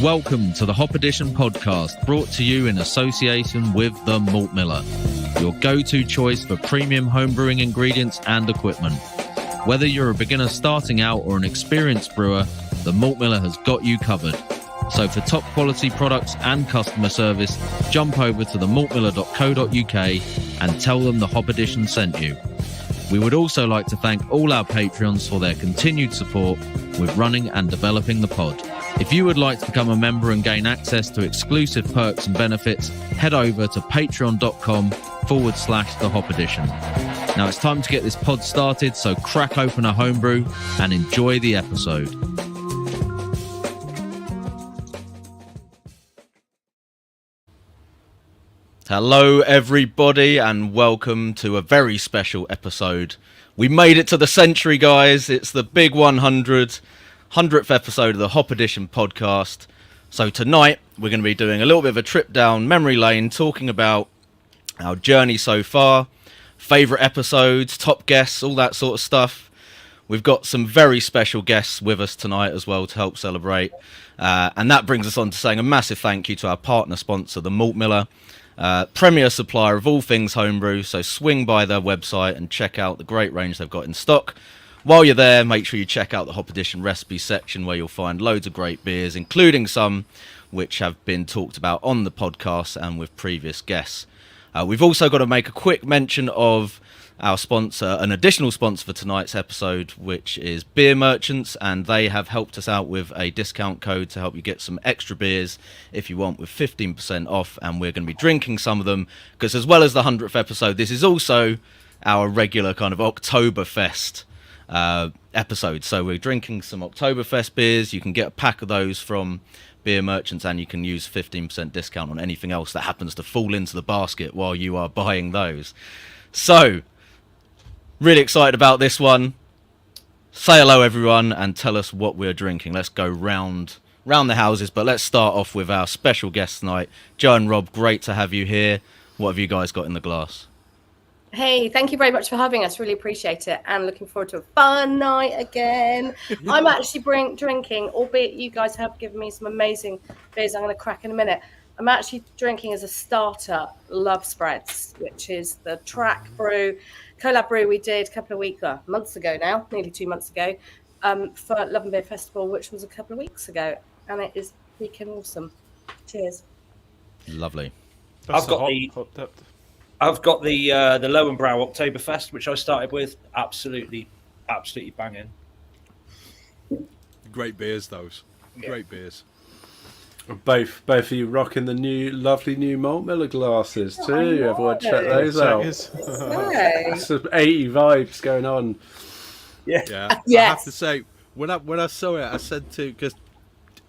Welcome to the Hop Edition podcast, brought to you in association with the Malt Miller, your go-to choice for premium homebrewing ingredients and equipment. Whether you're a beginner starting out or an experienced brewer, the Malt Miller has got you covered. So for top quality products and customer service, jump over to themaltmiller.co.uk and tell them the Hop Edition sent you. We would also like to thank all our Patreons for their continued support with running and developing the pod. If you would like to become a member and gain access to exclusive perks and benefits, head over to patreon.com/the Hop Edition. Now it's time to get this pod started, so crack open a homebrew and enjoy the episode. Hello everybody and welcome to a very special episode. We made it to the century, guys. It's the big 100th episode of the Hop Edition podcast. So tonight we're going to be doing a little bit of a trip down memory lane, talking about our journey so far, favourite episodes, top guests, all that sort of stuff. We've got some very special guests with us tonight as well to help celebrate. And that brings us on to saying a massive thank you to our partner sponsor, the Malt Miller, premier supplier of all things homebrew. So swing by their website and check out the great range they've got in stock. While you're there, make sure you check out the Hop Edition recipe section, where you'll find loads of great beers, including some which have been talked about on the podcast and with previous guests. We've also got to make a quick mention of our sponsor, an additional sponsor for tonight's episode, which is Beer Merchants, and they have helped us out with a discount code to help you get some extra beers if you want, with 15% off, and we're going to be drinking some of them, because as well as the 100th episode, this is also our regular kind of Oktoberfest episode. So we're drinking some Oktoberfest beers. You can get a pack of those from Beer Merchants, and you can use 15% discount on anything else that happens to fall into the basket while you are buying those. So really excited about this one. Say hello everyone and tell us what we're drinking. Let's go round the houses, but let's start off with our special guests tonight. Joe and Rob, great to have you here. What have you guys got in the glass? Hey, thank you very much for having us. Really appreciate it, and looking forward to a fun night again. I'm actually drinking, albeit you guys have given me some amazing beers I'm going to crack in a minute. I'm actually drinking as a starter Love Spreads, which is the track brew, collab brew we did a couple of months ago now, nearly 2 months ago, for Love and Beer Festival, which was a couple of weeks ago, and it is freaking awesome. Cheers. Lovely. I've got the Lowenbrow Oktoberfest, which I started with. Absolutely banging. Great beers, those. Yeah. Great beers. Both of you rocking the lovely new Malt Miller glasses too. Everyone check those out. Some 80 vibes going on. Yeah. Yes. I have to say, when I saw it, I said because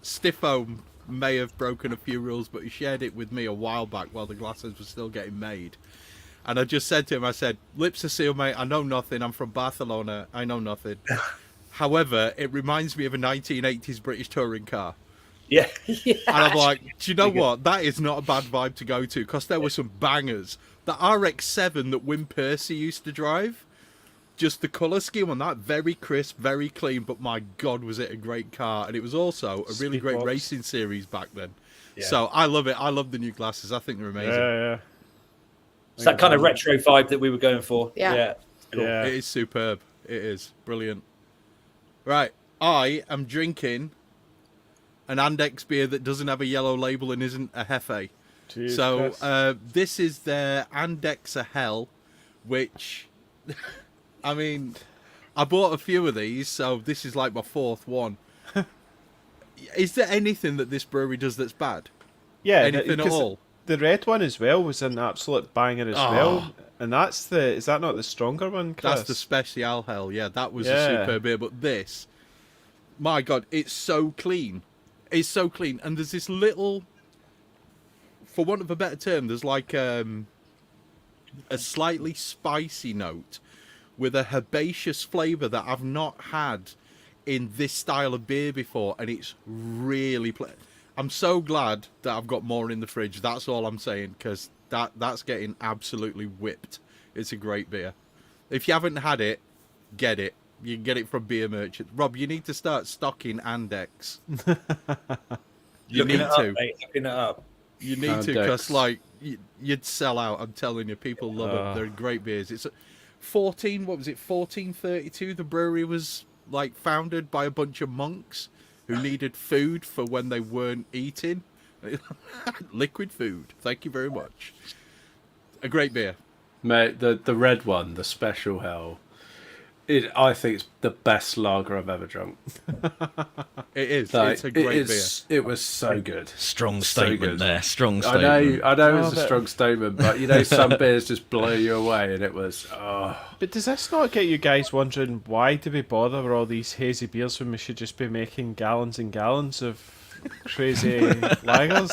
Stiffo may have broken a few rules, but he shared it with me a while back while the glasses were still getting made. And I just said to him, I said, lips are sealed, mate. I know nothing. I'm from Barcelona. I know nothing. However, it reminds me of a 1980s British touring car. Yeah. And I'm like, do you know what? That is not a bad vibe to go to, because there were some bangers. The RX-7 that Wim Percy used to drive, just the colour scheme on that, very crisp, very clean, but my God, was it a great car. And it was also a really great racing series back then. Yeah. So I love it. I love the new glasses. I think they're amazing. Yeah. It's that kind of retro vibe that we were going for. Yeah. Cool. It is superb. It is brilliant. Right. I am drinking an Andex beer that doesn't have a yellow label and isn't a Hefe. Jeez, so this is their Andex Hell, which, I mean, I bought a few of these, so this is like my fourth one. Is there anything that this brewery does that's bad? Yeah, anything at all? The red one as well was an absolute banger as well. And is that not the stronger one, Chris? That's the Special Hell, yeah. That was a superb beer, but this, my God, it's so clean. It's so clean. And there's this little, for want of a better term, there's like a slightly spicy note with a herbaceous flavour that I've not had in this style of beer before, and it's really I'm so glad that I've got more in the fridge. That's all I'm saying, because that's getting absolutely whipped. It's a great beer. If you haven't had it, get it. You can get it from Beer Merchant. Rob, you need to start stocking Andex. Looking it up. You need to, because like you'd sell out. I'm telling you, people love them. They're great beers. It's 1432. The brewery was like founded by a bunch of monks who needed food for when they weren't eating. Liquid food. Thank you very much. A great beer, mate. The red one, the Special Hell. I think it's the best lager I've ever drunk. It is. It's a great beer. It was so good. Strong statement there. Strong statement. I know it's a strong statement, but you know, some beers just blow you away, and it was. But does this not get you guys wondering, why do we bother with all these hazy beers when we should just be making gallons and gallons of crazy lagers?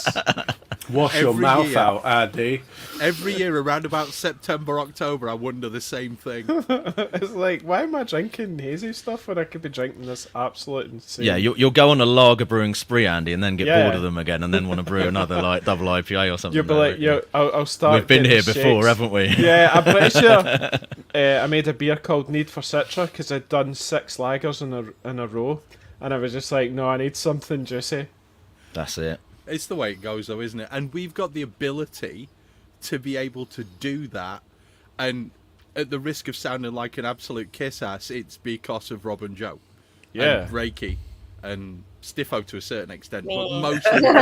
Wash your mouth out, Andy. Every year around about September, October, I wonder the same thing. It's like, why am I drinking hazy stuff when I could be drinking this absolute insane? Yeah, you'll go on a lager brewing spree, Andy, and then get bored of them again, and then want to brew another like double IPA or something. You'll be like, I'll start. We've been here before, haven't we? Yeah, I'm pretty sure. I made a beer called Need for Citra because I'd done 6 lagers in a row, and I was just like, no, I need something juicy. That's it. It's the way it goes, though, isn't it? And we've got the ability to be able to do that. And at the risk of sounding like an absolute kiss-ass, it's because of Rob and Joe. Yeah. And Reiki. And Stiffo to a certain extent. But mostly these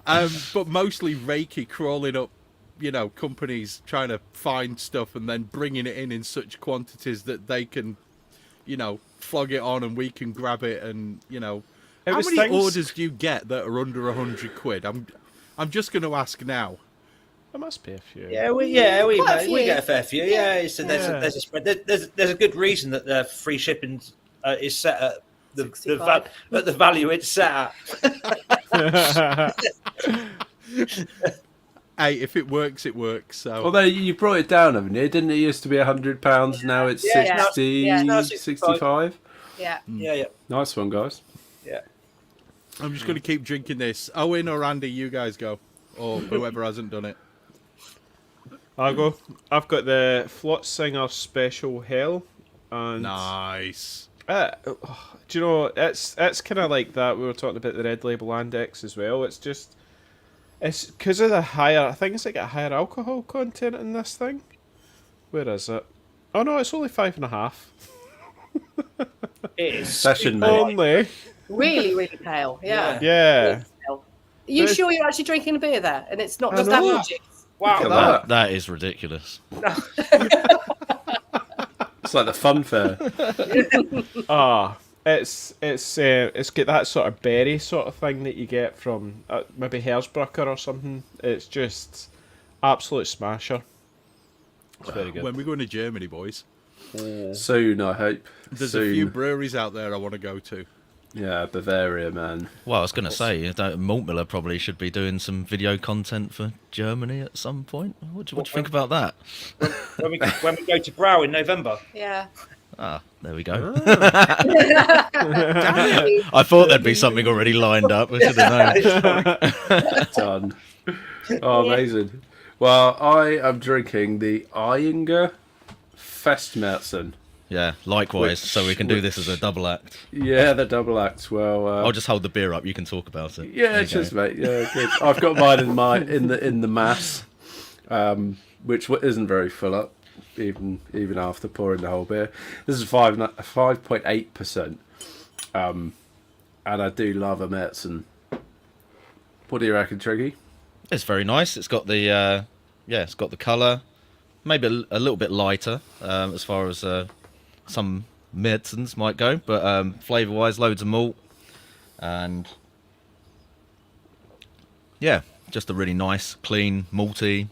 guys. But mostly Reiki crawling up, companies trying to find stuff and then bringing it in such quantities that they can, flog it on and we can grab it and, How many orders do you get that are under £100? I'm just going to ask now. There must be a few. Yeah, we get a fair few. Yeah, so there's a spread. There's a good reason that the free shipping is set at the value it's set at. Hey, if it works, it works. So. Although you brought it down, haven't you? Didn't it used to be £100? Now it's 65. Yeah. Yeah. Nice one, guys. Yeah. I'm just going to keep drinking this. Owen or Andy, you guys go. Or whoever hasn't done it. I'll go. I've got the Flotsinger Special Hell. And nice. Do you know, it's kind of like that. We were talking about the Red Label Index as well. It's because of the higher, I think it's like a higher alcohol content in this thing. Where is it? Oh no, it's only 5.5. It is session, mate. Only. Really, really pale. Yeah. Yeah. Are you sure you're actually drinking a beer there? And it's not just averages? Wow. That is ridiculous. It's like the fun fair. It's got that sort of berry sort of thing that you get from maybe Hersbrucker or something. It's just absolute smasher. It's very good. When we're going to Germany, boys. Soon, I hope. There's a few breweries out there I want to go to. Yeah, Bavaria, man. Well, I was going to say, Maltmiller probably should be doing some video content for Germany at some point. What do you think about that? When we go to Brow in November. Yeah. Ah, there we go. I thought there'd be something already lined up. I should have known. Done. Oh, amazing. Well, I am drinking the Eyinger Festmärzen. Yeah, likewise. So we can do this as a double act. Yeah, the double act. Well, I'll just hold the beer up. You can talk about it. Yeah, cheers, mate. Yeah, good. I've got mine in the mass, which isn't very full up, even after pouring the whole beer. This is 5.8%, and I do love a Märzen. What do you reckon, Triggy? It's very nice. It's got the it's got the colour, maybe a little bit lighter as far as some Märzens might go, but flavour wise, loads of malt, and yeah, just a really nice, clean, malty,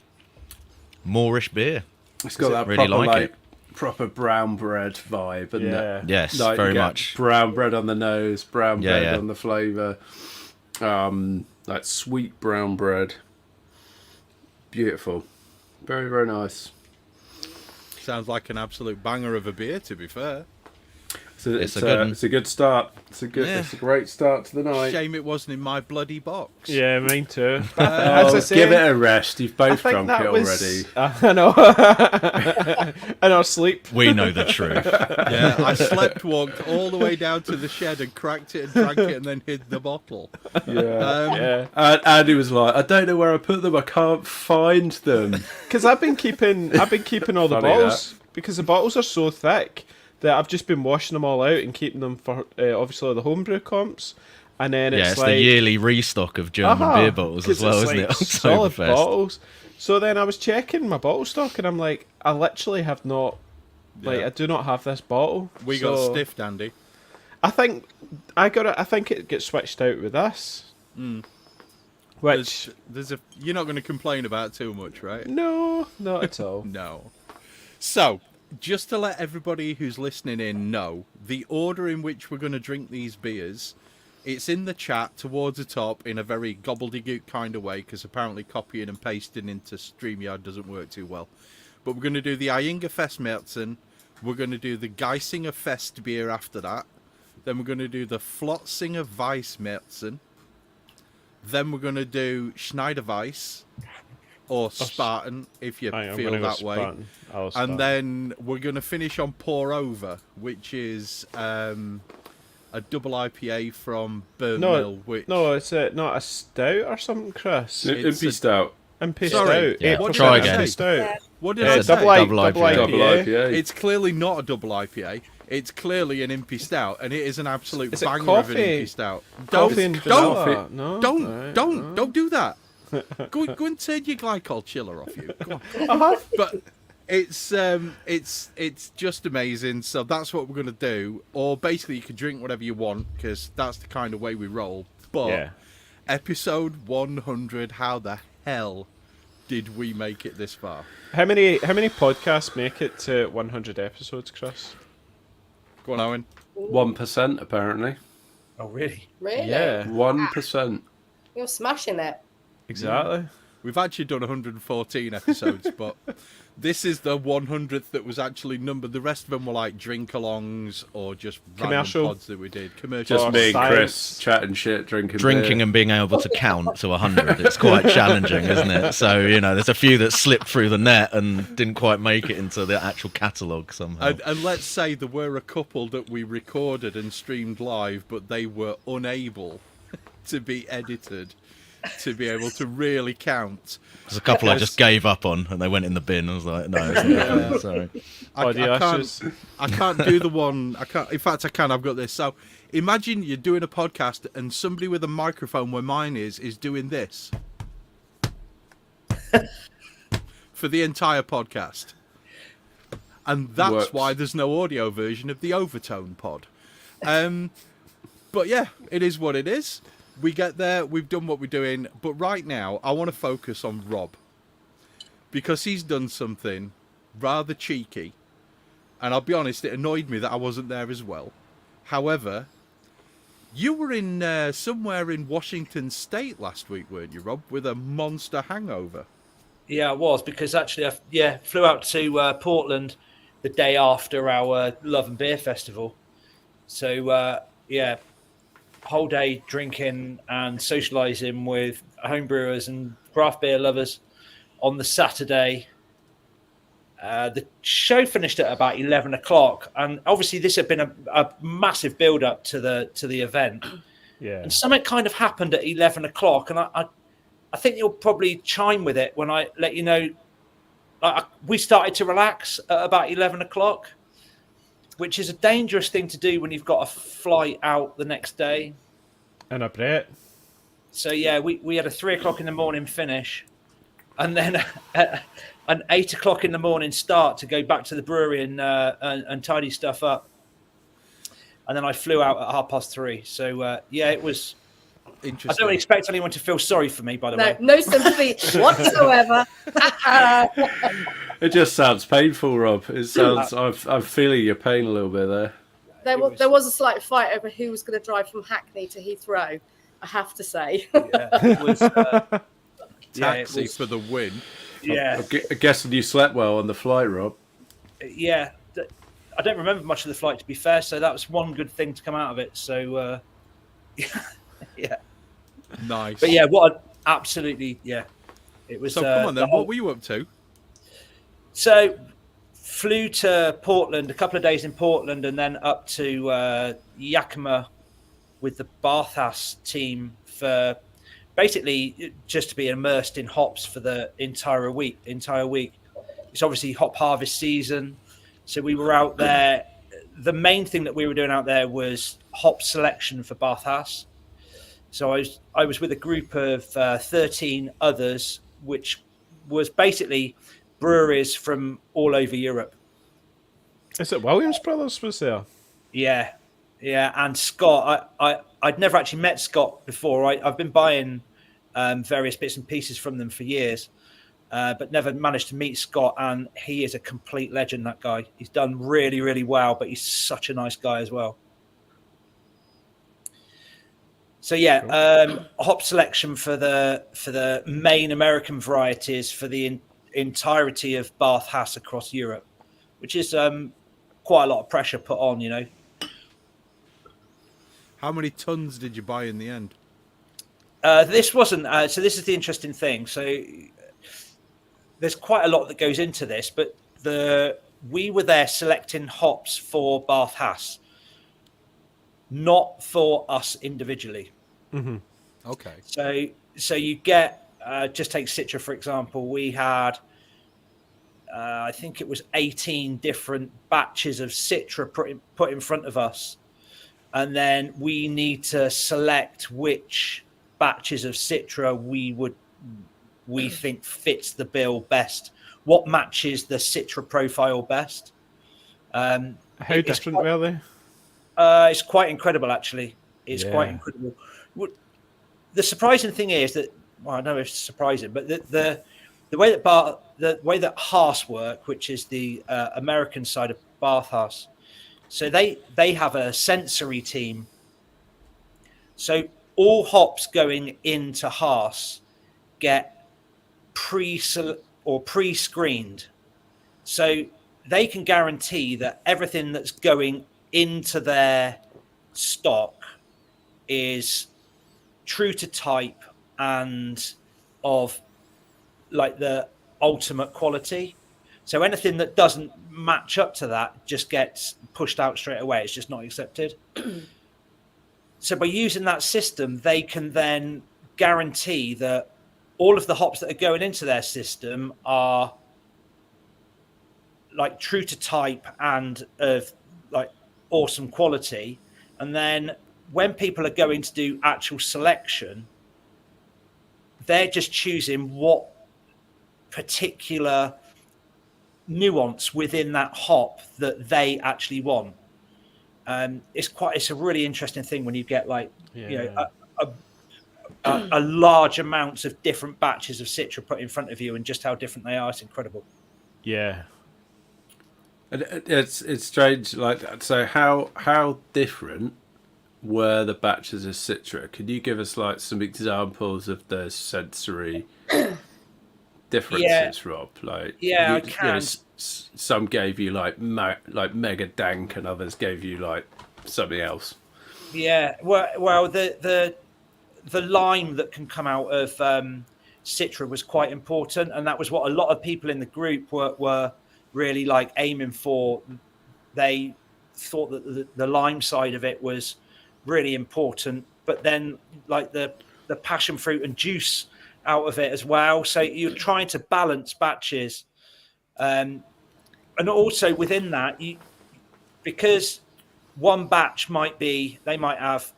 Moorish beer. It's got that really proper proper brown bread vibe, and yes, like, very much brown bread on the nose, brown bread on the flavour, like sweet brown bread. Beautiful, very, very nice. Sounds like an absolute banger of a beer, to be fair. It's a good start. It's a great start to the night. Shame it wasn't in my bloody box. Yeah, mine too. As I say, give it a rest. You've both drunk it already. I know. In our sleep. We know the truth. Yeah, I slept walked all the way down to the shed and cracked it and drank it and then hid the bottle. Yeah. And Andy was like, I don't know where I put them. I can't find them. Because I've been keeping all the bottles because the bottles are so thick that I've just been washing them all out and keeping them for obviously the homebrew comps. And then it's like, the yearly restock of German beer bottles as well, isn't it? Solid bottles. So then I was checking my bottle stock and I'm like, I literally have not, I do not have this bottle. We got stiffed, Andy. I think it gets switched out with this. Which you're not going to complain about too much, right? No, not at all. No. So, just to let everybody who's listening in know, the order in which we're going to drink these beers, it's in the chat towards the top in a very gobbledygook kind of way, because apparently copying and pasting into StreamYard doesn't work too well. But we're going to do the Einge Fest Märzen, we're going to do the Geisinger Fest beer after that, then we're going to do the Flotzinger Weiss Märzen, then we're going to do Schneider Weiss, or Spartan, if you feel that way. And then we're going to finish on Pour Over, which is a double IPA from Burnt Mill. No, it's not a stout or something, Chris. Impy Stout. Impy Stout. Yeah. Try again. What did I say? Double IPA. It's clearly not a double IPA. It's clearly an Impy Stout, and it is an absolute banger coffee? of an Impy Stout. Don't do that. Go and turn your glycol chiller off you. Go on. But it's just amazing. So that's what we're gonna do. Or basically, you can drink whatever you want because that's the kind of way we roll. But episode 100, how the hell did we make it this far? How many podcasts make it to 100 episodes, Chris? Go on, Owen. 1% apparently. Oh really? Really? Yeah. 1%. You're smashing it. Exactly. We've actually done 114 episodes, but this is the 100th that was actually numbered. The rest of them were like drink-alongs or just commercial pods that we did. Commercial. Just me and Chris chatting shit, drinking beer. And being able to count to 100. It's quite challenging, isn't it? So, there's a few that slipped through the net and didn't quite make it into the actual catalogue somehow. And let's say there were a couple that we recorded and streamed live, but they were unable to be edited to be able to really count. There's a couple I just gave up on and they went in the bin. I was like, no, it's not sorry. I can't do the one. In fact, I can. I've got this. So imagine you're doing a podcast and somebody with a microphone where mine is doing this for the entire podcast. And that's why there's no audio version of the Overtone pod. But yeah, it is what it is. We get there, we've done what we're doing, but right now I want to focus on Rob. Because he's done something rather cheeky, and I'll be honest, it annoyed me that I wasn't there as well. However, you were in somewhere in Washington State last week, weren't you, Rob, with a monster hangover? Yeah, I was, because actually I flew out to Portland the day after our Love and Beer Festival. So, whole day drinking and socialising with homebrewers and craft beer lovers on the Saturday. The show finished at about 11 o'clock, and obviously this had been a massive build-up to the event. Yeah. And something kind of happened at 11 o'clock, and I think you'll probably chime with it when I let you know. We started to relax at about 11 o'clock. Which is a dangerous thing to do when you've got a flight out the next day. And a bet. So, we had a 3 o'clock in the morning finish. And then an 8 o'clock in the morning start to go back to the brewery and tidy stuff up. And then I flew out at 3:30. So, it was... Interesting. I don't expect anyone to feel sorry for me, by the way. No sympathy whatsoever. It just sounds painful, Rob. It sounds. I'm feeling your pain a little bit there. There was a slight fight over who was going to drive from Hackney to Heathrow. I have to say. It was taxi for the win. Yeah. I'm guessing you slept well on the flight, Rob. Yeah. I don't remember much of the flight, to be fair. So that was one good thing to come out of it. So yeah, Nice. but yeah, absolutely, yeah. It was. So come on then, what were you up to? So flew to Portland, a couple of days in Portland, and then up to Yakima with the Bathhouse team for basically just to be immersed in hops for the entire week. It's obviously hop harvest season, so we were out there. The main thing that we were doing out there was hop selection for Bathhouse. So I was with a group of 13 others, which was basically breweries from all over Europe. Is it Williams Brothers was there? Yeah, and Scott. I'd never actually met Scott before. I've been buying various bits and pieces from them for years, but never managed to meet Scott. And he is a complete legend. That guy. He's done really, really well. But he's such a nice guy as well. So yeah, hop selection for the main American varieties for the entirety of Bathhouse across Europe, which is quite a lot of pressure put on, you know. How many tons did you buy in the end? This wasn't. So this is the interesting thing. So there's quite a lot that goes into this, but we were there selecting hops for Bathhouse, not for us individually. Mm-hmm. Okay. So you get just take Citra for example. We had I think it was 18 different batches of Citra put in front of us, and then we need to select which batches of Citra we think fits the bill best. What matches the Citra profile best? How different were they? It's quite incredible, actually. It's quite incredible. The surprising thing is that, well, I don't know if it's surprising, but the way that Haas work, which is the American side of Bathhouse, so they have a sensory team. So all hops going into Haas get pre-screened, so they can guarantee that everything that's going into their stock is true to type and of like the ultimate quality. So anything that doesn't match up to that just gets pushed out straight away. It's just not accepted. So by using that system, they can then guarantee that all of the hops that are going into their system are like true to type and of like awesome quality. And then when people are going to do actual selection, they're just choosing what particular nuance within that hop that they actually want. It's a really interesting thing when you get like a large amounts of different batches of Citra put in front of you and just how different they are. It's incredible. Yeah. It's strange, like, so how different were the batches of Citra? Could you give us like some examples of the sensory differences, Rob? Like, I can. You know, some gave you like mega dank, and others gave you like something else. Yeah, well, the lime that can come out of Citra was quite important, and that was what a lot of people in the group were really like aiming for. They thought that the lime side of it was really important, but then like the passion fruit and juice out of it as well. So you're trying to balance batches, and also within that, because one batch they might have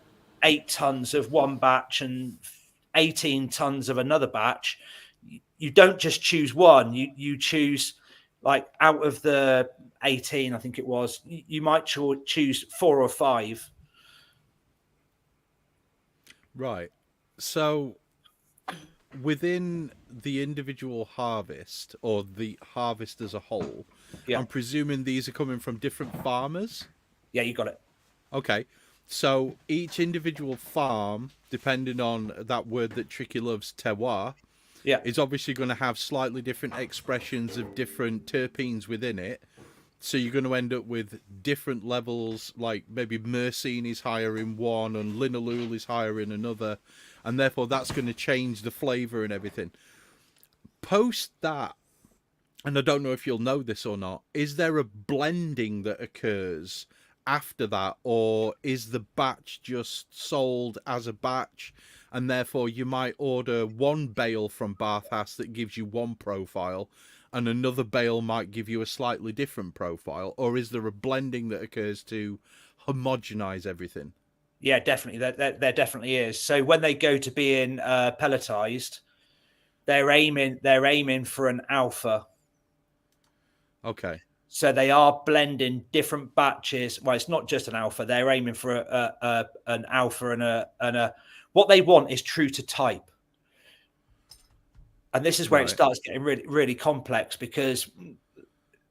8 tons of one batch and 18 tons of another batch. You don't just choose one. You choose, like, out of the 18, I think it was, you might choose 4 or 5. Right. So within the individual harvest, or the harvest as a whole, I'm presuming these are coming from different farmers? Yeah, you got it. Okay. So each individual farm, depending on that word that Tricky loves, terroir, is obviously going to have slightly different expressions of different terpenes within it. So you're going to end up with different levels, like maybe Myrcene is higher in one and Linalool is higher in another, and therefore that's going to change the flavour and everything. Post that, and I don't know if you'll know this or not, is there a blending that occurs after that, or is the batch just sold as a batch, and therefore you might order one bale from Bathhouse that gives you one profile, and another bale might give you a slightly different profile, or is there a blending that occurs to homogenize everything? Yeah, definitely. There definitely is. So when they go to being pelletized, they're aiming for an alpha. Okay. So they are blending different batches. Well, it's not just an alpha. They're aiming for an alpha and a. What they want is true to type. And this is where it starts getting really, really complex, because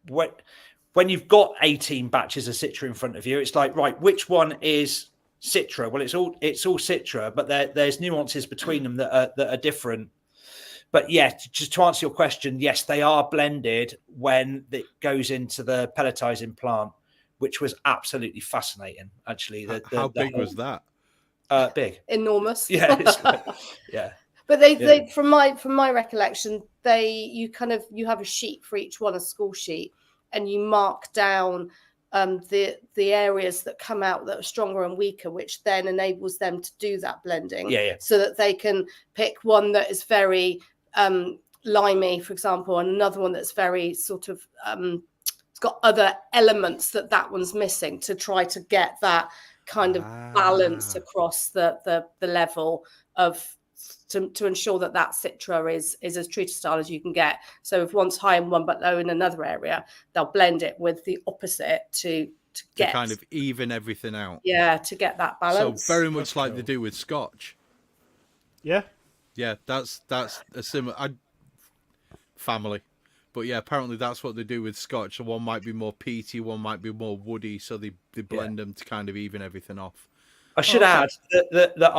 when you've got 18 batches of Citra in front of you, it's like, right, which one is Citra? Well, it's all Citra, but there's nuances between them that are different. But yeah, just to answer your question, yes, they are blended when it goes into the pelletizing plant, which was absolutely fascinating. Actually, how big was that? Big, enormous. Yeah, yeah. But they from my recollection, you have a sheet for each one, a score sheet, and you mark down the areas that come out that are stronger and weaker, which then enables them to do that blending. So that they can pick one that is very limey, for example, and another one that's very sort of it's got other elements that one's missing, to try to get that kind of balance across the level of. To ensure that Citra is as true to style as you can get. So if one's high in one but low in another area, they'll blend it with the opposite to get kind of even everything out. Yeah, to get that balance. So very much like they do with Scotch. Yeah, that's a similar family, but yeah, apparently that's what they do with Scotch. So one might be more peaty, one might be more woody, so they blend them to kind of even everything off. I should add that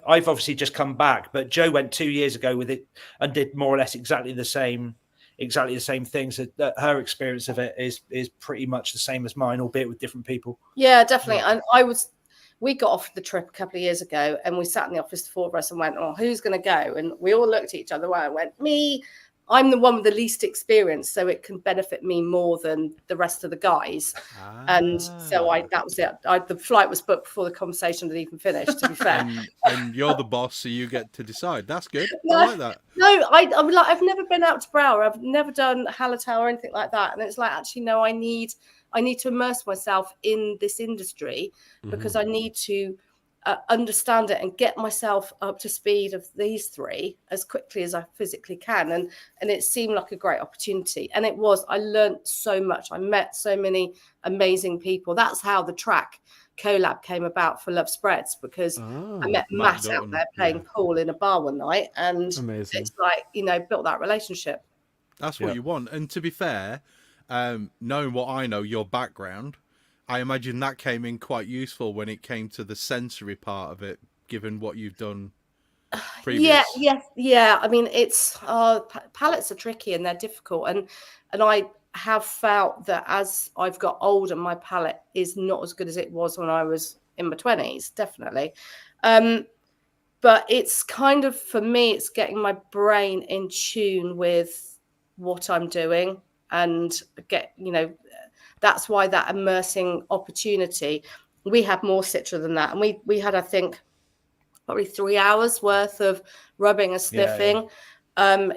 I've obviously just come back, but Joe went 2 years ago with it and did more or less exactly the same things. That her experience of it is pretty much the same as mine, albeit with different people. Yeah, definitely. And we got off the trip a couple of years ago, and we sat in the office, the four of us, and went, "Oh, who's going to go?" And we all looked at each other and went, "Me. I'm the one with the least experience, so it can benefit me more than the rest of the guys." And so that was it. The flight was booked before the conversation had even finished, to be fair. and you're the boss, so you get to decide. That's good. I like that. No, I've never been out to Brouwer. I've never done Hallertau or anything like that. And it's like, actually, no, I need to immerse myself in this industry, because I need to understand it and get myself up to speed of these three as quickly as I physically can. And it seemed like a great opportunity. And it was. I learned so much. I met so many amazing people. That's how the track collab came about for Love Spreads, because I met Matt out there playing pool in a bar one night, and it's like, built that relationship. That's what you want. And to be fair, knowing what I know, your background, I imagine that came in quite useful when it came to the sensory part of it, given what you've done previous. Yeah. I mean, it's palettes are tricky and they're difficult, and I have felt that as I've got older, my palette is not as good as it was when I was in my 20s, definitely. But it's kind of, for me, it's getting my brain in tune with what I'm doing, and that's why that immersing opportunity, we had more Citra than that. And we had, I think, probably 3 hours worth of rubbing and sniffing. Yeah. And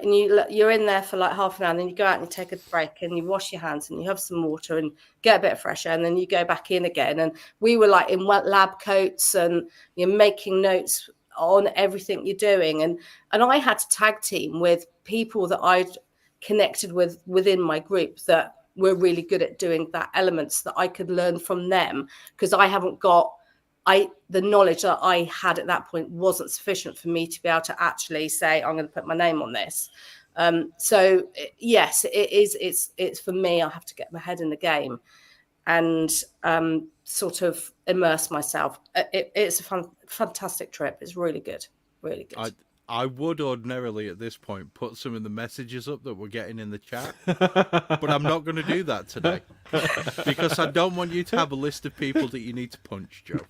you're in there for like half an hour, and then you go out and you take a break and you wash your hands and you have some water and get a bit of fresh air, and then you go back in again. And we were like in lab coats, and you're making notes on everything you're doing. And I had to tag team with people that I'd connected with within my group that were really good at doing that elements that I could learn from them, because I haven't got the knowledge that I had at that point wasn't sufficient for me to be able to actually say, I'm going to put my name on this. So yes, it is. It's for me, I have to get my head in the game and sort of immerse myself. It's a fantastic trip. It's really good. Really good. I would ordinarily at this point put some of the messages up that we're getting in the chat, but I'm not going to do that today because I don't want you to have a list of people that you need to punch, Joe.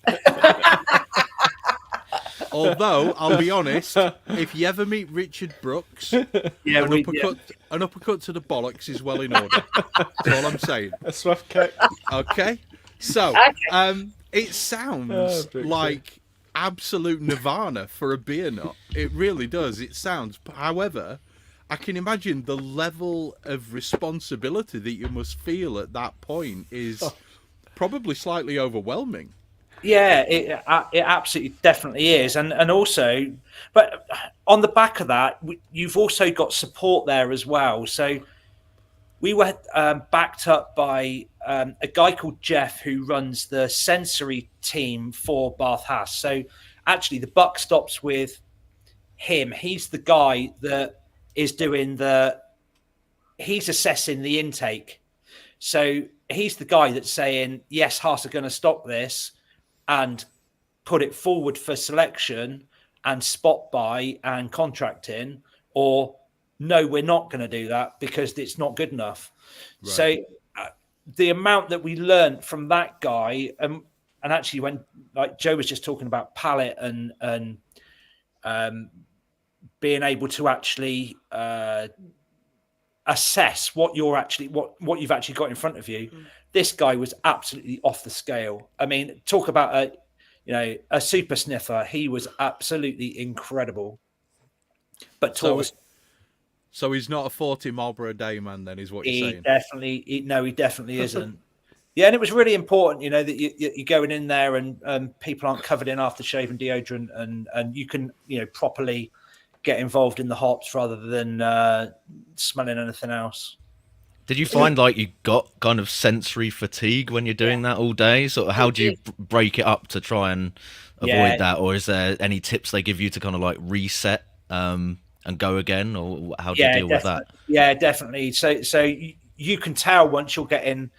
Although, I'll be honest, if you ever meet Richard Brooks, an uppercut to the bollocks is well in order. That's all I'm saying. A swift kick. Okay? So, it sounds like absolute nirvana for a beer nut. It really does. It sounds. However, I can imagine the level of responsibility that you must feel at that point is probably slightly overwhelming. Yeah, it absolutely definitely is, and also, but on the back of that, you've also got support there as well. So we were backed up by a guy called Jeff who runs the sensory team for Bath Haas. So actually, the buck stops with him. He's the guy that is doing he's assessing the intake. So he's the guy that's saying, yes, Haas are going to stop this and put it forward for selection and spot buy and contracting, or no, we're not going to do that because it's not good enough. Right. So the amount that we learned from that guy, and actually when like Joe was just talking about palette and being able to actually assess what you're actually what you've actually got in front of you. This guy was absolutely off the scale. I mean, talk about a super sniffer. He was absolutely incredible. But so he's not a 40 Marlboro a day man, then, is what you're saying? He definitely isn't. Yeah, and it was really important, that you're going in there and people aren't covered in aftershave and deodorant, and you can, properly get involved in the hops rather than smelling anything else. Did you find like you got kind of sensory fatigue when you're doing that all day? Sort of how do you break it up to try and avoid that? Or is there any tips they give you to kind of like reset and go again? Or how do you deal with that? Yeah, definitely. So you can tell once you're getting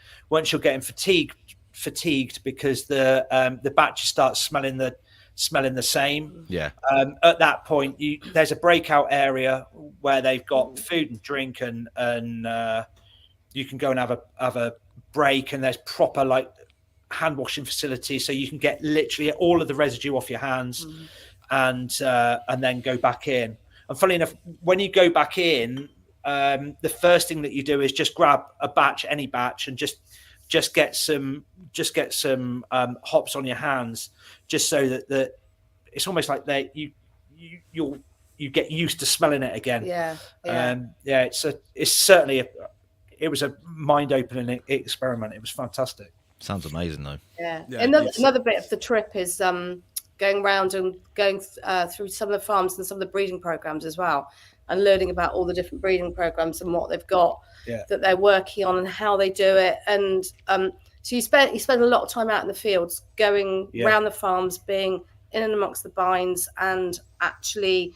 fatigued because the batches start smelling the same. Yeah. At that point, there's a breakout area where they've got food and drink and you can go and have a break, and there's proper like hand washing facilities, so you can get literally all of the residue off your hands, and then go back in. And funny enough, when you go back in, the first thing that you do is just grab a batch, any batch, and just get some hops on your hands, just so that it's almost like you get used to smelling it again. It's certainly it was a mind-opening experiment. It was fantastic. Sounds amazing, though. Yeah. Another bit of the trip is going around and going through some of the farms and some of the breeding programs as well, and learning about all the different breeding programs and what they've got that they're working on and how they do it. And so you spend a lot of time out in the fields, going around the farms, being in and amongst the bines, and actually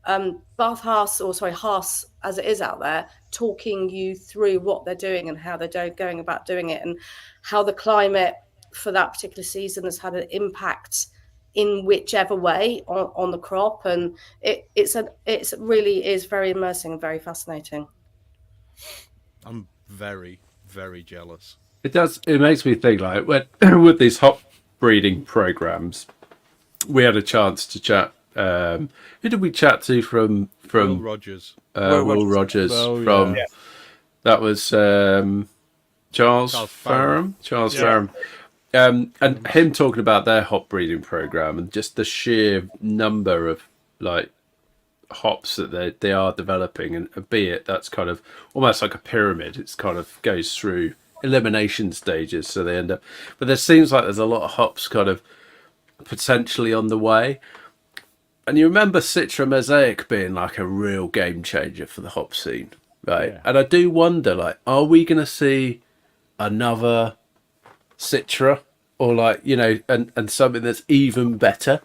Bath Haas, or sorry, Haas as it is out there, talking you through what they're doing and how they're going about doing it, and how the climate for that particular season has had an impact in whichever way on the crop. And it really is very immersing and very fascinating. I'm very, very jealous. It does. It makes me think like with these hop breeding programs, we had a chance to chat. Who did we chat to from Will Rogers? Will Rogers from that was Charles Fareham. Charles Fareham. And him talking about their hop breeding program and just the sheer number of like hops that they are developing, and be it that's kind of almost like a pyramid. It's kind of goes through elimination stages, so they end up. But there seems like there's a lot of hops kind of potentially on the way. And you remember Citra Mosaic being like a real game changer for the hop scene, right? Yeah. And I do wonder, like, are we going to see another Citra, or like, and something that's even better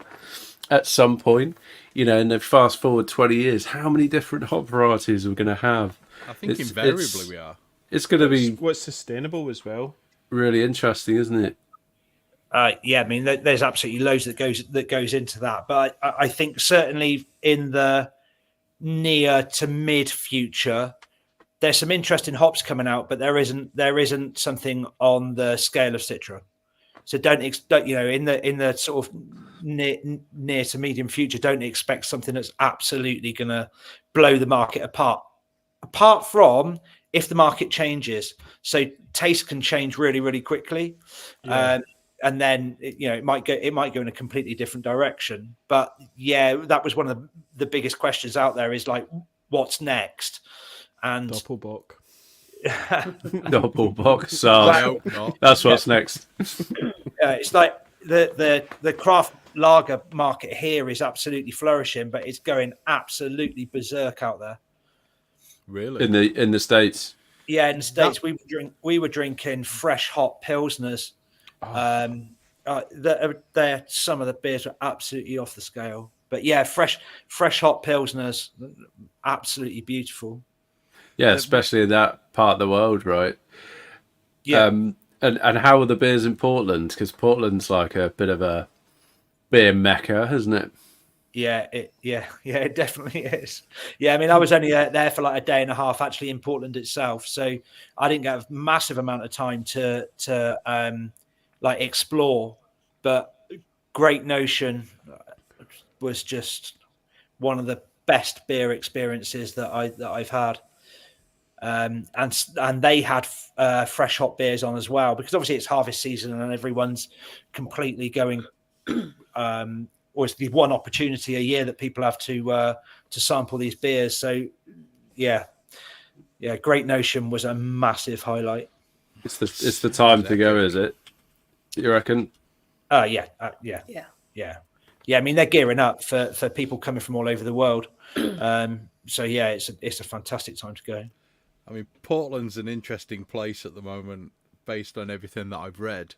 at some point, and then fast forward 20 years, how many different hop varieties are we going to have? I think invariably we are. It's going to be what's sustainable as well. Really interesting, isn't it? Yeah, I mean, there's absolutely loads that goes into that, but I think certainly in the near to mid future, there's some interesting hops coming out, but there isn't something on the scale of Citra. So don't in the sort of near to medium future, don't expect something that's absolutely going to blow the market apart. Apart from if the market changes, so taste can change really, really quickly, and then it might go in a completely different direction. But yeah, that was one of the biggest questions out there is like, what's next? And Doppelbock. Doppelbock. So that's what's next. It's like the craft lager market here is absolutely flourishing, but it's going absolutely berserk out there. Really? In the States? Yeah, in the States, we were drinking fresh hop pilsners. They're some of the beers are absolutely off the scale. But yeah, fresh hop pilsners, absolutely beautiful. Yeah, especially in that part of the world, right? Yeah. And how are the beers in Portland? Because Portland's like a bit of a beer mecca, isn't it? Yeah, it definitely is. Yeah, I mean, I was only there for like a day and a half, actually, in Portland itself, so I didn't get a massive amount of time to like explore. But Great Notion was just one of the best beer experiences that I've had. And they had fresh hop beers on as well, because obviously it's harvest season and everyone's completely going. Or it's the one opportunity a year that people have to sample these beers. So, yeah, Great Notion was a massive highlight. It's the time to go, is it? You reckon? Yeah. I mean, they're gearing up for people coming from all over the world. So yeah, it's a fantastic time to go. I mean, Portland's an interesting place at the moment, based on everything that I've read.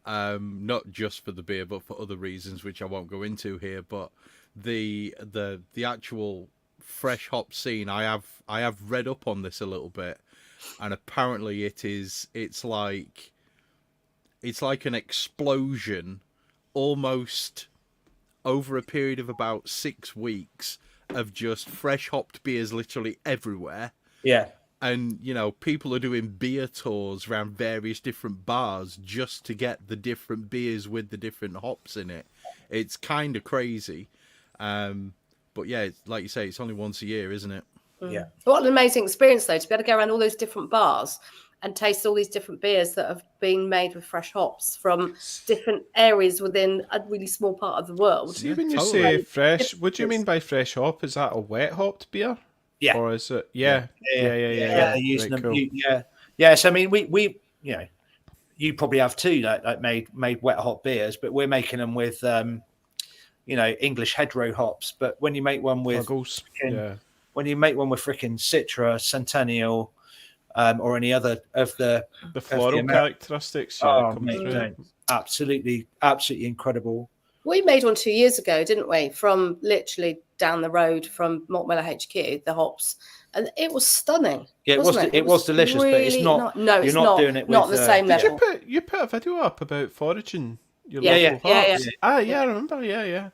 Not just for the beer, but for other reasons, which I won't go into here. But the actual fresh hop scene, I have read up on this a little bit, and apparently it's like an explosion, almost over a period of about 6 weeks of just fresh hopped beers literally everywhere. Yeah. And, people are doing beer tours around various different bars just to get the different beers with the different hops in it. It's kind of crazy. But yeah, like you say, it's only once a year, isn't it? Yeah. What an amazing experience, though, to be able to go around all those different bars and taste all these different beers that have been made with fresh hops from different areas within a really small part of the world. See, when you say fresh, what do you mean by fresh hop? Is that a wet hopped beer? Yeah. Or is it? Yeah. Using right, them. cool. Yeah. So I mean, we you probably have too, like made wet hop beers, but we're making them with English hedgerow hops. But when you make one with when you make one with freaking Citra, Centennial, or any other of the floral characteristics, absolutely incredible. We made one 2 years ago, didn't we? From literally down the road from Mortmiller HQ, the hops, and it was stunning. Yeah, it was delicious, really, but it's not. No, you're not doing it with, not on the same level. You put a video up about foraging your local hops. I remember. Yeah.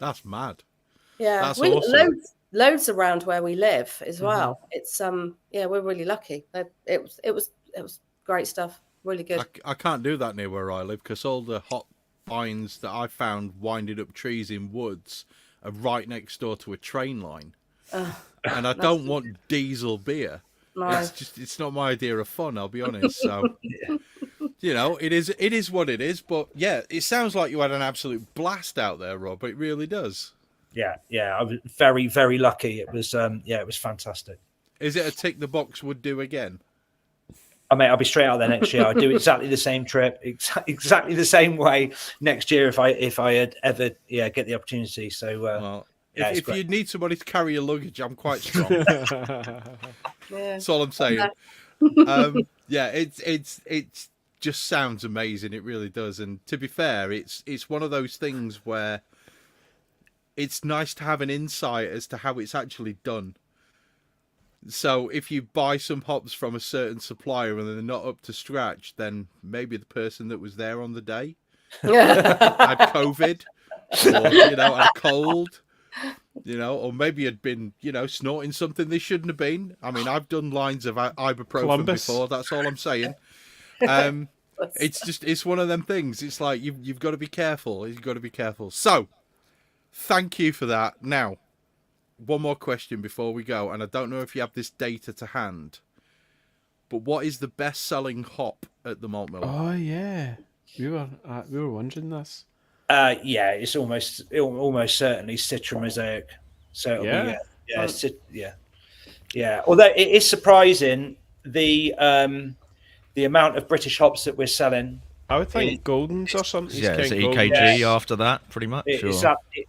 That's mad. Yeah, that's awesome. Loads around where we live as well. It's we're really lucky. It was great stuff. Really good. I can't do that near where I live because all the hop vines that I found winding up trees in woods are right next door to a train line, and I don't want diesel beer. No. It's not my idea of fun. I'll be honest. So it is what it is. But yeah, it sounds like you had an absolute blast out there, Rob. It really does. Yeah. I was very, very lucky. It was it was fantastic. Is it a tick the box would do again? I'll be straight out there next year. I'll do exactly the same trip, exactly the same way next year if I had ever get the opportunity. So if you need somebody to carry your luggage, I'm quite strong. That's all I'm saying. It just sounds amazing. It really does. And to be fair, it's one of those things where it's nice to have an insight as to how it's actually done. So if you buy some hops from a certain supplier and they're not up to scratch, then maybe the person that was there on the day had COVID, or had a cold, or maybe had been snorting something they shouldn't have been. I mean, I've done lines of ibuprofen before. That's all I'm saying. It's one of them things. It's like you've got to be careful. You've got to be careful. So, thank you for that. Now, one more question before we go, and I don't know if you have this data to hand, but what is the best-selling hop at the malt mill? Oh yeah, we were wondering this. It's almost certainly Citra Mosaic. So it'll be Although it is surprising the amount of British hops that we're selling. I would think Goldens or something. Yeah, it's EKG after that, pretty much. It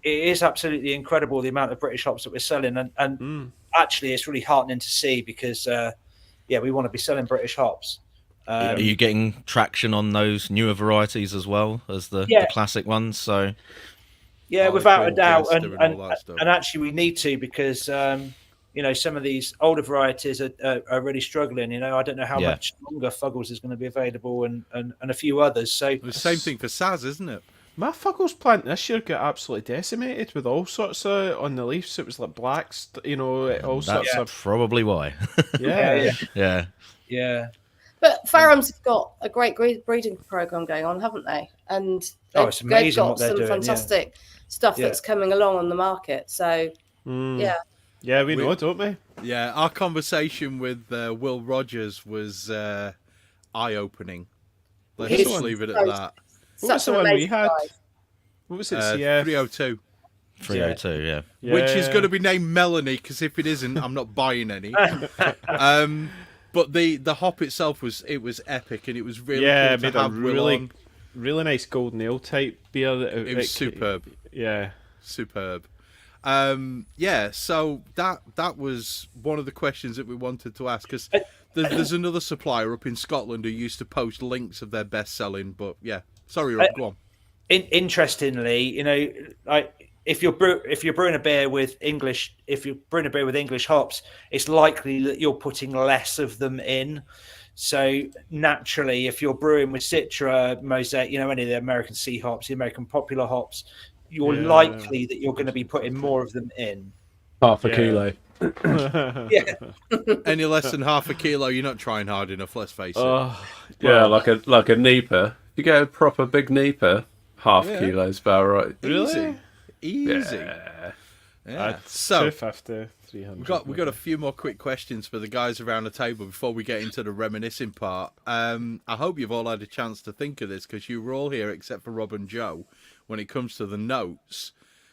is absolutely incredible the amount of British hops that we're selling, and actually, it's really heartening to see because we want to be selling British hops. Are you getting traction on those newer varieties as well as the classic ones? So without a doubt, and actually we need to because some of these older varieties are really struggling. I don't know how much longer Fuggles is going to be available, and a few others. So the same thing for Saz, isn't it? My Fuggles plant this year got absolutely decimated with all sorts of on the leaves. It was like blacks, all sorts of. Probably why. Yeah. But Farham's have got a great breeding program going on, haven't they? And it's amazing they've got what they're some doing, fantastic stuff that's coming along on the market. So Yeah, we know, don't we? Yeah, our conversation with Will Rogers was eye-opening. Let's just leave it at that. What was the one we had? What was it? 302. 302, yeah. Which is going to be named Melanie, because if it isn't, I'm not buying any. But the hop itself was epic, and it was really cool to made have a really nice golden ale type beer. It was superb. Yeah, superb. So that was one of the questions that we wanted to ask, because there's another supplier up in Scotland who used to post links of their best selling. But sorry, Rob, go on. Interestingly, if you're brewing a beer with English hops, it's likely that you're putting less of them in. So naturally, if you're brewing with Citra, Mosaic, any of the American C hops, the American popular hops, you're likely that you're going to be putting more of them in. Half a kilo. Any less than half a kilo, you're not trying hard enough. Let's face it. Like a Nipah. You get a proper big Nipah, half kilo's about right. Really? Easy. Yeah. So 250, 300. We've got a few more quick questions for the guys around the table before we get into the reminiscing part. I hope you've all had a chance to think of this, because you were all here except for Rob and Joe when it comes to the notes.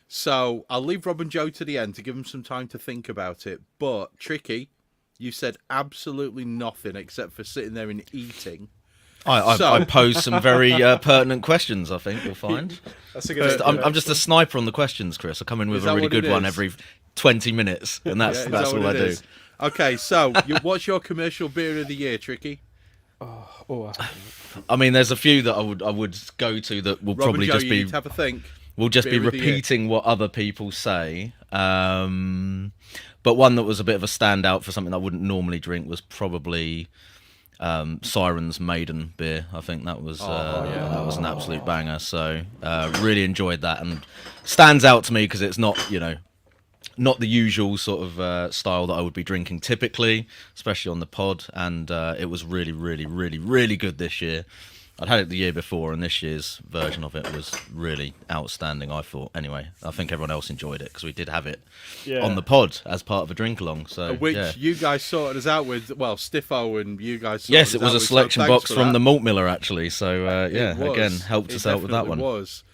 So I'll leave Rob and Joe to the end to give them some time to think about it. But Tricky, you said absolutely nothing except for sitting there and eating. I posed some very pertinent questions, I think you'll find. That's a good I'm just a sniper on the questions, Chris. I come in with a really good one every 20 minutes, and that's all I do. Okay, so what's your commercial beer of the year, Tricky? I mean, there's a few that I would go to that will probably just be have a think. We'll just be repeating what other people say. But one that was a bit of a standout for something I wouldn't normally drink was probably Siren's Maiden beer. I think that was an absolute banger. So really enjoyed that, and stands out to me because it's not not the usual sort of style that I would be drinking typically, especially on the pod. And it was really, really, really, really good this year. I'd had it the year before, and this year's version of it was really outstanding, I thought. Anyway, I think everyone else enjoyed it because we did have it on the pod as part of a drink along. So you guys sorted us out with, Stiffo and you guys. Yes, it was a selection box from the Malt Miller actually. So again, helped us out with that one. It was.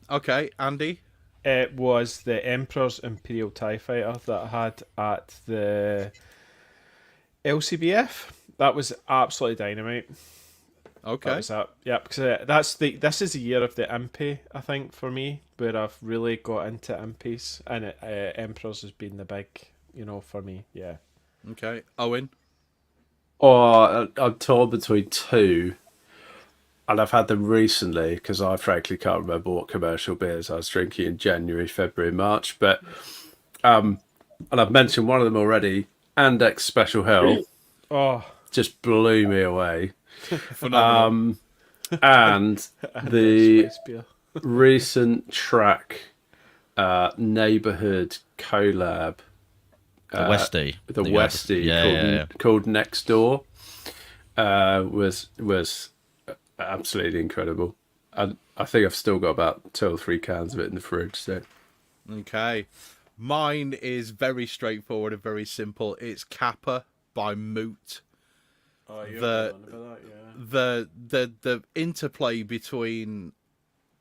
Okay, Andy. It was the Emperor's Imperial TIE Fighter that I had at the LCBF. That was absolutely dynamite. Okay. Because this is the year of the Impy, I think, for me, where I've really got into Impies, and Emperor's has been the big, for me. Yeah. Okay, Owen. I'm torn between two, and I've had them recently because I frankly can't remember what commercial beers I was drinking in January, February, March. But and I've mentioned one of them already. Andex Special Hell Oh, just blew me away. Phenomenal. And the Space beer. recent track neighborhood collab, The Westie. the that you had. Westie called Next Door, was absolutely incredible. I think I've still got about 2 or 3 cans of it in the fridge. So Okay. Mine is very straightforward and very simple. It's Kappa by Moot. Oh, you're The- on about that, yeah. The interplay between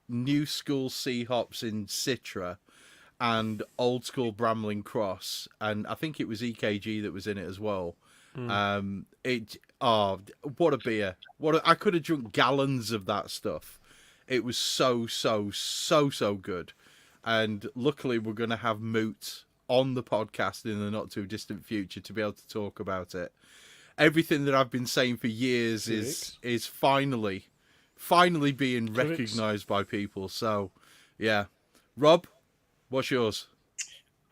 new school sea hops in Citra and old school Bramling Cross, and I think it was EKG that was in it as well. What a beer! I could have drunk gallons of that stuff. It was so good, and luckily we're going to have Moot on the podcast in the not too distant future to be able to talk about it. Everything that I've been saying for years is finally being recognised by people. So, yeah, Rob, what's yours?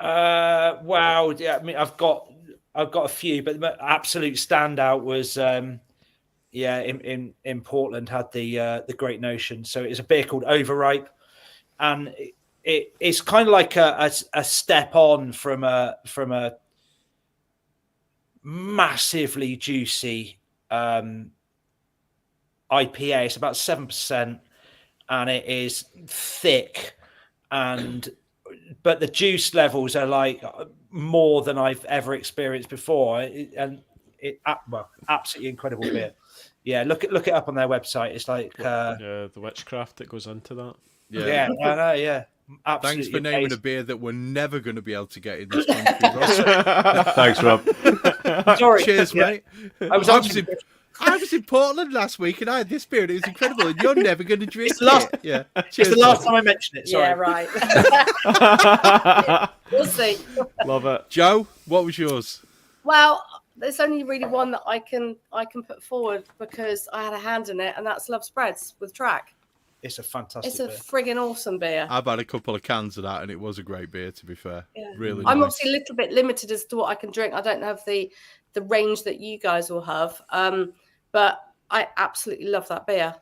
Wow. Yeah, I mean, I've got a few, but the absolute standout was in Portland had the Great Notion. So it's a beer called Overripe, and it's kind of like a step on from a massively juicy IPA. It's about 7%, and it is thick, but the juice levels are like more than I've ever experienced before, absolutely incredible beer. Yeah, look it up on their website. It's like the witchcraft that goes into that. yeah, I know, yeah. Absolutely. Thanks for naming amazing. a beer that we're never going to be able to get in this country. Ross. thanks, Rob. Sorry. Cheers, Yeah. mate. I was in Portland last week and I had this beer and it was incredible, and you're never going to drink It's the last- it. Yeah. It's Cheers, the last Rob. time I mentioned it. Sorry. Yeah, right. We'll see. Love it. Joe, what was yours? Well, there's only really one that I can put forward because I had a hand in it, and that's Love Spreads with Track. It's a fantastic It's a beer. friggin' awesome beer. I've had a couple of cans of that and it was a great beer, to be fair. Yeah. Really I'm nice. obviously a little bit limited as to what I can drink. I don't have the range that you guys will have, but I absolutely love that beer.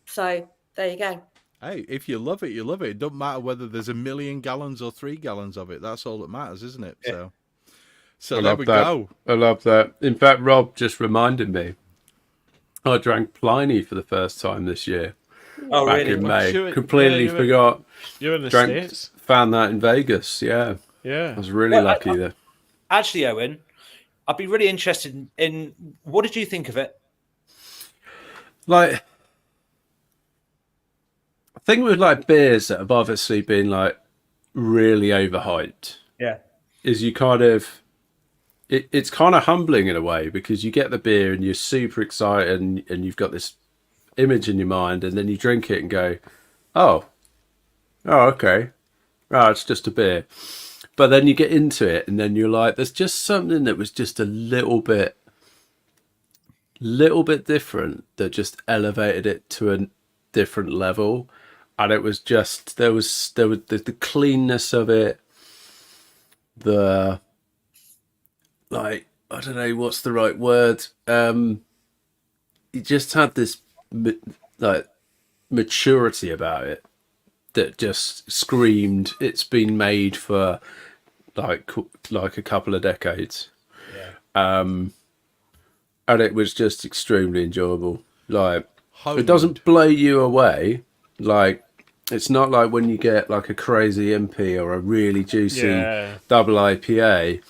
So there you go. Hey, if you love it, you love it. It doesn't matter whether there's 1 million gallons or 3 gallons of it. That's all that matters, isn't it? Yeah. So I there love we that. go. I love that. In fact, Rob just reminded me. I drank Pliny for the first time this year. Oh, Back really? in May. Sure, Completely yeah, forgot. You're in the Drank, States. found that in Vegas. Yeah, I Yeah. was really Well, lucky there. Actually, Owen, I'd be really interested in what did you think of it? Like, I think with like beers that have obviously been like really overhyped, Yeah. is you kind of it's kind of humbling in a way, because you get the beer and you're super excited and you've got this image in your mind, and then you drink it and go, oh okay, oh, it's just a beer. But then you get into it and then you're like, there's just something that was just a little bit different that just elevated it to a different level. And it was just there was the cleanness of it, the, like, I don't know what's the right word, it just had this like maturity about it that just screamed it's been made for like a couple of decades. And it was just extremely enjoyable. Like, it doesn't blow you away. Like, it's not like when you get like a crazy MP or a really juicy double IPA.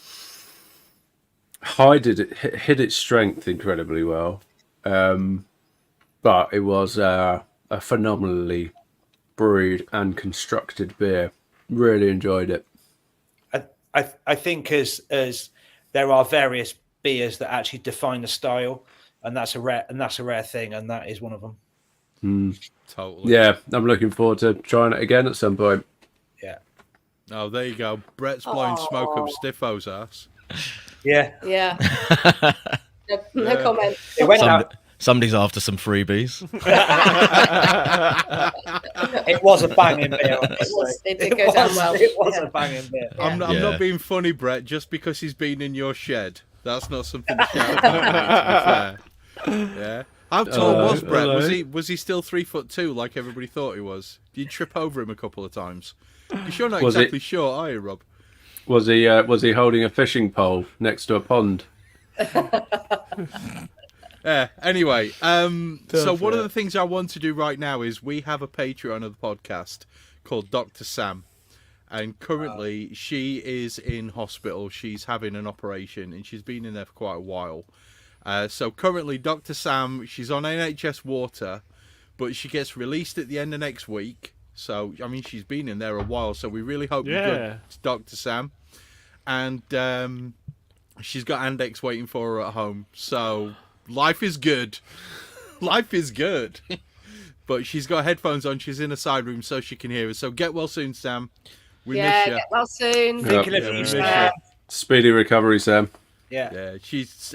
Hid its strength incredibly well, but it was a phenomenally brewed and constructed beer. Really enjoyed it. I think as there are various beers that actually define a style, and that's a rare thing, and that is one of them. Totally. Yeah, I'm looking forward to trying it again at some point. Yeah. Oh, there you go. Brett's blowing smoke up Stiffo's ass. Yeah. Yeah. No comment. It went out. Somebody's after some freebies. It was a banging beer. It did go down well. It was a banging beer. Yeah. I'm not being funny, Brett. Just because he's been in your shed, that's not something to shout about. To be fair. Yeah. How tall was Brett? Was he still 3'2", like everybody thought he was? Did you trip over him a couple of times? You're not exactly short, are you, Rob? Was he holding a fishing pole next to a pond? Yeah. Anyway, so one of the things I want to do right now is we have a Patreon of the podcast called Dr. Sam, and currently she is in hospital. She's having an operation, and she's been in there for quite a while. So currently, Dr. Sam, she's on NHS water, but she gets released at the end of next week. So I mean, she's been in there a while. So we really hope you're good, Dr. Sam, and she's got Andex waiting for her at home. So. Life is good. Life is good. But she's got headphones on. She's in a side room so she can hear us. So get well soon, Sam. We miss you. Get well soon. Thinking of you, Sam. Speedy recovery, Sam. Yeah. She's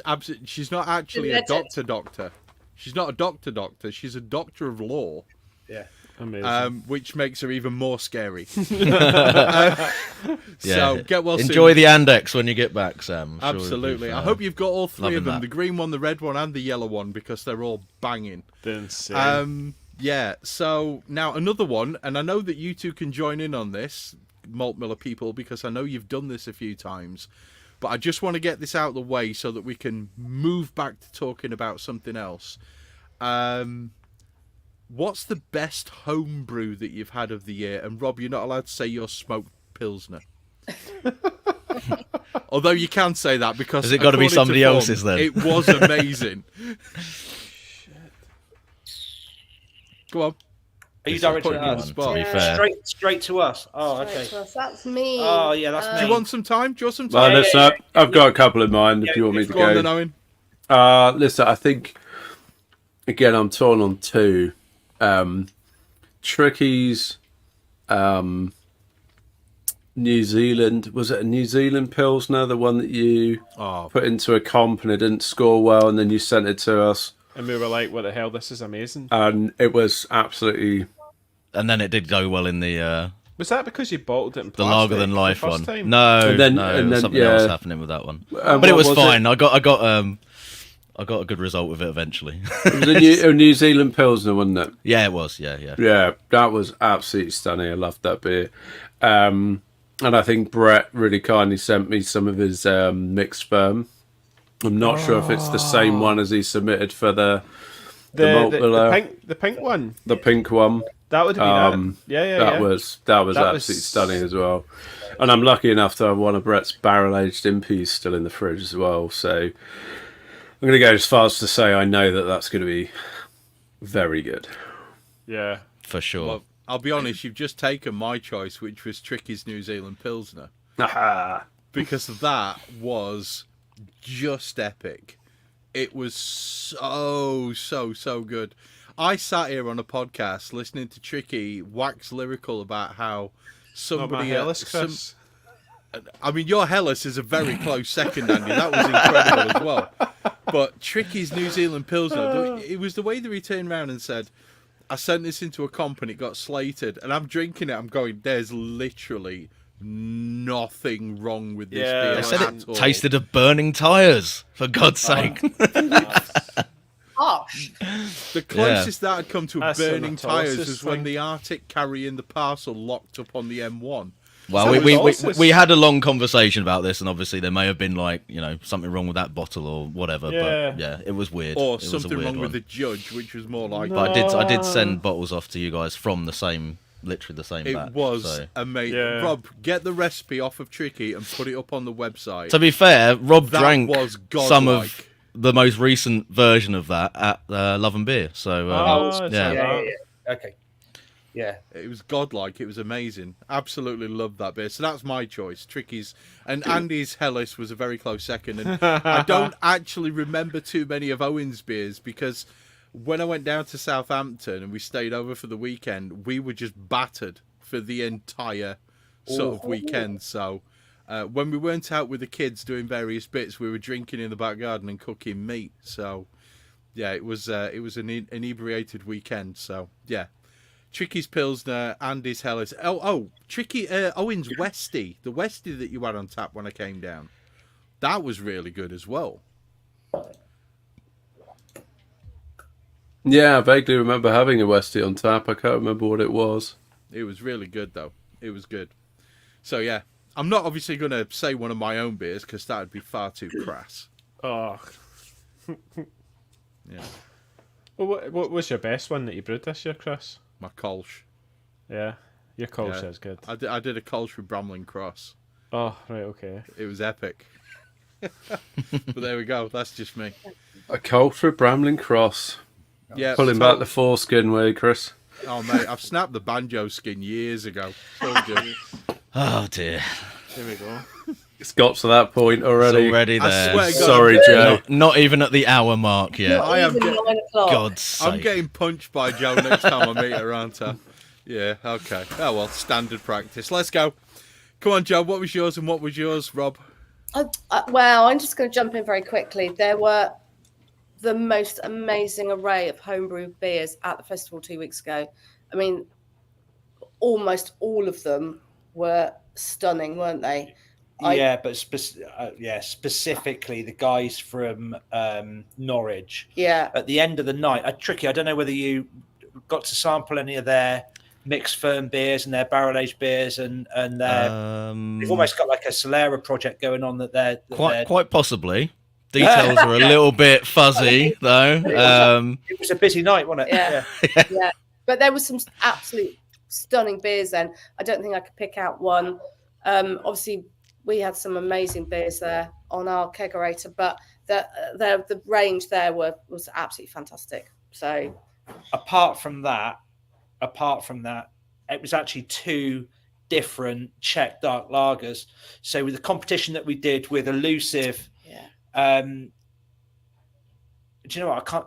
not actually a doctor. She's not a doctor. She's a doctor of law. Yeah. Amazing. Which makes her even more scary. So Yeah. get well soon. Enjoy the Andex when you get back, Sam. Sure Absolutely. I hope you've got all three of them, that. the green one, the red one, and the yellow one, because they're all banging. They're insane. Yeah, so now another one, and I know that you two can join in on this, Malt Miller people, because I know you've done this a few times, but I just want to get this out of the way so that we can move back to talking about something else. What's the best home brew that you've had of the year? And Rob, you're not allowed to say your smoked Pilsner. Although you can say that because... Has it got to be somebody else's then? It was amazing. Go on. Are you directing Putting you on the us? spot. To be fair. Straight to us. Oh, okay. That's me. Oh, yeah, that's me. Do you want some time? Well, listen, I've got a couple in mind if you want me to Go on go. then, Owen. Listen, I think, again, I'm torn on two. Tricky's New Zealand, was it a New Zealand Pilsner, the one that you put into a comp and it didn't score well, and then you sent it to us? And we were like, what the hell, this is amazing. And it was absolutely... And then it did go well in the Was that because you bottled it in the plastic Lager Than the Life first one. time? No, And then- no, and there was then, something yeah. else happening with that one. But But it was what fine. I got a good result with it eventually. It was a New Zealand Pilsner, wasn't it? Yeah, it was. Yeah. Yeah, that was absolutely stunning. I loved that beer. And I think Brett really kindly sent me some of his mixed sperm. I'm not sure if it's the same one as he submitted for the The pink one. The pink one. That would have been it. Yeah. That was absolutely stunning as well. And I'm lucky enough to have one of Brett's barrel-aged impies still in the fridge as well. So I'm going to go as far as to say I know that that's going to be very good. Yeah. For sure. Well, I'll be honest, you've just taken my choice, which was Tricky's New Zealand Pilsner. Because that was just epic. It was so good. I sat here on a podcast listening to Tricky wax lyrical about how somebody Hellas, Chris. I mean, your Hellas is a very close second, Andy. That was incredible as well. But Tricky's New Zealand Pilsner, it was the way that he turned around and said, I sent this into a comp and it got slated. And I'm drinking it, I'm going, there's literally nothing wrong with this beer. They said at it all. tasted of burning tyres, for God's sake. Harsh. The closest that had come to That's burning an tyres autolysis was when thing. the Arctic carrying the parcel locked up on the M1. Well, So we had a long conversation about this, and obviously there may have been something wrong with that bottle or whatever. Yeah. But yeah, it was weird. Or It was a something weird wrong one. with the judge, which was more like... But I did send bottles off to you guys from literally the same It batch. was So. amazing. Yeah. Rob, get the recipe off of Tricky and put it up on the website. To be fair, Rob That drank was some godlike. of the most recent version of that at Love and Beer. So Yeah. Okay. Yeah. It was godlike. It was amazing. Absolutely loved that beer. So that's my choice. Tricky's and Andy's Hellas was a very close second. And I don't actually remember too many of Owen's beers because when I went down to Southampton and we stayed over for the weekend, we were just battered for the entire sort of weekend. So when we weren't out with the kids doing various bits, we were drinking in the back garden and cooking meat. So yeah, it was an inebriated weekend. So yeah, Tricky's Pilsner, Andy's Helles. Tricky Owen's Westie, the Westie that you had on tap when I came down, that was really good as well. Yeah, I vaguely remember having a Westie on tap. I can't remember what it was. It was really good though. It was good. So yeah, I'm not obviously going to say one of my own beers because that would be far too crass. Oh. Yeah. Well, what was your best one that you brewed this year, Chris? My Kolsch. Yeah, your Kolsch is good. I did a Kolsch with Bramlin Cross. Oh, right, okay. It was epic. But there we go. That's just me. A Culture Bramlin Cross. Yeah. Pulling back the foreskin way, Chris. Oh mate, I've snapped the banjo skin years ago. So good. Oh dear. There we go. It's got to that point already. It's already I there. swear to God, Sorry, Joe. Not even at the hour mark yet. Not I am even 9 o'clock. God's sake. I'm getting punched by Joe next time I meet her, aren't I? Yeah, okay. Oh well, standard practice. Let's go. Come on, Joe. What was yours and what was yours, Rob? Well, I'm just going to jump in very quickly. There were the most amazing array of homebrew beers at the festival 2 weeks ago. I mean, almost all of them were stunning, weren't they? Specifically the guys from Norwich. Yeah. At the end of the night, Tricky, I don't know whether you got to sample any of their mixed firm beers and their barrel aged beers, and they've almost got like a Solera project going on that they're quite possibly. Details are a little bit fuzzy though. It was a busy night, wasn't it? Yeah. Yeah. But there was some absolute stunning beers then. I don't think I could pick out one. Obviously, we had some amazing beers there on our kegerator, but the range there was absolutely fantastic. So, apart from that, it was actually 2 different Czech dark lagers. So with the competition that we did with Elusive, do you know what? I can't.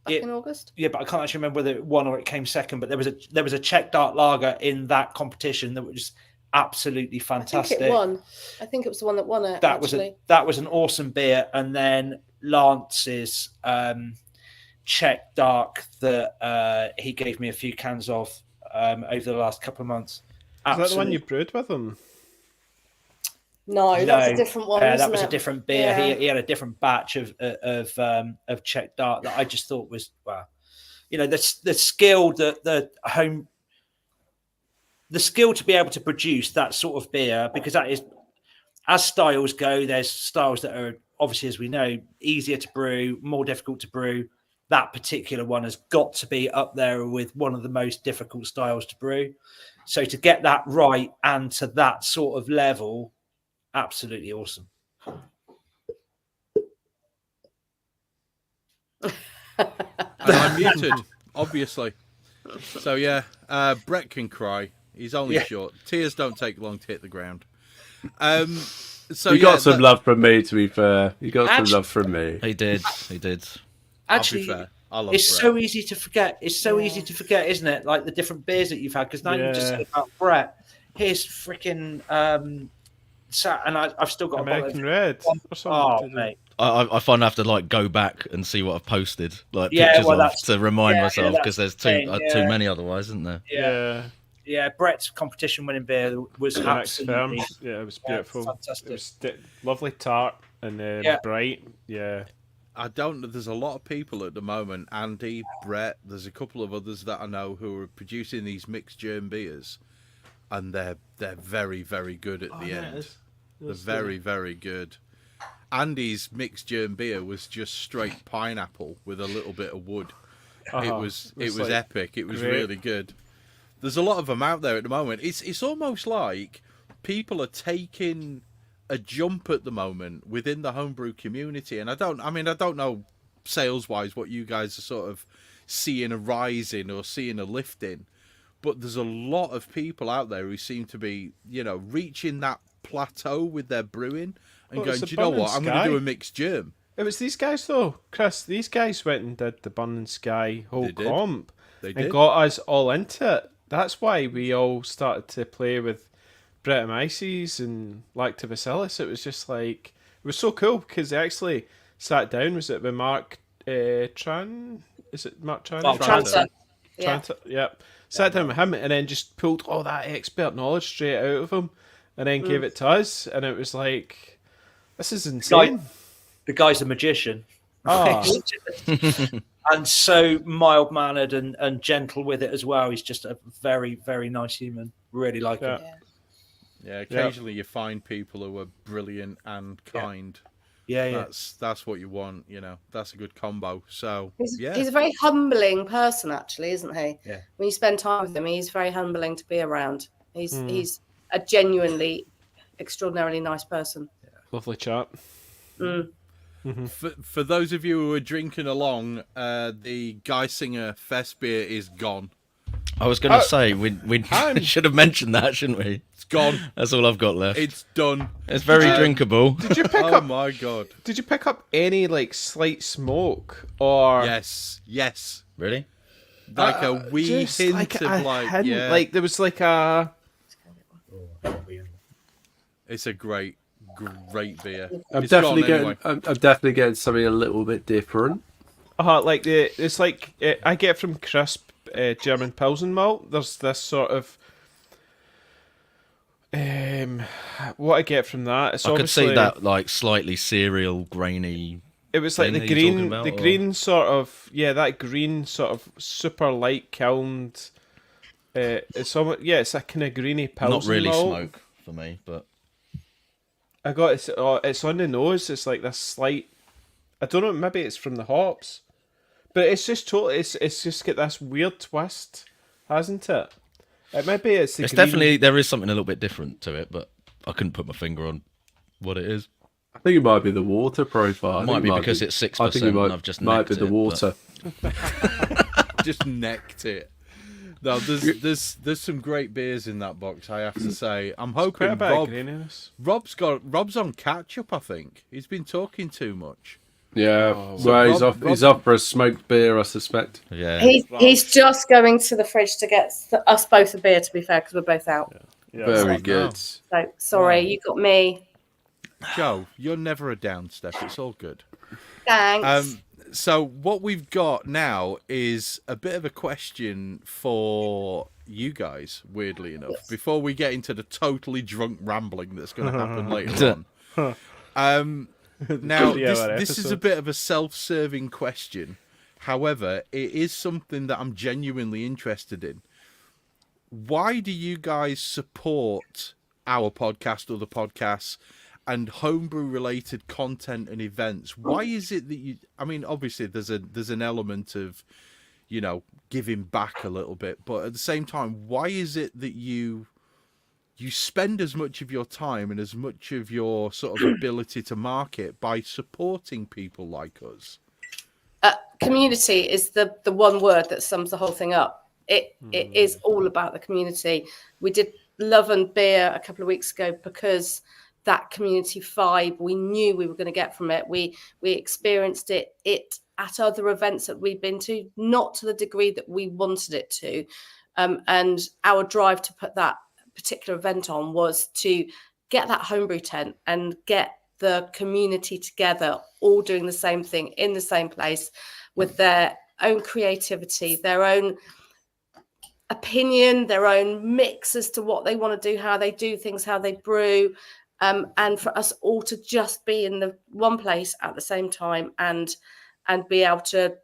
In August. Yeah, but I can't actually remember whether it won or it came second. But there was a Czech dark lager in that competition that was absolutely fantastic. I think it won. I think it was the one that won it. That was an awesome beer. And then Lance's Czech dark that he gave me a few cans of over the last couple of months. Is that the one you brewed with him? No, that's a different one. That was a different beer. Yeah. He had a different batch of Czech dark that I just thought was wow. You know, the skill the skill to be able to produce that sort of beer, because that is, as styles go, there's styles that are obviously, as we know, easier to brew, more difficult to brew. That particular one has got to be up there with one of the most difficult styles to brew. So to get that right and to that sort of level, absolutely awesome. And I'm muted, obviously. So yeah, Brett can cry. He's only short. Tears don't take long to hit the ground. So you got some love from me, to be fair. You got some love from me. He did. Actually, fair. It's Brett. So easy to forget. It's so easy to forget, isn't it? Like the different beers that you've had. Because now you just say about Brett. Here's freaking and I've still got American Red. Oh, mate. I find I have to like go back and see what I've posted, like pictures of, to remind myself, because there's too many otherwise, isn't there? Yeah. Brett's competition winning beer was absolutely it was beautiful. Fantastic. It was lovely tart and bright. Yeah. There's a lot of people at the moment, Andy, Brett, there's a couple of others that I know who are producing these mixed germ beers, and they're very, very good at the end. They're very, very good. Andy's mixed germ beer was just straight pineapple with a little bit of wood. It was like epic. It was really good. There's a lot of them out there at the moment. It's almost like people are taking a jump at the moment within the homebrew community, and I don't know sales wise what you guys are sort of seeing a rise in or seeing a lift in, but there's a lot of people out there who seem to be, reaching that plateau with their brewing and going, do you know what, I'm going to do a mixed germ. It was these guys though, Chris. These guys went and did the Burning Sky whole comp and got us all into it. That's why we all started to play with Brettanomyces and Lactobacillus. It was just like, it was so cool because they actually sat down. Was it with Mark Is it Mark Tran? Mark Tranter. Tranter, yeah. Sat down with him and then just pulled all that expert knowledge straight out of him, and then gave it to us, and it was like, this is insane. The guy's a magician. Ah. And so mild-mannered and gentle with it as well. He's just a very, very nice human. Really like him. Yeah, occasionally you find people who are brilliant and kind. Yeah. That's what you want, you know. That's a good combo. So he's a very humbling person, actually, isn't he? Yeah. When you spend time with him, he's very humbling to be around. He's a genuinely extraordinarily nice person. Lovely chap. For those of you who are drinking along, the Geisinger Fest beer is gone. I was going to say, we should have mentioned that, shouldn't we? It's gone. That's all I've got left. It's done. It's very drinkable. Did you pick Oh up? my god. Did you pick up any like slight smoke or? Yes. Really? Like a wee Just hint like of a like, hint, yeah. like there was like a. It's a great beer. I'm It's definitely gone getting. anyway. I'm definitely getting something a little bit different. Like it's like I get from crisp German Pilsen malt. There's this sort of what I get from that. It's I could obviously see that like slightly cereal, grainy. it was like thing the that you're talking green, about, the or- green sort of that green sort of super light kilned. It's almost it's a kind of greeny Pilsen Not really malt. smoke for me, but I got it's on the nose. It's like this slight. I don't know. Maybe it's from the hops, but it's just totally. It's just got this weird twist, hasn't it? Maybe it's the it's green... definitely, there is something a little bit different to it, but I couldn't put my finger on what it is. I think it might be the water profile. It might be because it's 6%. I think it might, and I've just might be necked the it, water. Just necked it. No, there's some great beers in that box, I have to say. I'm hoping Quite a bit of graininess. Rob's on catch up, I think. He's been talking too much. Yeah, Rob- he's off for a smoked beer, I suspect. Yeah. He's just going to the fridge to get us both a beer, to be fair, because we're both out. Very good. So sorry, you got me. Joe, you're never a down step. It's all good. Thanks. So what we've got now is a bit of a question for you guys, weirdly enough, before we get into the totally drunk rambling that's going to happen later on. Now, this is a bit of a self-serving question. However, it is something that I'm genuinely interested in. Why do you guys support our podcast, other podcasts, and homebrew-related content and events? Why is it that you... I mean, obviously, there's an element of, you know, giving back a little bit, but at the same time, why is it that you spend as much of your time and as much of your sort of ability to market by supporting people like us? Community is the one word that sums the whole thing up. It is all about the community. We did Love and Beer a couple of weeks ago because that community vibe we knew we were going to get from it. We experienced it at other events that we've been to, not to the degree that we wanted it to. And our drive to put that particular event on was to get that homebrew tent and get the community together, all doing the same thing in the same place with their own creativity, their own opinion, their own mix as to what they want to do, how they do things, how they brew, and for us all to just be in the one place at the same time and be able to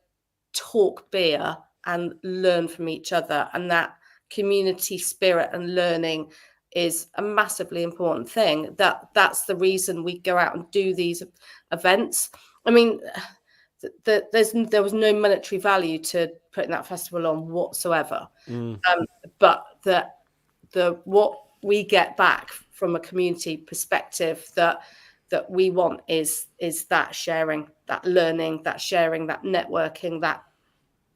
talk beer and learn from each other. And that community spirit and learning is a massively important thing. That's the reason we go out and do these events. I mean, there was no monetary value to putting that festival on whatsoever. But the what we get back from a community perspective that we want is that sharing, that learning, that sharing, that networking, that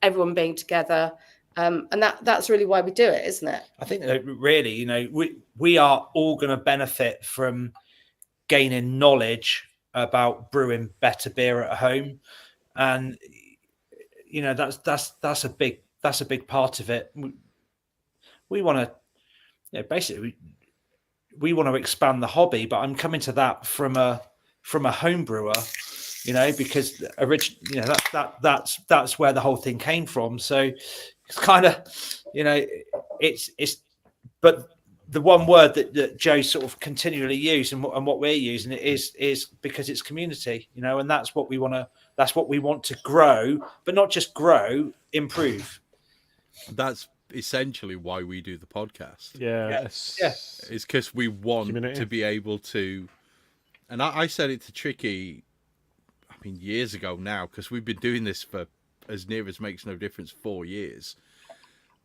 everyone being together. And that's really why we do it, isn't it? I think that really, you know, we are all going to benefit from gaining knowledge about brewing better beer at home, and you know that's a big part of it. We want to, basically, we want to expand the hobby, but I'm coming to that from a home brewer because that's where the whole thing came from. So it's kind of, it's, but the one word that Joe sort of continually used and what we're using is because it's community, and that's what we want to grow, but not just grow, improve. That's essentially why we do the podcast. It's because we want community. To be able to, and I said it to Tricky, years ago now, because we've been doing this for as near as makes no difference 4 years,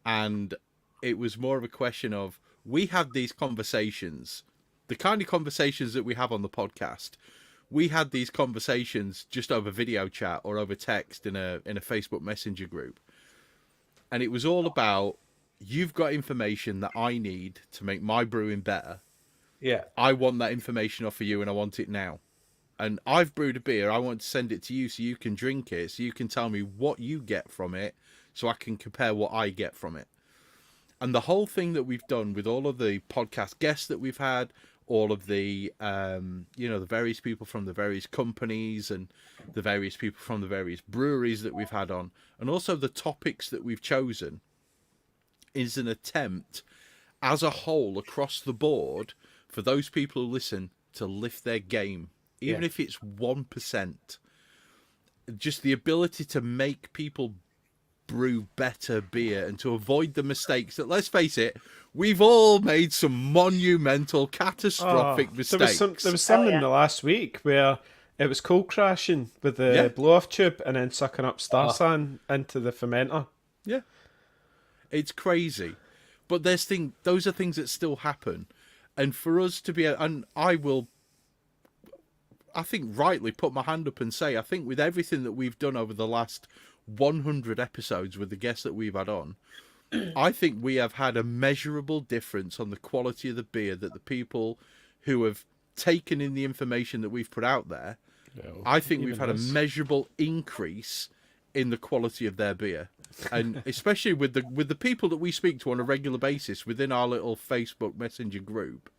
and it was more of a question of, we had these conversations, the kind of conversations that we have on the podcast. We had these conversations just over video chat or over text in a Facebook Messenger group. And it was all about, you've got information that I need to make my brewing better. Yeah. I want that information off of you, and I want it now. And I've brewed a beer. I want to send it to you so you can drink it, so you can tell me what you get from it, so I can compare what I get from it. And the whole thing that we've done with all of the podcast guests that we've had, all of the, the various people from the various companies and the various people from the various breweries that we've had on, and also the topics that we've chosen, is an attempt as a whole across the board for those people who listen to lift their game, even if it's 1%. Just the ability to make people brew better beer and to avoid the mistakes that, let's face it, we've all made some monumental, catastrophic mistakes. There was some in the last week where it was cold crashing with the blow-off tube and then sucking up Star San into the fermenter. Yeah. It's crazy. But those are things that still happen. And for us to be, and I will, I think, rightly put my hand up and say, I think with everything that we've done over the last 100 episodes with the guests that we've had on, I think we have had a measurable difference on the quality of the beer that the people who have taken in the information that we've put out there, I think we've had a measurable increase in the quality of their beer. And especially with the people that we speak to on a regular basis within our little Facebook Messenger group,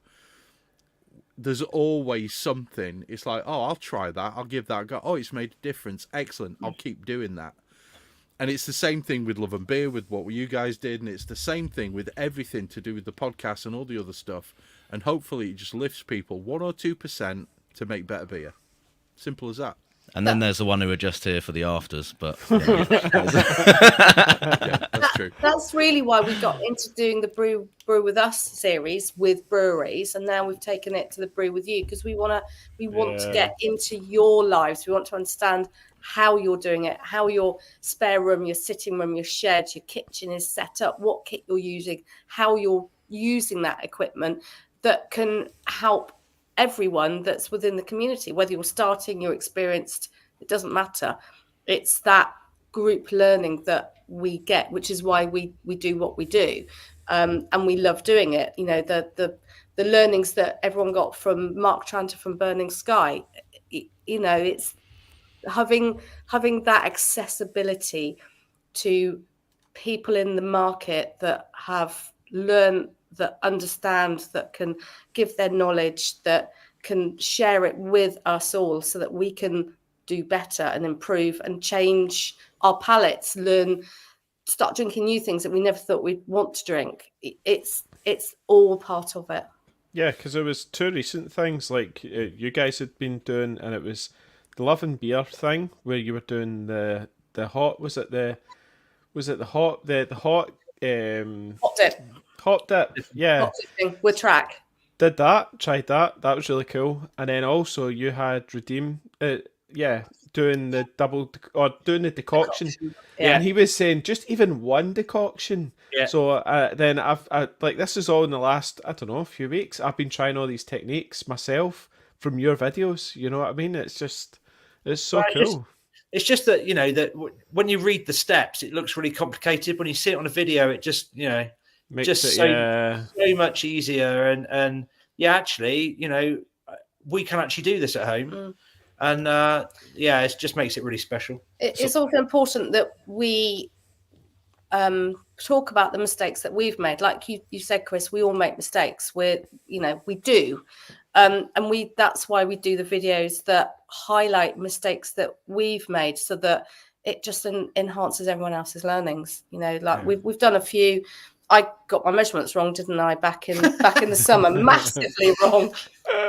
there's always something. It's like, oh, I'll try that. I'll give that a go. Oh, it's made a difference. Excellent. I'll keep doing that. And it's the same thing with Love and Beer, with what you guys did. And it's the same thing with everything to do with the podcast and all the other stuff. And hopefully it just lifts people 1 or 2% to make better beer. Simple as that. And then there's the one who are just here for the afters, but that's true. That's really why we got into doing the Brew With Us series with breweries, and now we've taken it to the Brew With You, because we want to get into your lives. We want to understand how you're doing it, how your spare room, your sitting room, your shed, your kitchen is set up, what kit you're using, how you're using that equipment that can help everyone that's within the community, whether you're starting, you're experienced, it doesn't matter. It's that group learning that we get, which is why we do what we do, and we love doing it. The learnings that everyone got from Mark Tranter from Burning Sky, it's having that accessibility to people in the market that have learned, that understand, that can give their knowledge, that can share it with us all, so that we can do better and improve and change our palates, start drinking new things that we never thought we'd want to drink. It's all part of it. Yeah, because there was 2 recent things like you guys had been doing, and it was the Love and Beer thing where you were doing the hot, hot dip. Hot dip, yeah. Hot dipping with track. Tried that. That was really cool. And then also you had Redeem, doing the doing the decoction. Yeah, and he was saying just even one decoction. Yeah. So then I've this is all in the last, I don't know, few weeks. I've been trying all these techniques myself from your videos. You know what I mean? It's so cool. It's just that, that when you read the steps, it looks really complicated. When you see it on a video, it just, makes just it, so much easier. And actually, we can actually do this at home. And it just makes it really special. It's also important that we talk about the mistakes that we've made. Like you said, Chris, we all make mistakes. We do. And that's why we do the videos that highlight mistakes that we've made, so that it just enhances everyone else's learnings. Like we've done a few. I got my measurements wrong, didn't I? Back in the summer, massively wrong.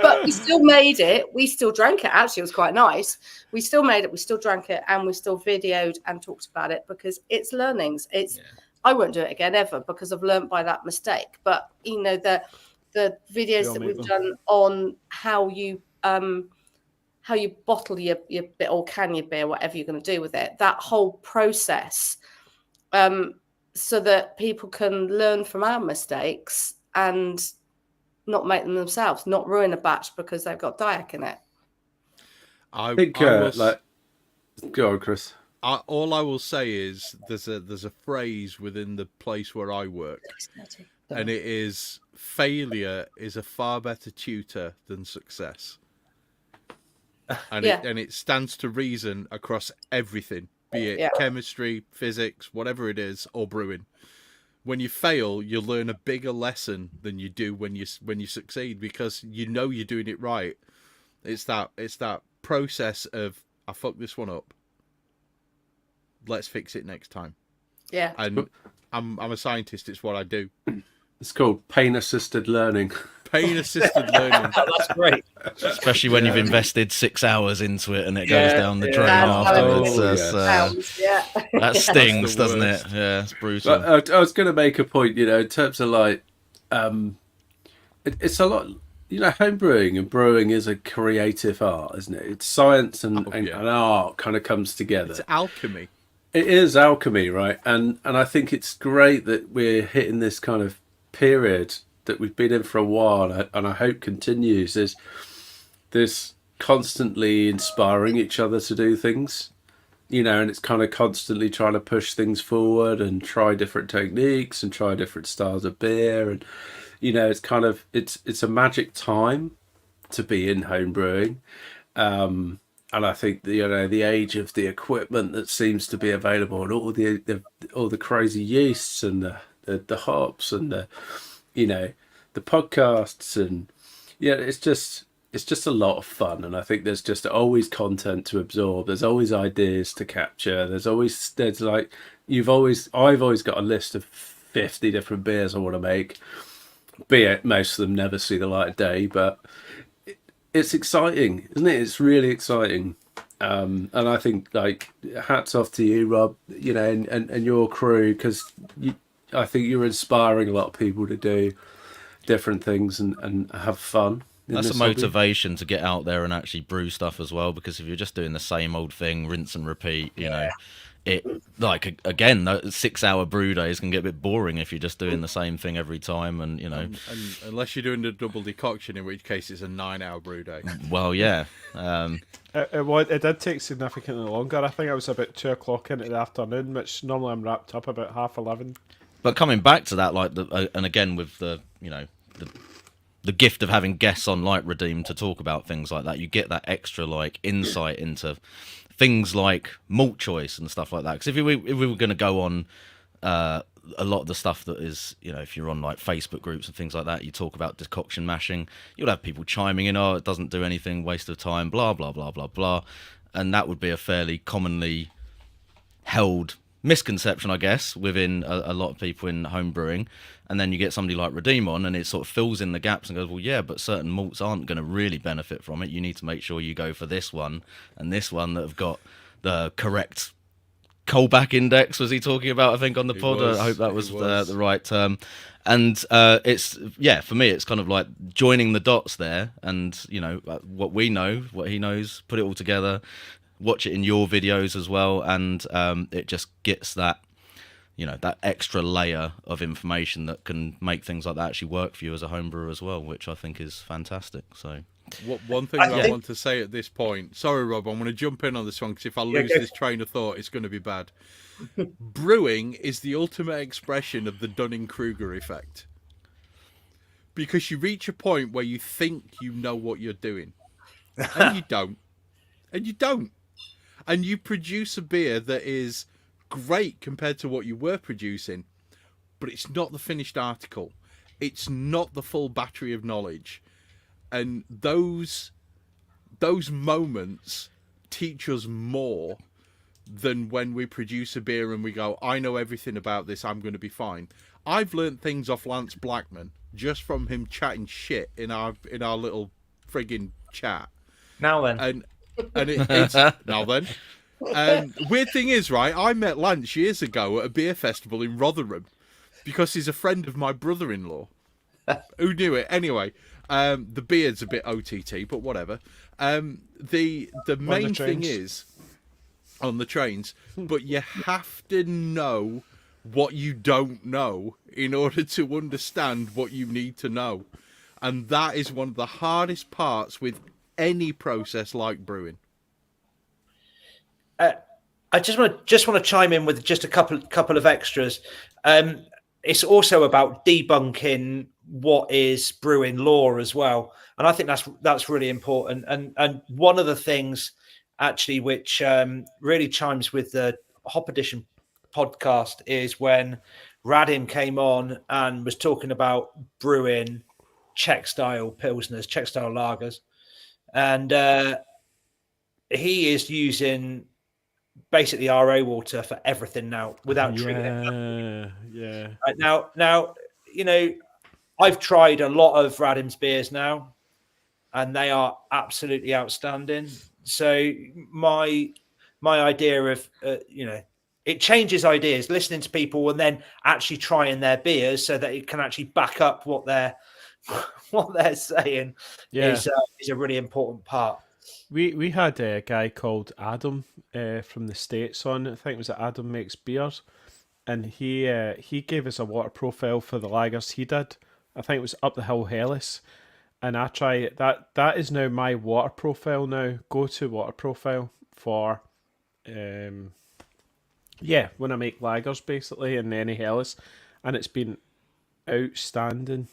But we still made it. We still drank it. Actually, it was quite nice. We still made it. We still drank it, and we still videoed and talked about it, because it's learnings. I won't do it again ever, because I've learned by that mistake. But the videos that we've done on how you bottle your beer or can your beer, whatever you're going to do with it, that whole process, so that people can learn from our mistakes and not make them themselves, not ruin a batch because they've got Diac in it. I think, go on, Chris. All I will say is there's a phrase within the place where I work, and it is, failure is a far better tutor than success. And it stands to reason across everything, be it chemistry, physics, whatever it is, or brewing. When you fail, you learn a bigger lesson than you do when you succeed, because you're doing it right. It's that process of, I fucked this one up, let's fix it next time. Yeah. And I'm a scientist. It's what I do. It's called pain-assisted learning. Pain-assisted learning. That's great. Especially when you've invested 6 hours into it and it goes down the drain afterwards. That stings, doesn't it? Yeah, it's brutal. But I was going to make a point, in terms of like, it's a lot. Home brewing and brewing is a creative art, isn't it? It's science and art kind of comes together. It's alchemy. It is alchemy, right? And I think it's great that we're hitting this kind of period that we've been in for a while, and I hope continues. Is this constantly inspiring each other to do things, and it's kind of constantly trying to push things forward and try different techniques and try different styles of beer, and it's kind of it's a magic time to be in home brewing. And I think the age of the equipment that seems to be available, and all the crazy yeasts and the hops and the podcasts, and it's just a lot of fun. And I think there's just always content to absorb. There's always ideas to capture. I've always got a list of 50 different beers I want to make. Be it most of them never see the light of day, but it's exciting, isn't it? It's really exciting. And I think, like, hats off to you, Rob, and your crew, because I think you're inspiring a lot of people to do different things and have fun. That's a motivation to get out there and actually brew stuff as well, because if you're just doing the same old thing, rinse and repeat, it, like, again, 6 hour brew days can get a bit boring if you're just doing the same thing every time, and and unless you're doing the double decoction, in which case it's a 9 hour brew day. Well, yeah. It did take significantly longer. I think I was about 2 o'clock into the afternoon, which normally I'm wrapped up about 11:30. But coming back to that, like, and again with the gift of having guests on like Redeem to talk about things like that, you get that extra like insight into things like malt choice and stuff like that. Because if we were going to go on a lot of the stuff that is, if you're on like Facebook groups and things like that, you talk about decoction mashing, you'll have people chiming in, it doesn't do anything, waste of time, blah, blah, blah, blah, blah. And that would be a fairly commonly held misconception, I guess, within a lot of people in home brewing. And then you get somebody like Redeem on, and it sort of fills in the gaps and goes, well, yeah, but certain malts aren't going to really benefit from it. You need to make sure you go for this one and this one that have got the correct Colback index, was he talking about, I think, on the pod? I hope that was the right term. And it's, for me, it's kind of like joining the dots there, and, what we know, what he knows, put it all together, watch it in your videos as well, and it just gets that, that extra layer of information that can make things like that actually work for you as a home brewer as well, which I think is fantastic. So one thing I want to say at this point, sorry Rob, I'm going to jump in on this one, because if I lose this train of thought, it's going to be bad. Brewing is the ultimate expression of the Dunning-Kruger effect, because you reach a point where you think you know what you're doing, and you don't, and you produce a beer that is great compared to what you were producing, but it's not the finished article. It's not the full battery of knowledge. And those moments teach us more than when we produce a beer and we go, I know everything about this, I'm going to be fine. I've learnt things off Lance Blackman just from him chatting shit in our little frigging chat. Now then. And it's now then. And weird thing is, right, I met Lance years ago at a beer festival in Rotherham because he's a friend of my brother-in-law. Who knew it? Anyway, the beard's a bit OTT, but whatever. The main thing is on the trains, but you have to know what you don't know in order to understand what you need to know. And that is one of the hardest parts with any process like brewing. I just want to chime in with just a couple of extras. It's also about debunking what is brewing lore as well, and I think that's really important. And one of the things actually which really chimes with the Hop Edition podcast is when Radim came on and was talking about brewing Czech style pilsners, Czech style lagers, and he is using basically RO water for everything now without treating it. Yeah. Right, now, you know, I've tried a lot of Radim's beers now, and they are absolutely outstanding. So my idea of it changes ideas, listening to people and then actually trying their beers so that it can actually back up what they're saying is a really important part. We had a guy called Adam from the States on. I think it was Adam Makes Beers, and he gave us a water profile for the lagers he did. I think it was Up the Hill Hellas, and I try it. That is now my water profile now. Go to water profile for when I make lagers basically in any Hellas, and it's been outstanding.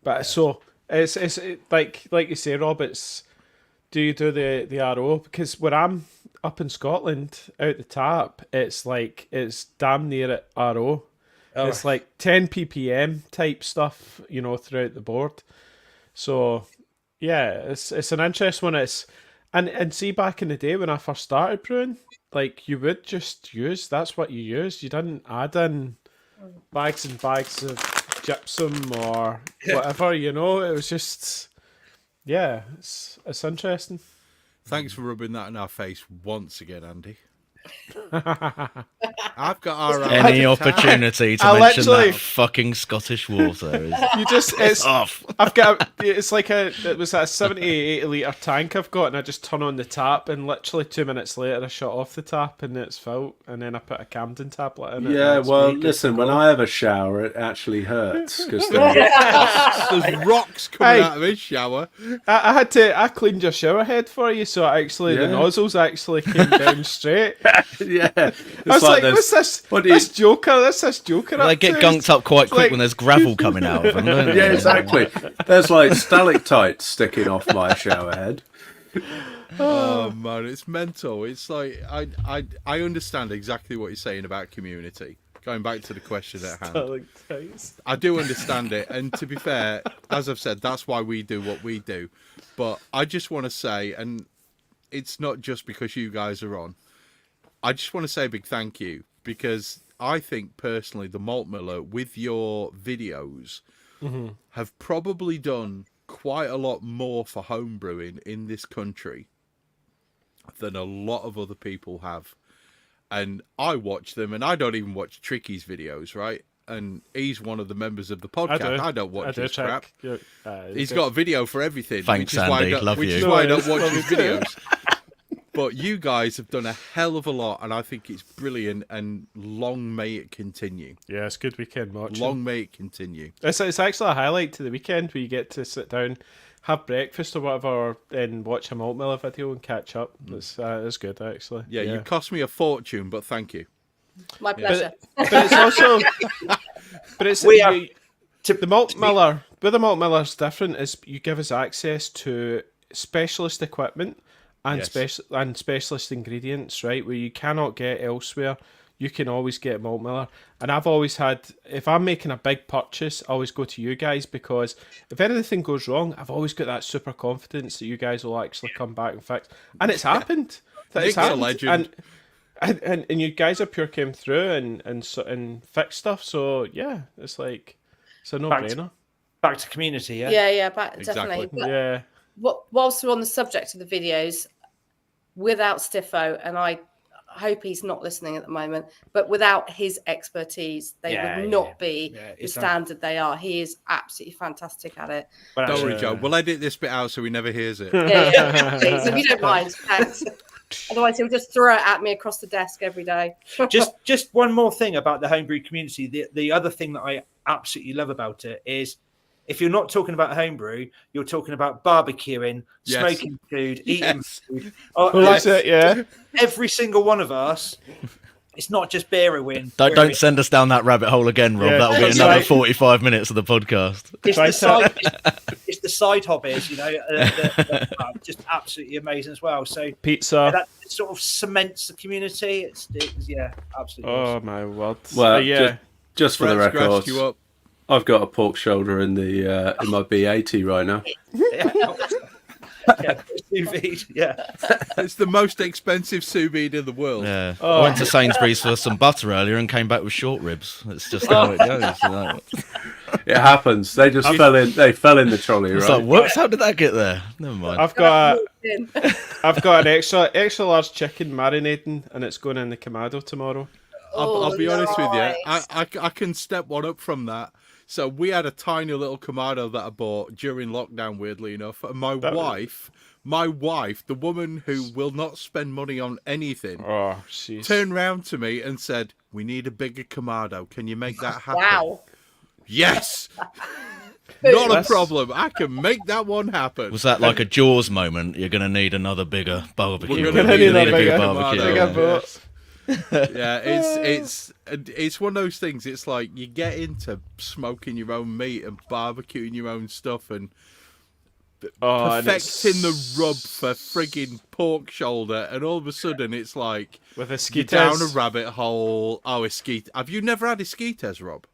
But so it's like you say, Rob. Do you do the RO? Because when I'm up in Scotland out the tap, it's damn near at RO. Oh. It's like 10 ppm type stuff, throughout the board. So yeah, it's an interesting one. And see, back in the day when I first started brewing, like you would just that's what you used. You didn't add in bags and bags of gypsum or whatever, It was just it's interesting. Thanks for rubbing that in our face once again, Andy. I've got any opportunity to mention that fucking Scottish water. It's off. It was a 70-80 litre tank I've got, and I just turn on the tap, and literally 2 minutes later I shut off the tap and it's filled, and then I put a Camden tablet in it. Yeah, well, listen, when I have a shower, it actually hurts because there's rocks coming out of his shower. I cleaned your shower head for you, so the nozzles actually came down straight. Yeah, I was like, what's this? This Joker? This Joker? They get gunked up quite quick when there's gravel coming out of them, don't they? Yeah, exactly. There's like stalactites sticking off my shower head. Oh man, it's mental. It's like I understand exactly what you're saying about community. Going back to the question at hand, I do understand it, and to be fair, as I've said, that's why we do what we do. But I just want to say, and it's not just because you guys are on, I just want to say a big thank you, because I think personally the Malt Miller with your videos have probably done quite a lot more for homebrewing in this country than a lot of other people have. And I watch them, and I don't even watch Tricky's videos, right? And he's one of the members of the podcast. I don't watch his crap. He's got a video for everything. Thanks, Andy. Which is why I don't watch his videos. But you guys have done a hell of a lot, and I think it's brilliant, and long may it continue. Yeah, it's a good weekend watching. Long may it continue. It's actually a highlight to the weekend where you get to sit down, have breakfast or whatever, and watch a Malt Miller video and catch up. It's good, actually. Yeah, you cost me a fortune, but thank you. My pleasure. But it's also... the Malt Miller... Where the Malt Miller's different is you give us access to specialist equipment and specialist ingredients, right, where you cannot get elsewhere. you can always get malt Miller. And I've always had, if I'm making a big purchase, I always go to you guys, because if anything goes wrong, I've always got that super confidence that you guys will actually come back and fix. And it's happened. Nick's a legend. And you guys have pure came through and fixed stuff. So yeah, it's like, it's a no-brainer. Back to community, yeah? Yeah, Exactly. definitely. But Yeah. whilst we're on the subject of the videos, without Stiffo, and I hope he's not listening at the moment, but without his expertise, they would not be the standard they are. He is absolutely fantastic at it. Don't worry, Joe. We'll edit this bit out so he never hears it. Yeah. Please, if you don't mind, thanks. Otherwise, he'll just throw it at me across the desk every day. just one more thing about the homebrew community. The other thing that I absolutely love about it is, if you're not talking about homebrew, you're talking about barbecuing, smoking food, eating food. That's it, yeah. Every single one of us. It's not just beerowing. Don't send us down that rabbit hole again, Rob. Yeah, That'll be another 45 minutes of the podcast. It's the side hobbies, that are just absolutely amazing as well. So pizza, that sort of cements the community. It's absolutely. Oh awesome. my word! Well, just for the Fred record, scratched you up. I've got a pork shoulder in the in my B80 right now. Sous vide, yeah. It's the most expensive sous vide in the world. Yeah. I went to Sainsbury's for some butter earlier and came back with short ribs. It's just how it goes. It happens. They just fell in. They fell in the trolley, It's right? like, whoops, how did that get there? Never mind. I've got an extra large chicken marinating, and it's going in the Kamado tomorrow. I'll be honest with you. nice. I can step one up from that. So we had a tiny little Kamado that I bought during lockdown, weirdly enough. And my wife, the woman who will not spend money on anything, turned round to me and said, "We need a bigger Kamado. Can you make that happen?" Wow. Yes. Not a problem. I can make that one happen. Was that like a Jaws moment? You're going to need another bigger barbecue. We're You're gonna gonna need need a a bigger bigger Kamado. barbecue. Bigger boat. Yeah, it's one of those things. It's like you get into smoking your own meat and barbecuing your own stuff and perfecting the rub for frigging pork shoulder, and all of a sudden it's like With a you're skeetes. down a rabbit hole. Oh, esquite. Have you never had esquites, Rob?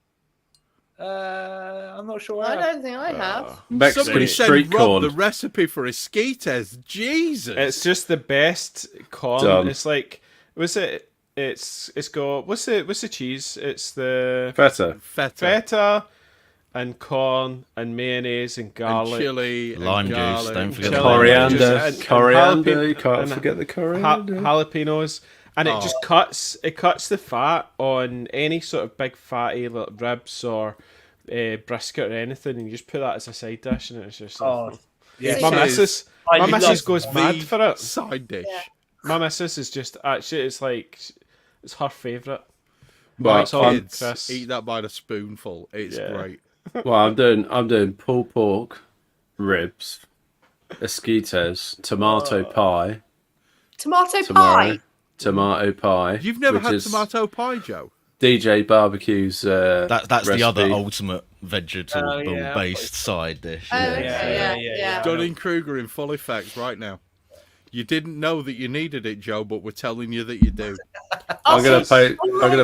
I'm not sure. I don't think I have. Mexican Somebody street send Rob corn. the recipe for esquites. Jesus. It's just the best corn. Done. It's like, it's got what's the cheese? It's the Feta. feta and corn and mayonnaise and garlic, and chili, Lime and juice, garlic. don't forget Chili, Coriander. and Coriander. jalapeno- You can't and forget the coriander. jalapenos, and it just cuts the fat on any sort of big fatty like ribs or brisket or anything, and you just put that as a side dish, and it's just Oh, yeah. my missus goes the mad for it. Side dish. Yeah. My missus is just actually, it's like, it's her favourite. Well, It's all I'm, Chris. Eat that by the spoonful. It's Yeah. great. well, I'm doing pulled pork, ribs, esquites, tomato pie, Tomato tomorrow. pie. Tomato pie. You've never which had is tomato pie, Joe? DJ Barbecue's That's recipe. the other ultimate vegetable yeah. based side dish. Oh, okay, yeah. Dunning-Kruger in full effect right now. You didn't know that you needed it, Joe, but we're telling you that you do. I'm gonna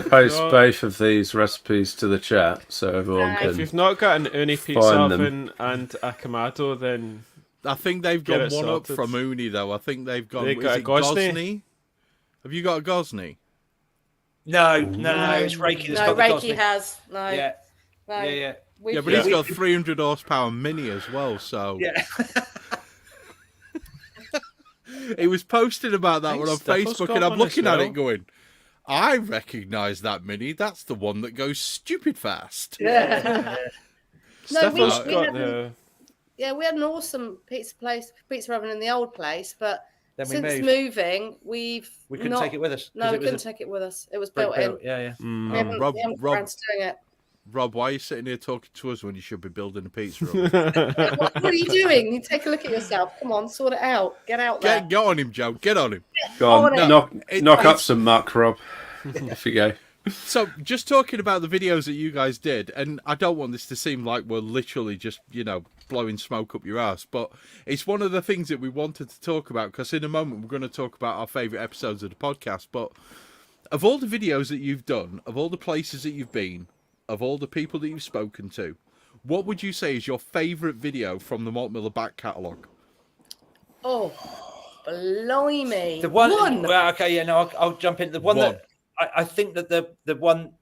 post No. both of these recipes to the chat so everyone Nice. If can. you've not got an uni pizza Find them. oven and a Kamado, then I think they've Get gone it one up sorted. from Uni, though. I think they've gone... They is got a it Gosney? Have you got a Gosney? No, it's Reiki that's No, got the Reiki Gosney. has. No. Yeah, No. yeah. We've Yeah, but he's got a 300 horsepower Mini as well, so... Yeah. He was posting about that I one think on Steffel's Facebook, got and I'm one looking as at well. it going, I recognise that Mini. That's the one that goes stupid fast. Yeah. No, Steffel's we got had the... we had an awesome pizza oven in the old place, but Then we since moved. moving, we couldn't not, take it with us. No, 'cause we it was couldn't take it with us. It was brick built in. built. Yeah. We haven't, Rob- we haven't got Rob- around to doing it. Rob, why are you sitting here talking to us when you should be building a pizza oven? What are you doing? You take a look at yourself. Come on, sort it out. Get out there. Get on him, Joe. Get on him. Go on, Oh, knock up it's- some muck, Rob. Off you go. So, just talking about the videos that you guys did, and I don't want this to seem like we're literally just, blowing smoke up your ass, but it's one of the things that we wanted to talk about, because in a moment we're going to talk about our favourite episodes of the podcast, but of all the videos that you've done, of all the places that you've been, of all the people that you've spoken to, what would you say is your favourite video from the Malt Miller back catalogue? Oh, blimey! The one. Well, okay, yeah, no, I'll jump in. The one that I think that the one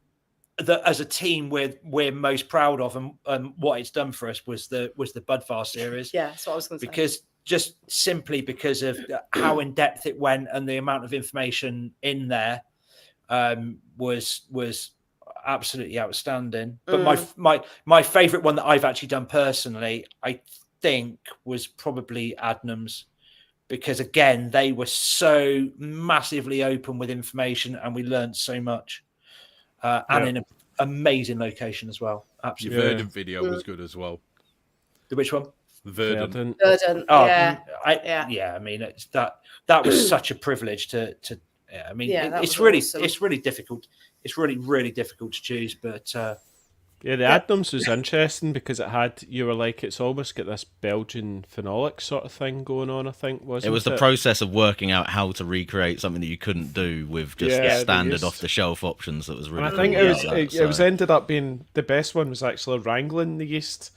that as a team we're most proud of and what it's done for us was the Budvar series. Yeah, that's what I was going to say. Because just simply because of how in depth it went and the amount of information in there was absolutely outstanding. But my favourite one that I've actually done personally, I think, was probably Adnams. Because again, they were so massively open with information, and we learned so much, and in an amazing location as well. Absolutely, Your Verdant video was good as well. The which one? Verdant. Oh, yeah. I mean, it's that was such a privilege to. Yeah, I mean, it's really awesome. It's really difficult. It's really difficult to choose, but. Yeah, the Adnams was interesting because you were like, it's almost got this Belgian phenolic sort of thing going on, I think, wasn't it? It was the process of working out how to recreate something that you couldn't do with just standard off-the-shelf options that was really I think it was ended up being, the best one was actually wrangling the yeast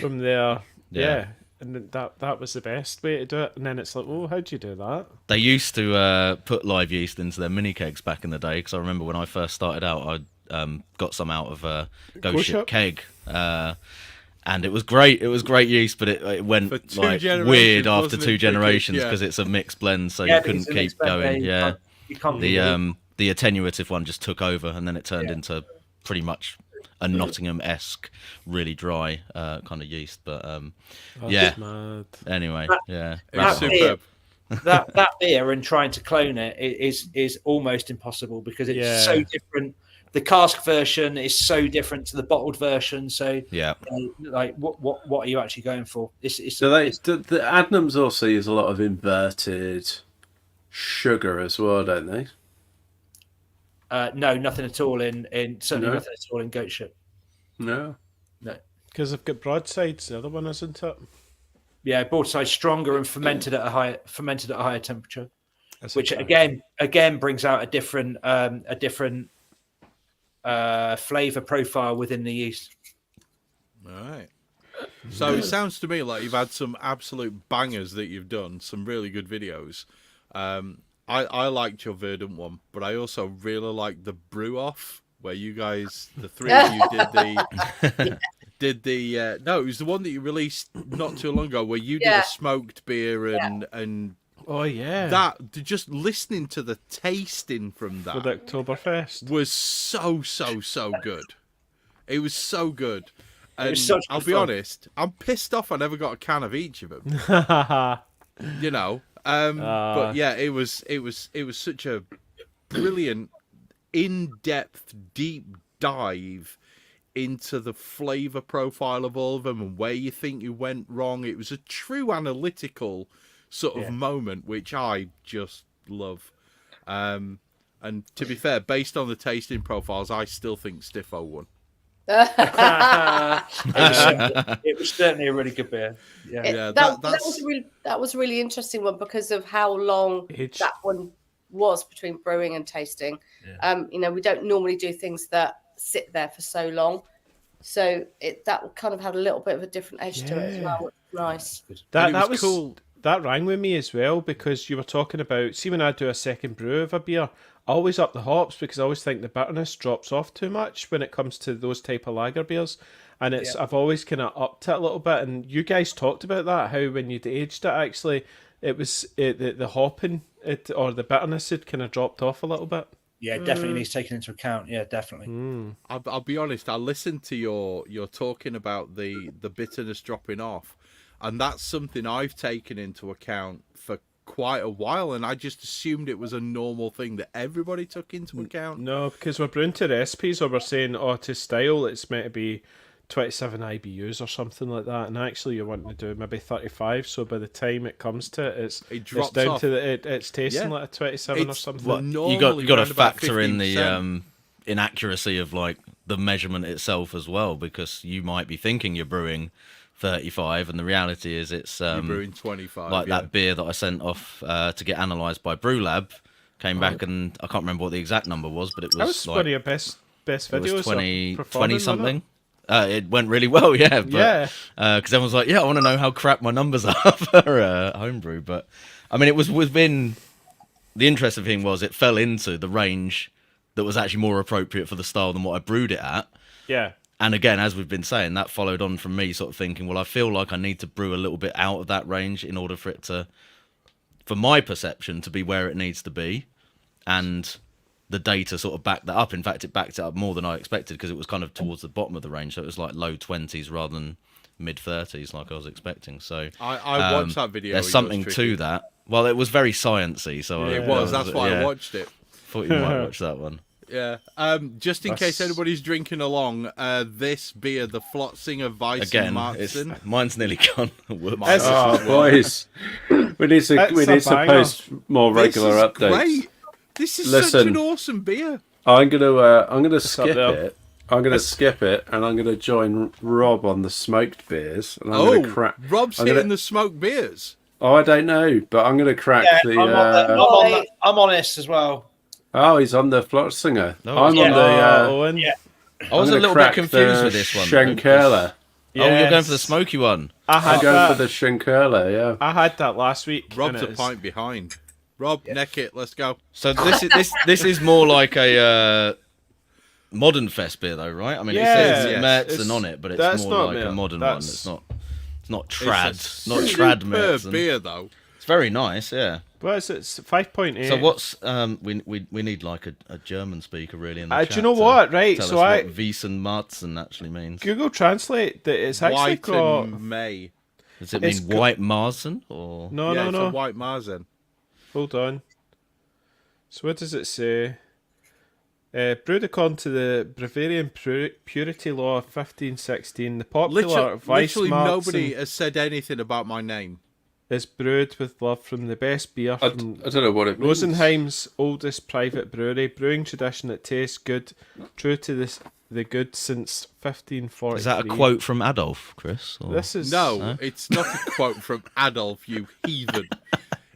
from there. Yeah. And that was the best way to do it. And then it's like, oh, how'd you do that? They used to put live yeast into their mini kegs back in the day, because I remember when I first started out, I got some out of a Ghost Ship keg, and it was great. It was great yeast, but it went like weird after 2 generations because it's a mixed blend, so you couldn't keep going. You can't the attenuative one just took over, and then it turned into pretty much a Nottingham-esque, really dry kind of yeast. But mad. Anyway, it was superb. That beer and trying to clone it is almost impossible because it's so different. The cask version is so different to the bottled version. So like what are you actually going for? The Adnams also use a lot of inverted sugar as well, don't they? No, nothing at all nothing at all in Goat Ship. No. Because they've got broadsides, the other one, isn't it? Yeah, broadside stronger and fermented at a higher temperature, which again brings out a different flavor profile within the yeast. All right. So it sounds to me like you've had some absolute bangers that you've done, some really good videos. I liked your Verdant one, but I also really liked the brew off where you guys, the three of you, did the no, it was the one that you released not too long ago where you did a smoked beer and oh yeah, that just listening to the tasting from that with Oktoberfest was so good. It was so good. And I'll be honest, I'm pissed off I never got a can of each of them. You know, but yeah, it was such a brilliant, in-depth, deep dive into the flavour profile of all of them and where you think you went wrong. It was a true analytical sort of moment, which I just love. And to be fair, based on the tasting profiles, I still think Stiffo won. It was certainly a really good beer. That was a really interesting one because of how long that one was between brewing and tasting. You know, we don't normally do things that sit there for so long, so that kind of had a little bit of a different edge to it as well. Which was nice. That was cool. That rang with me as well because you were talking about, see, when I do a second brew of a beer, I always up the hops because I always think the bitterness drops off too much when it comes to those type of lager beers. And I've always kind of upped it a little bit. And you guys talked about that, how when you'd aged it, actually, it was the hopping or the bitterness had kind of dropped off a little bit. Yeah, definitely needs taken into account. Yeah, definitely. I'll be honest, I listened to your talking about the bitterness dropping off. And that's something I've taken into account for quite a while, and I just assumed it was a normal thing that everybody took into account. No, because we're brewing to recipes, or we're saying, to style, it's meant to be 27 IBUs or something like that, and actually you're wanting to do maybe 35, so by the time it comes to it, it's down off. To it's tasting like a 27 or something. Well, you got to factor in the inaccuracy of like the measurement itself as well, because you might be thinking you're brewing 35 and the reality is it's you're brewing 25, like that beer that I sent off to get analysed by Brew Lab came back and I can't remember what the exact number was, but it was That was like one of your best it videos. was 20 performing, something. It went really well, yeah. But, Yeah. Because everyone's like, I want to know how crap my numbers are for homebrew. But I mean, it was within the interesting thing was it fell into the range that was actually more appropriate for the style than what I brewed it at. Yeah. And again, as we've been saying, that followed on from me sort of thinking, well, I feel like I need to brew a little bit out of that range in order for it to, for my perception, to be where it needs to be. And the data sort of backed that up. In fact, it backed it up more than I expected because it was kind of towards the bottom of the range. So it was like low 20s rather than mid 30s like I was expecting. So I watched that video. There's something to that. Well, it was very sciencey. So it was. That's why I watched it. Thought you might watch that one. Yeah. Just in case anybody's drinking along, this beer, the Flotzinger Weissen Again, Marzen. mine's nearly gone. Oh, boys, we need to post more regular updates. Great. This is such an awesome beer. I'm gonna skip it. I'm gonna skip it, and I'm gonna join Rob on the smoked beers. And I'm gonna crack. Rob's hitting the smoked beers. Oh, I don't know, but I'm gonna crack the. I'm on this as well. Oh, he's on the Flotzinger. Oh, I'm on the. Owen. I was a little bit confused with this one. Schenkerler. Oh, you're going for the smoky one. I'm going for the Schenkerler, yeah. I had that last week. Rob's a pint behind. Rob, neck it. Let's go. So this is more like a modern fest beer, though, right? I mean, it says Märzen on it, but it's more like a modern one. It's not trad, not trad Märzen. Beer though. It's very nice, yeah. Well, it's 5.8. So what's we need like a German speaker really in the chat. Do you know what? Right, tell so us what Weissen Marzen actually means. Google Translate that it's actually White got. and May. Does it mean white Marzen or No, It's no. a white Marzen. Hold on. So what does it say? Brewed according to the Bavarian Purity Law of 1516, the popular Literally Weissmarzen nobody has said anything about my name. is brewed with love from the best beer I from don't know what it means. Rosenheim's oldest private brewery, brewing tradition that tastes good, true to the good since 1543. is that a quote from Adolf, Chris? Or? This is No, it's not a quote from Adolf, you heathen.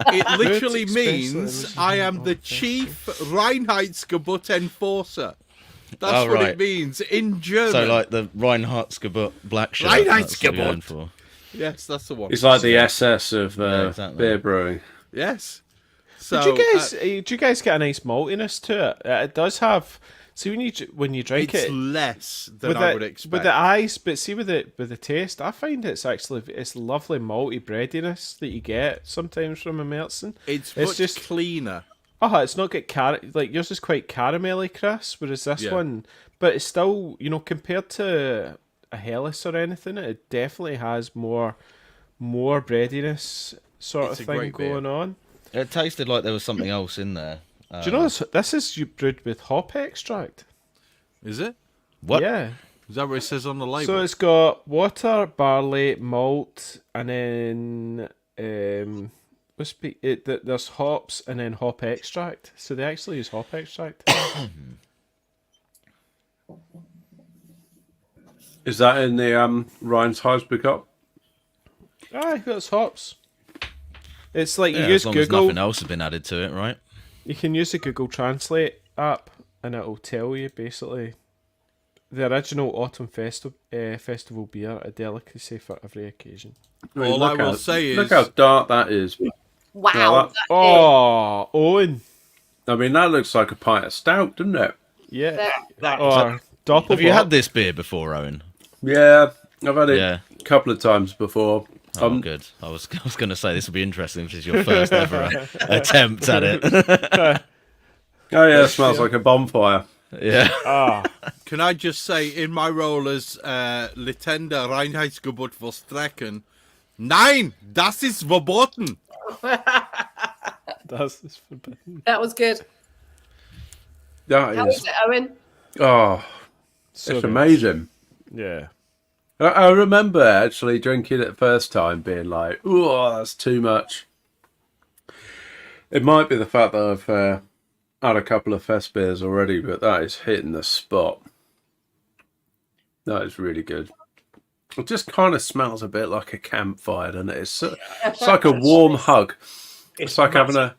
It literally means I am the chief Reinheitsgebot enforcer. That's what it means in German. So like the Reinheitsgebot black shirt. Reinheitsgebot. For. Yes, that's the one. It's like the SS of exactly. beer brewing. Yes. So, do you guys get a nice maltiness to it? It does have. See when you drink it's it, less than I would expect. with the eyes, but see with the taste, I find it's lovely malty breadiness that you get sometimes from a Märzen. It's much just cleaner. It's not get like yours is quite caramelly, Chris, whereas this one, but it's still compared to a Helles or anything, it definitely has more breadiness sort of thing going on. It tasted like there was something else in there. Do you know this is brewed with hop extract? Is it? What? Yeah. Is that what it says on the label? So it's got water, barley, malt, and then there's hops and then hop extract. So they actually use hop extract. Is that in the Reinheitsgebot? Aye, that's hops. It's like you Yeah, use as long as Google. nothing else has been added to it, right? You can use the Google Translate app, and it'll tell you basically the original autumn festival beer, a delicacy for every occasion. All I will say is, look how dark that is. Wow. Oh, Owen. I mean, that looks like a pint of stout, doesn't it? Yeah. That- Or doppel. Have you had this beer before, Owen? Yeah, I've had it Yeah. a couple of times before. Oh, good. I was going to say this will be interesting if this is your first ever attempt at it. Oh yeah, it smells like a bonfire. Yeah. can I just say, in my role as Litender Reinheitsgebot verstrecken, nein, das ist verboten. Das ist forbidden. That was good. That How is, was it, Owen? oh, So it's good. amazing. Yeah. I remember actually drinking it the first time, being like, "Oh, that's too much." It might be the fact that I've had a couple of fest beers already, but that is hitting the spot. That is really good. It just kind of smells a bit like a campfire, doesn't it? It's like a warm hug. It's like having a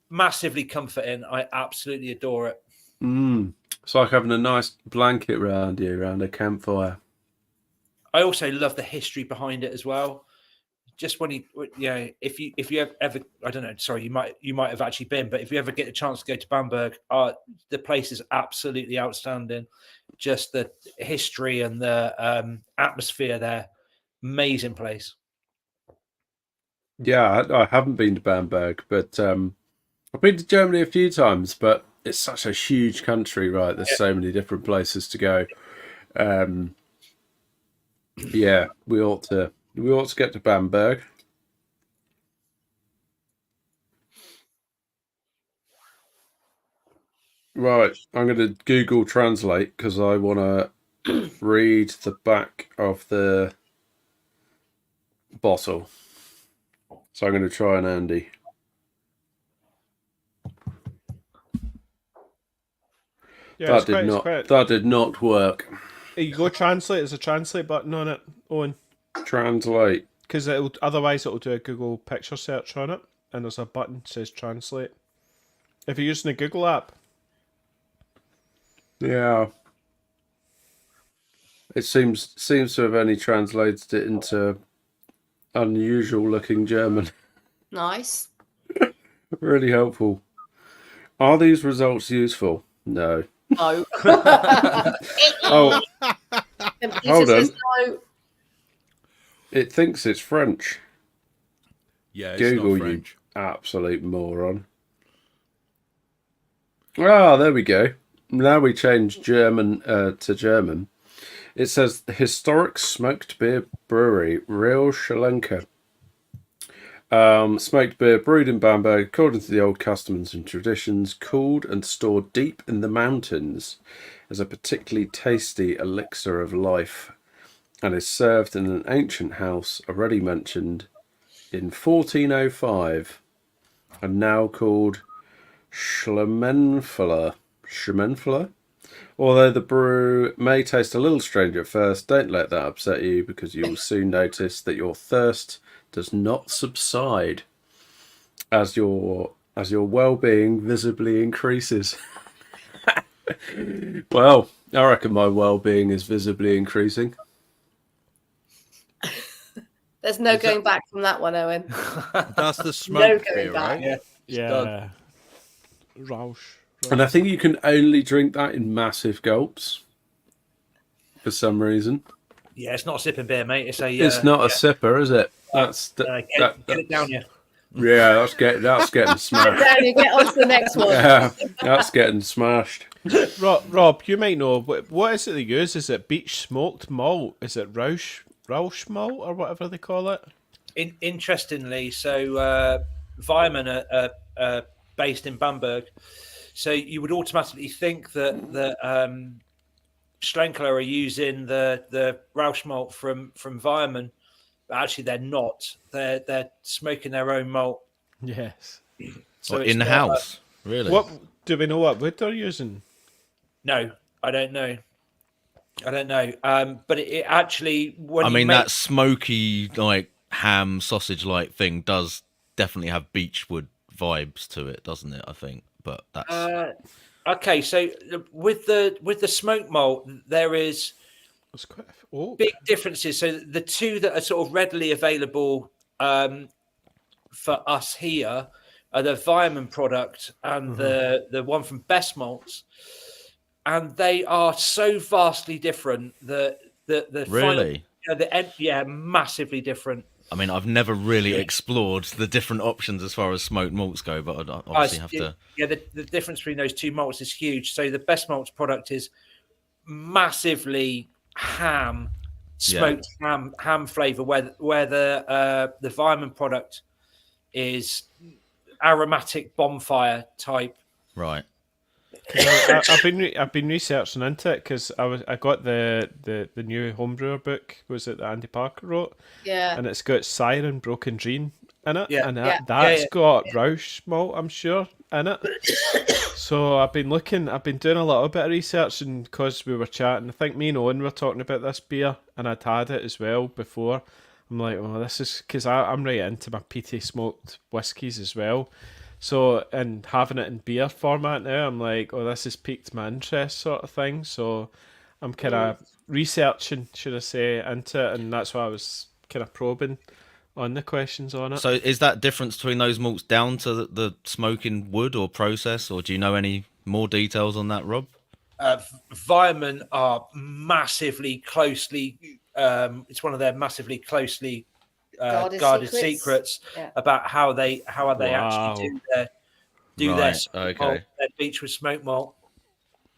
massively comforting. I absolutely adore it. It's like having a nice blanket around you, around a campfire. I also love the history behind it as well. Just when if you ever, I don't know, sorry, you might have actually been, but if you ever get a chance to go to Bamberg, the place is absolutely outstanding. Just the history and the atmosphere there, amazing place. Yeah, I haven't been to Bamberg, but I've been to Germany a few times. But it's such a huge country, right? There's so many different places to go. Yeah, we ought to get to Bamberg. Right, I'm going to Google Translate because I want to read the back of the bottle. So I'm going to try an Andy. Yeah, that did not work. You go translate. There's a translate button on it, Owen. Translate. Because otherwise it'll do a Google picture search on it, and there's a button that says translate. If you're using a Google app. Yeah. It seems to have only translated it into unusual looking German. Nice. Really helpful. Are these results useful? No. No. Oh. Hold on. No. It thinks it's French. Yeah, it's Google, not French. You absolute moron. Ah, there we go. Now we change German to German. It says historic smoked beer brewery, Real Shalenka. Smoked beer brewed in Bamberg according to the old customs and traditions, cooled and stored deep in the mountains as a particularly tasty elixir of life, and is served in an ancient house already mentioned in 1405 and now called Schlemenfeller. Although the brew may taste a little strange at first, don't let that upset you, because you will soon notice that your thirst does not subside as your well-being visibly increases. Well, I reckon my well-being is visibly increasing. There's no going back from that one, Owen. That's the smoke No beer, going right? Yeah. Rausch. And I think you can only drink that in massive gulps for some reason. Yeah, it's not a sipping beer, mate. It's not a sipper, is it? Get it down you. Yeah, that's getting smashed. Down, you get on to the next one. Yeah, that's getting smashed. Rob, you might know, what is it they use? Is it beach smoked malt? Is it Rausch malt or whatever they call it? Interestingly, so Weimar are based in Bamberg, so you would automatically think that Schlenkler are using the Rausch malt from Weimar, but actually they're not. They're smoking their own malt. Yes. So in house, really? What do we know? What wood they're using? No, I don't know. But it actually, that smoky like ham sausage like thing does definitely have beechwood vibes to it, doesn't it? I think, but that's okay. So with the smoke malt, there is big differences. So the two that are sort of readily available for us here are the Weimar product and the one from Best Malts, and they are so vastly different. The really, massively different. I mean, I've never really explored the different options as far as smoked malts go, but I'd obviously have to. Yeah, the difference between those two malts is huge. So the Best Malts product is massively smoked ham flavor, where the Weimar product is aromatic bonfire type. Right. I've been researching into it because I got the new homebrewer book. Was it that Andy Parker wrote? Yeah. And it's got Siren Broken Dream in it, Yeah. and that's got Rausch malt, I'm sure, in it. So I've been doing a little bit of research, and because we were chatting, I think me and Owen were talking about this beer, and I'd had it as well before. I'm like, oh, this is because I'm right into my peaty smoked whiskies as well. So, and having it in beer format now, I'm like, oh, this has piqued my interest, sort of thing. So, I'm kind of researching, should I say, into it, and that's why I was kind of probing on the questions on it. So, is that difference between those malts down to the smoking wood or process, or do you know any more details on that, Rob? Vireman are massively closely. It's one of their massively closely guarded secrets about how they actually do their malt, their beach with smoke malt.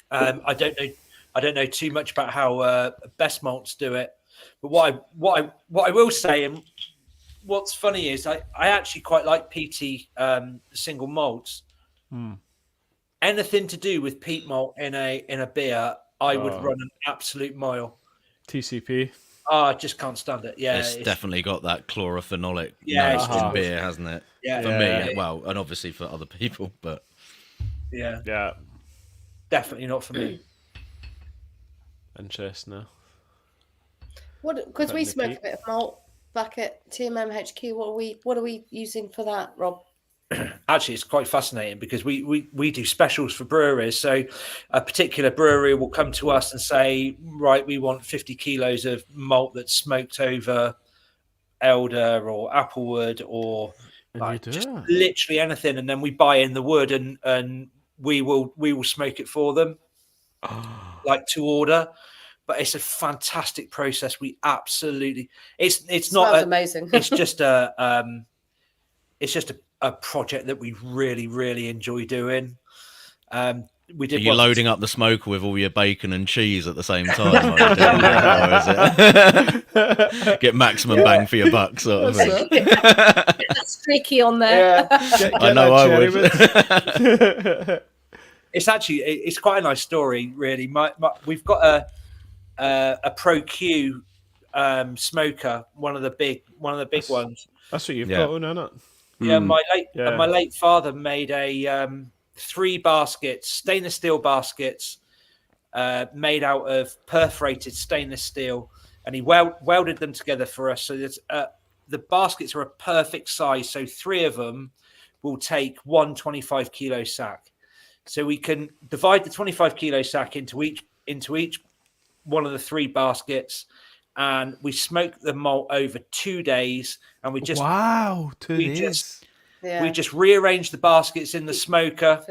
I don't know too much about how best malts do it, but what I will say, and what's funny is I actually quite like peaty single malts. Anything to do with peat malt in a beer, I would run an absolute mile. TCP. Oh, I just can't stand it. Yeah, it's definitely got that chlorophenolic note in beer, hasn't it? Yeah, for me, well, and obviously for other people, but yeah, definitely not for me. Interesting. Now, what? Because we smoke a bit of malt back at TMMHQ. What are we using for that, Rob? Actually, it's quite fascinating because we do specials for breweries. So a particular brewery will come to us and say, right, we want 50 kilos of malt that's smoked over elder or applewood or just literally anything. And then we buy in the wood and we will smoke it for them, like to order. But it's a fantastic process. We absolutely, it's not amazing. It's just a project that we really, really enjoy doing. We did. Are you loading up the smoker with all your bacon and cheese at the same time? Or is it? Get maximum bang for your buck, sort of thing. That's streaky on there. Yeah. I know I would. It's quite a nice story, really. We've got a Pro Q smoker, one of the big ones. That's what you've got on, isn't it? Yeah, my late father made a 3 baskets, stainless steel baskets, made out of perforated stainless steel, and he welded them together for us. So the baskets are a perfect size. So 3 of them will take 1 25-kilo sack. So we can divide the 25-kilo sack into each one of the 3 baskets. And we smoke the malt over 2 days, and we just 2 days. We just rearrange the baskets in the smoker.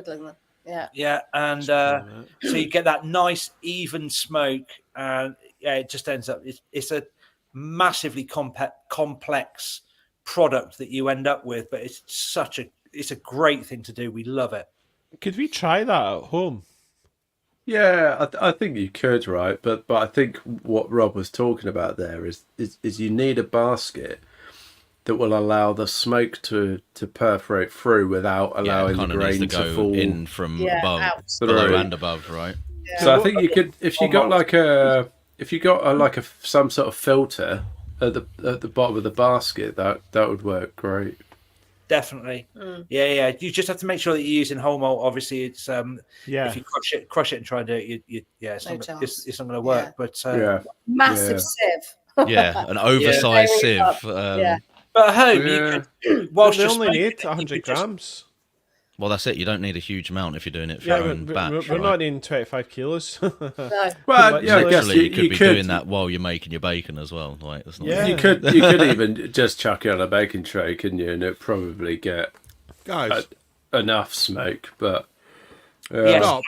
And so you get that nice even smoke, and it just ends up. It's a massively complex product that you end up with, but it's a great thing to do. We love it. Could we try that at home? Yeah, I think you could, right? But I think what Rob was talking about there is you need a basket that will allow the smoke to perforate through without allowing the grain to fall in from above, below and above, right? Yeah. So I think you could, if you got some sort of filter at the bottom of the basket, that would work great. Definitely. Yeah. You just have to make sure that you're using whole malt. Obviously, it's if you crush it and try and do it, it's not going to work. Yeah. But massive sieve. An oversized sieve. But at home, you could. Whilst they you're only smoking need 100 grams. Well, that's it. You don't need a huge amount if you're doing it for your own batch. We're not needing 25 kilos. No. Well, yeah, I guess you could be doing that while you're making your bacon as well. Like, that's not you could even just chuck it on a baking tray, couldn't you? And it'd probably get enough smoke. But yes,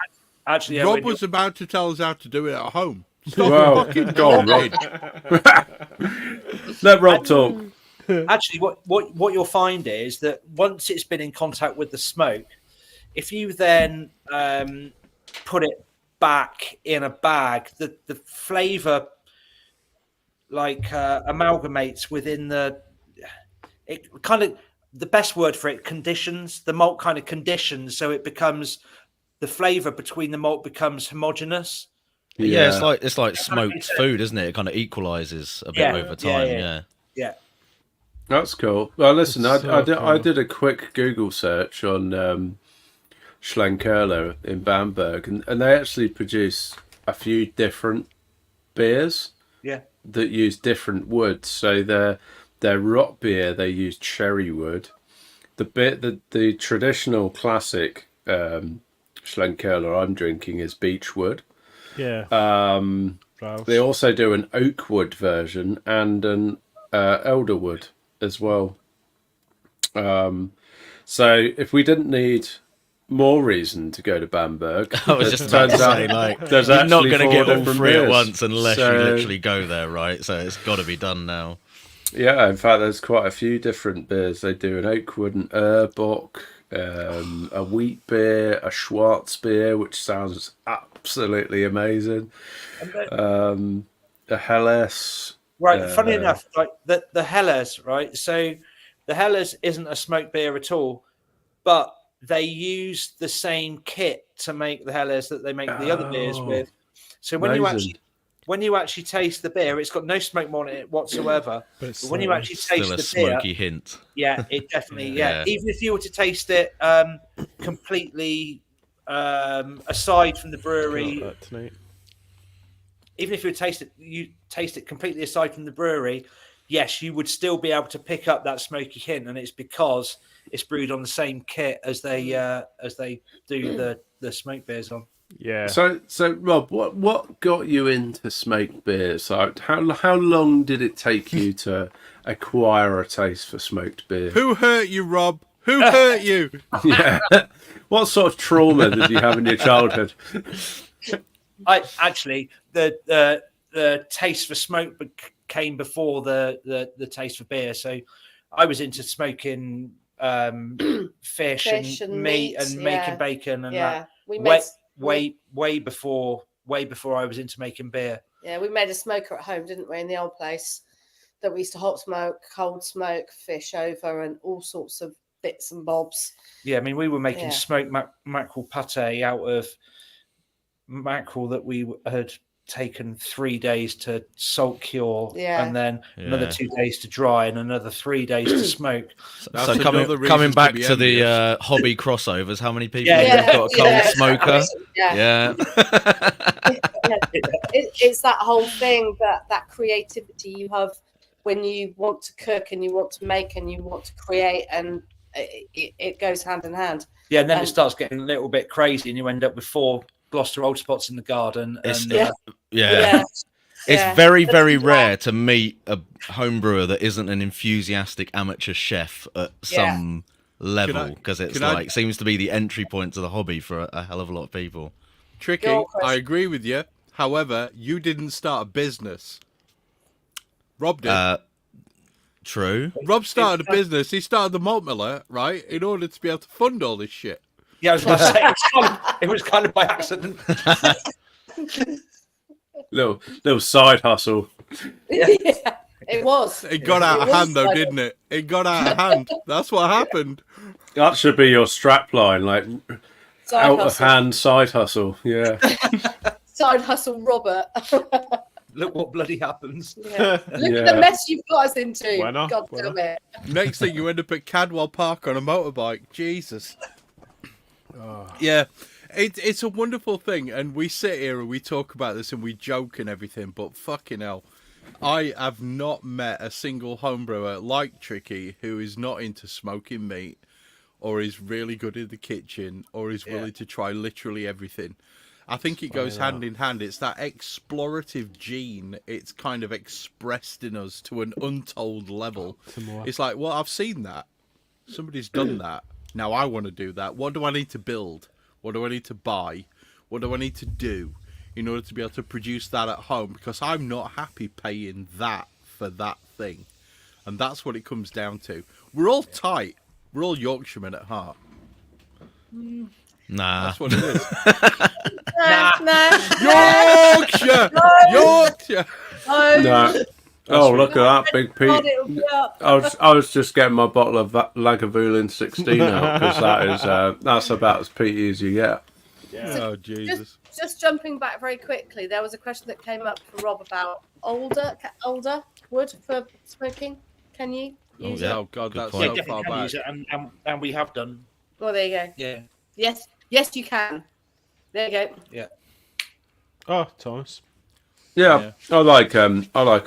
actually, Rob was about to tell us how to do it at home. Stop fucking go on, Rob. Let Rob talk. Actually, what you'll find is that once it's been in contact with the smoke, if you then put it back in a bag, the flavour amalgamates within the best word for it, conditions. The malt kind of conditions, so it becomes the flavour between the malt becomes homogeneous. Yeah, it's like smoked food, isn't it? It kind of equalises a bit over time. Yeah. That's cool. Well, listen, I did a quick Google search on Schlenkerla in Bamberg, and they actually produce a few different beers that use different woods. So their rot beer, they use cherry wood. The traditional classic Schlenkerla I'm drinking is beech wood. Yeah. They also do an oak wood version and an elder wood as well. So if we didn't need more reason to go to Bamberg, I was just about to say, like, there's you're not actually going to 4 get all different 3 at beers. once unless So- you literally go there, right? So it's got to be done now. Yeah, in fact, there's quite a few different beers. They do an oakwood and Urbock, a wheat beer, a Schwarz beer, which sounds absolutely amazing. A Helles. Right, funny enough, like the Helles, right? So the Helles isn't a smoked beer at all, but they use the same kit to make the Helles that they make the other beers with. So when you actually taste the beer, it's got no smoke on it whatsoever. But when you actually taste Still a the smoky beer, hint. yeah, it definitely, yeah. Even if you were to taste it completely aside from the brewery, even if you taste it completely aside from the brewery, yes, you would still be able to pick up that smoky hint, and it's because it's brewed on the same kit as they do the smoked beers on. Yeah. So Rob, what got you into smoked beers? Like, how long did it take you to acquire a taste for smoked beer? Who hurt you, Rob? Who hurt you? Yeah. What sort of trauma did you have in your childhood? I actually the taste for smoke came before the taste for beer. So I was into smoking fish and meat and making bacon and that. We made way before I was into making beer. Yeah, we made a smoker at home, didn't we, in the old place that we used to hot smoke, cold smoke, fish over, and all sorts of bits and bobs. Yeah, I mean, we were making smoked mackerel pate out of mackerel that we had taken 3 days to salt cure, and then another 2 days to dry, and another 3 days to smoke. So coming back to the hobby crossovers, how many people have got a cold smoker? It's that whole thing, that creativity you have when you want to cook and you want to make and you want to create, and it goes hand in hand. Yeah, and then it starts getting a little bit crazy, and you end up with 4 Gloucester Old Spots in the garden. And, it's very, very rare to meet a home brewer that isn't an enthusiastic amateur chef at some level, because it's seems to be the entry point to the hobby for a hell of a lot of people. Tricky, I agree with you. However, you didn't start a business. Rob did. True. Rob started a business. He started the malt miller, right, in order to be able to fund all this shit. Yeah, I was going to say it was kind of by accident. little side hustle. It was. It got out of hand, though, didn't it? It got out of hand. That's what happened. That should be your strap line, like out of hand side hustle. Yeah. Side hustle, Robert. Look what bloody happens. Yeah. Look at the mess you've got us into. God damn it. Next thing you end up at Cadwell Park on a motorbike. Jesus. Yeah, it's a wonderful thing, and we sit here and we talk about this and we joke and everything, but fucking hell, I have not met a single homebrewer like Tricky who is not into smoking meat, or is really good in the kitchen, or is willing to try literally everything. I think it goes hand in hand. It's that explorative gene. It's kind of expressed in us to an untold level. It's like, well, I've seen that. Somebody's done that. Now I want to do that. What do I need to build? What do I need to buy? What do I need to do in order to be able to produce that at home? Because I'm not happy paying that for that thing. And that's what it comes down to. We're all tight. We're all Yorkshiremen at heart. Nah. That's what it is. Nah. Yorkshire! No. Oh, look at that, Big Pete. I was just getting my bottle of Lagavulin 16 out, because that's about as peaty as you get. Yeah. Oh, Jesus. Just jumping back very quickly, there was a question that came up for Rob about older wood for smoking. Can you use it? Oh, God, that's so far back. Use it, and we have done. Well, there you go. Yeah. Yes, you can. There you go. Yeah. Oh, Thomas. Yeah. I like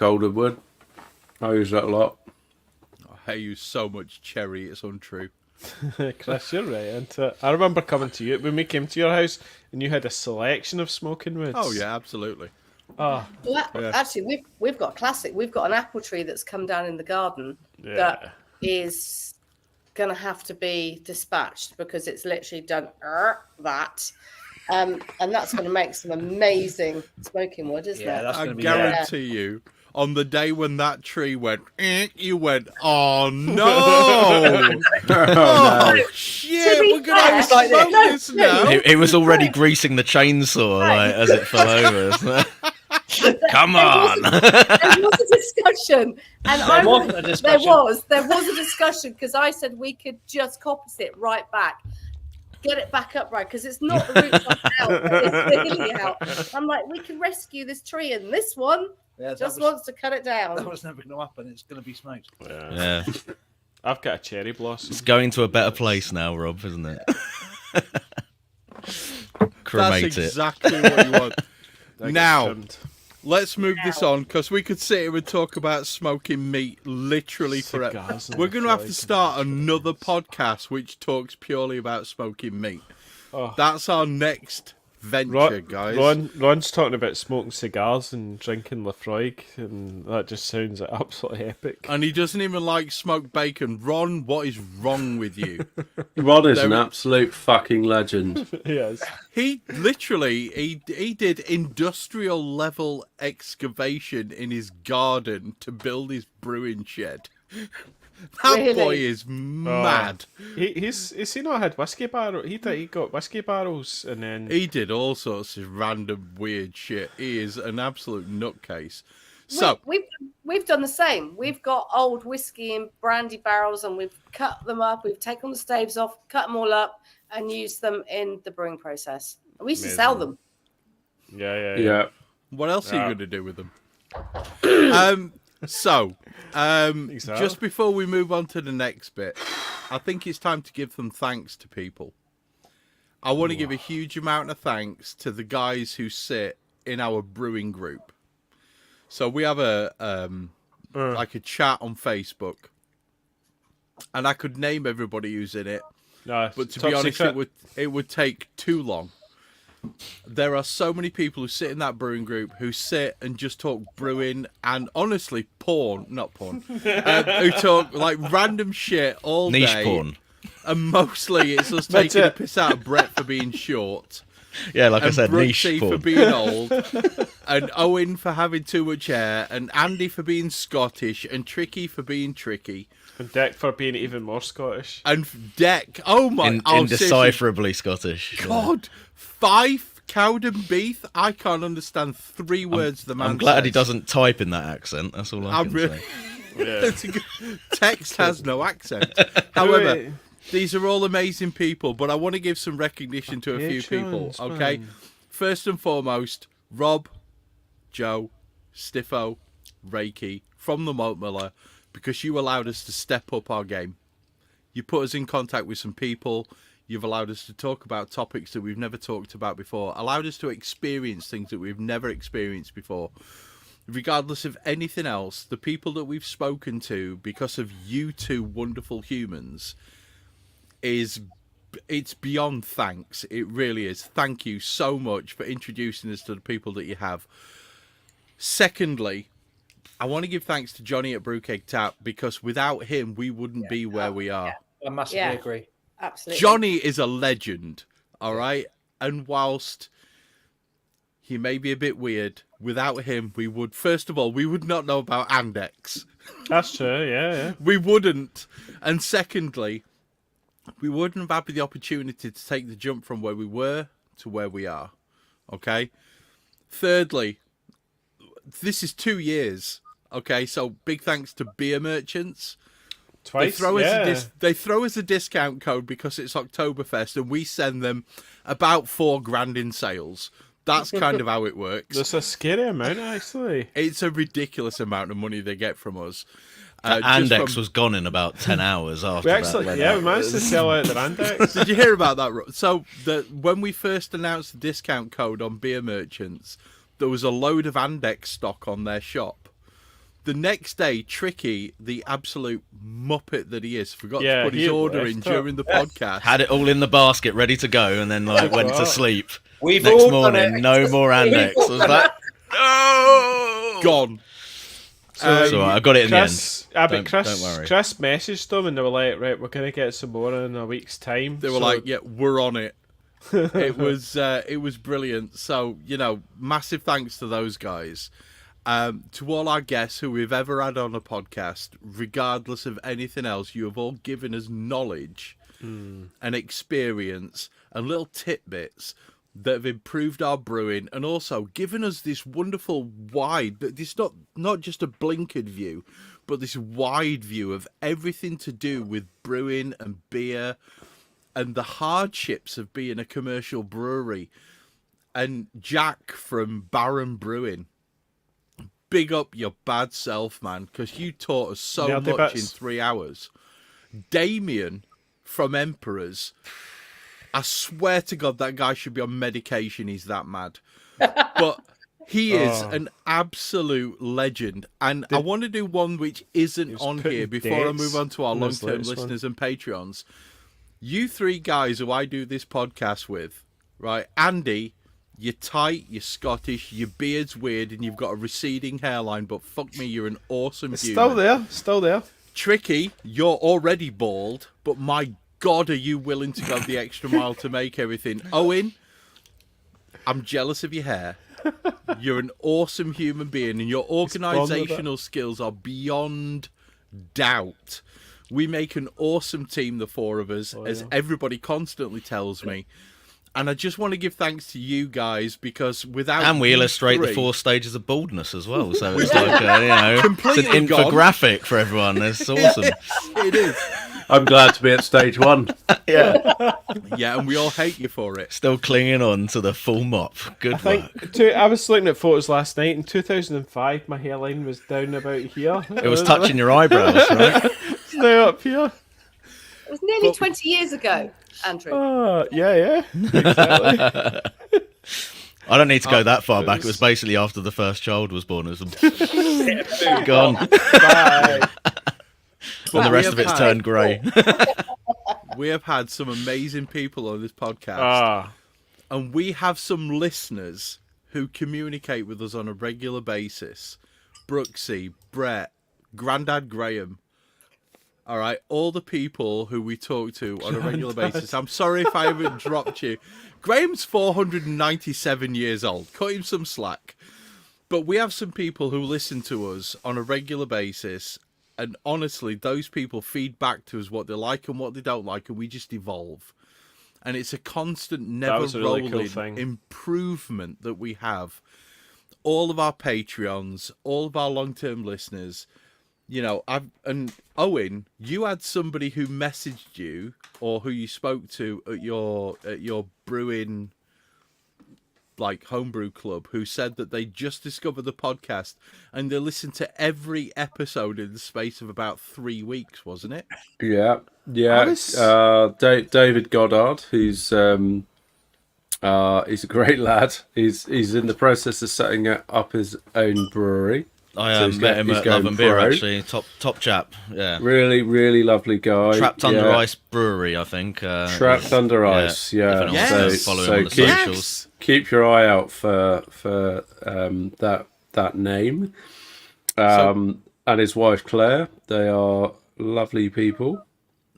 older wood. I use that a lot. I use so much cherry, it's untrue. Chris, you're right into it. I remember coming to you when we came to your house, and you had a selection of smoking woods. Oh yeah, absolutely. Oh, Well, actually, we've got a classic. We've got an apple tree that's come down in the garden that is going to have to be dispatched because it's literally done that. And that's going to make some amazing smoking wood, isn't it? That's I going to be guarantee you, on the day when that tree went, you went, oh no! Oh shit, we're going to smoke this now. He was already greasing the chainsaw like, as it fell over. Come on! There was a discussion, and There wasn't a discussion. There was a discussion because I said we could just coppice it right back, get it back up right because it's not the root out, it's the hilly out. I'm like, we can rescue this tree, and this one wants to cut it down. That was never going to happen. It's going to be smoked. Yeah. I've got a cherry blossom. It's going to a better place now, Rob, isn't it? Cremate That's exactly what you want. Now, Trimmed. let's move this on because we could sit here and talk about smoking meat literally forever. Cigars and We're going to have to like- start another podcast which talks purely about smoking meat. Oh. That's our next venture, guys. Ron's talking about smoking cigars and drinking Lafroig, and that just sounds absolutely epic. And he doesn't even like smoked bacon. Ron, what is wrong with you? Rod is an absolute fucking legend. Yes. He literally, he did industrial level excavation in his garden to build his brewing shed. That Really? boy is mad. He's he not had whiskey barrel. He got whiskey barrels, and then He did all sorts of random weird shit. He is an absolute nutcase. So We've done the same. We've got old whiskey and brandy barrels, and we've cut them up. We've taken the staves off, cut them all up, and used them in the brewing process. And we used to sell them. yeah. what else are you Yeah. going to do with them? Just before we move on to the next bit, I think it's time to give some thanks to people. I want to give a huge amount of thanks to the guys who sit in our brewing group. So we have a like a chat on Facebook, and I could name everybody who's in it, No, but to top be honest, secret. it would take too long. There are so many people who sit in that brewing group who sit and just talk brewing and honestly not porn, who talk like random shit all Niche day. porn. And mostly it's us That's taking the it. piss out of Brett for being short. Yeah, like I And said, niche Brooksy for porn. being old, and Owen for having too much hair, and Andy for being Scottish, and Tricky for being tricky, And Dick for being even more Scottish. and Deck. Oh my! seriously, Indecipherably Scottish. God, Fife, Cowden Beef. I can't understand 3 words the man I'm glad he says. doesn't type in that accent. That's all I I'm can really- say. That's a good- Text has no accent. However, these are all amazing people, but I want to give some recognition to a few people. Patrons, Okay, man. first and foremost, Rob, Joe, Stiffo, Reiki from the Malt Miller, because you allowed us to step up our game. You put us in contact with some people. You've allowed us to talk about topics that we've never talked about before. Allowed us to experience things that we've never experienced before. Regardless of anything else, the people that we've spoken to, because of you two wonderful humans, it's beyond thanks. It really is. Thank you so much for introducing us to the people that you have. Secondly, I want to give thanks to Johnny at Brewcake Tap, because without him, we wouldn't be where we are. I massively Yeah. agree. Absolutely. Johnny is a legend, all right? And whilst he may be a bit weird, without him, we would, first of all, we would not know about Andex. That's true, yeah. We wouldn't. And secondly, we wouldn't have had the opportunity to take the jump from where we were to where we are. Okay? Thirdly, this is 2 years. Okay? So big thanks to beer merchants. Twice, They throw us a discount code because it's Oktoberfest, and we send them about $4,000 in sales. That's kind of how it works. That's a scary amount, actually. It's a ridiculous amount of money they get from us. Andex was gone in about 10 hours after We that. actually, went yeah, out. we managed to sell out the Randex. Did you hear about that? So when we first announced the discount code on beer merchants, there was a load of Andex stock on their shop. The next day, Tricky, the absolute muppet that he is, forgot Yeah, to put he his order left in it. during the podcast. Had it all in the basket, ready to go, and then like went to sleep. We've Next all done morning, it. no more Andex. We've all Was done that? No. Gone. So I got it in Chris, the end. but Don't worry. Chris messaged them and they were like, right, we're going to get some more in a week's time. They were like, yeah, we're on it. It was brilliant. So, massive thanks to those guys. To all our guests who we've ever had on a podcast, regardless of anything else, you have all given us knowledge and experience and little tidbits that have improved our brewing, and also given us this wonderful this not just a blinkered view, but this wide view of everything to do with brewing and beer and the hardships of being a commercial brewery. And Jack from Baron Brewing, big up your bad self, man, because you taught us so much in 3 hours. Damien from Emperors, I swear to God, that guy should be on medication. He's that mad. But he is an absolute legend. And I want to do one which isn't on here before I move on to our long-term listeners and Patreons. You three guys who I do this podcast with, right? Andy, you're tight, you're Scottish, your beard's weird, and you've got a receding hairline, but fuck me, you're an awesome human. Still there. Tricky, you're already bald, but my God, are you willing to go the extra mile to make everything? Owen, I'm jealous of your hair. You're an awesome human being, and your organisational skills are beyond doubt. We make an awesome team, the four of us, as everybody constantly tells me. And I just want to give thanks to you guys, because without And we illustrate the 4 stages of baldness as well. So it's like, it's completely an infographic for everyone. It's awesome. It is. I'm glad to be at stage 1. Yeah. Yeah, and we all hate you for it. Still clinging on to the full mop. Good work. I was looking at photos last night. In 2005, my hairline was down about here. It was touching your eyebrows, right? It's now up here. It was nearly 20 years ago, Andrew. Yeah. Exactly. I don't need to go that far back. It was basically after the first child was born. It was gone. Bye. And the rest of it's turned grey. We have had some amazing people on this podcast. And we have some listeners who communicate with us on a regular basis. Brooksy, Brett, Grandad Graham. All right, all the people who we talk to on a regular basis. I'm sorry if I haven't dropped you. Graham's 497 years old. Cut him some slack. But we have some people who listen to us on a regular basis. And honestly, those people feed back to us what they like and what they don't like, and we just evolve. And it's a constant, never-rolling improvement that we have. All of our Patreons, all of our long-term listeners, and Owen, you had somebody who messaged you or who you spoke to at your brewing, like homebrew club, who said that they just discovered the podcast and they listened to every episode in the space of about 3 weeks, wasn't it? Yeah. David Goddard, who's he's a great lad. He's in the process of setting up his own brewery. I met him at Love and Beer, actually. Top chap, yeah. Really, really lovely guy. Trapped Under Ice Brewery, I think. Trapped Under Ice, yeah. Yes. Follow him on the socials. Keep your eye out for that name. And his wife Claire. They are lovely people.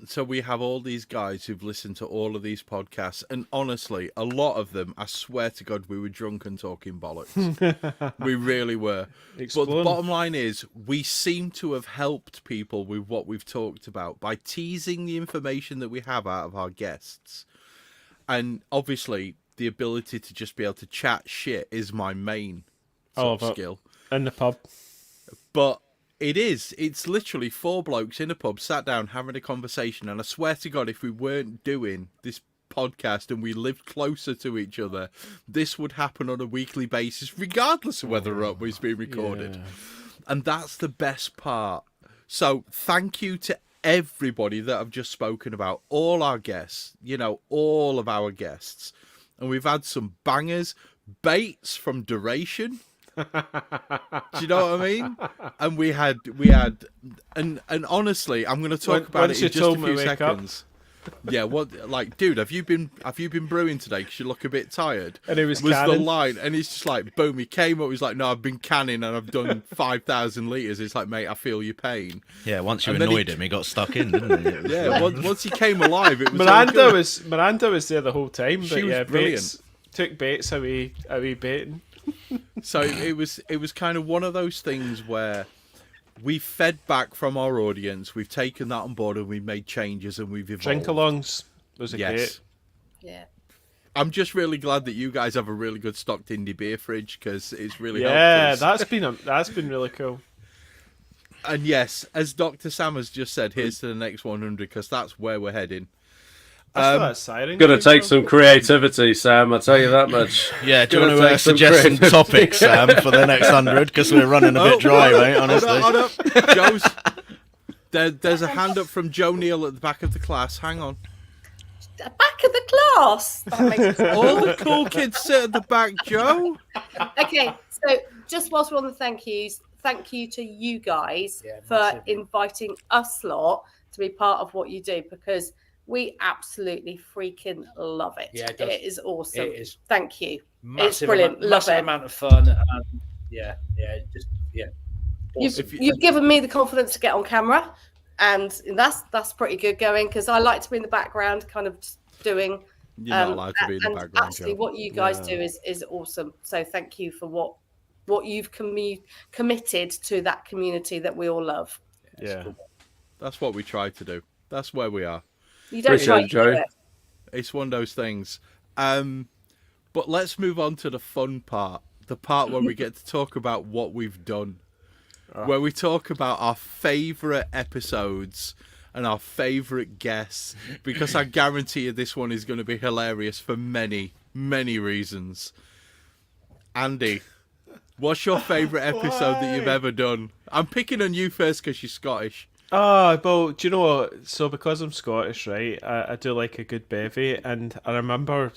So we have all these guys who've listened to all of these podcasts, and honestly, a lot of them, I swear to God, we were drunk and talking bollocks. We really were. But the bottom line is, we seem to have helped people with what we've talked about by teasing the information that we have out of our guests. And obviously, the ability to just be able to chat shit is my main skill. In the pub. But it's literally 4 blokes in a pub sat down having a conversation, and I swear to God, if we weren't doing this podcast and we lived closer to each other, this would happen on a weekly basis regardless of whether or not it's being recorded. Yeah. And that's the best part. So thank you to everybody that I've just spoken about, all our guests, all of our guests, and we've had some bangers. Bates from Duration, Do you know what I mean? And we had, and honestly, I'm going to talk about it in just a few seconds. Yeah, what, like, dude, have you been brewing today? Because you look a bit tired. And it was the canning. line, and it's just like, boom, he came up, he's like, no, I've been canning and I've done 5,000 litres. It's like, mate, I feel your pain. Yeah, once you annoyed him, he got stuck in, didn't he? Yeah, once he came alive, it was Miranda was there the whole time. She was brilliant. Took Bates away baiting. So it was kind of one of those things where we fed back from our audience, we've taken that on board, and we've made changes, and we've evolved. Drink-alongs was a great. Yeah. I'm just really glad that you guys have a really good stocked indie beer fridge, because it's really helped us. That's been really cool. And yes, as Dr. Sam has just said, here's to the next 100, because that's where we're heading. Going to take some creativity, Sam. I'll tell you that much. Yeah, do you want to suggest some topics, Sam, for the next 100? Because we're running a bit dry, mate, honestly. Hold up. Joe's, there's a hand up from Joe Neal at the back of the class. Hang on. Back of the class. That makes All the cool kids sit at the back, Joe. Okay, so just whilst we're on the thank yous, thank you to you guys for inviting us lot to be part of what you do, because we absolutely freaking love it. Yeah, it is awesome. It is. Thank you. Massive it's brilliant. Love massive it. amount of fun. Awesome. You've given me the confidence to get on camera, and that's pretty good going, because I like to be in the background, kind of just doing. You're not allowed to be in the background. Actually, what you guys do is awesome. So thank you for what you've committed to that community that we all love. Yeah, cool. That's what we try to do. That's where we are. You don't try to do it. It's one of those things. But let's move on to the fun part. The part where we get to talk about what we've done. Where we talk about our favourite episodes and our favourite guests. Because I guarantee you this one is going to be hilarious for many, many reasons. Andy, what's your favourite episode that you've ever done? I'm picking on you first because you're Scottish. Oh, well, do you know what? So because I'm Scottish, right, I do like a good bevy, and I remember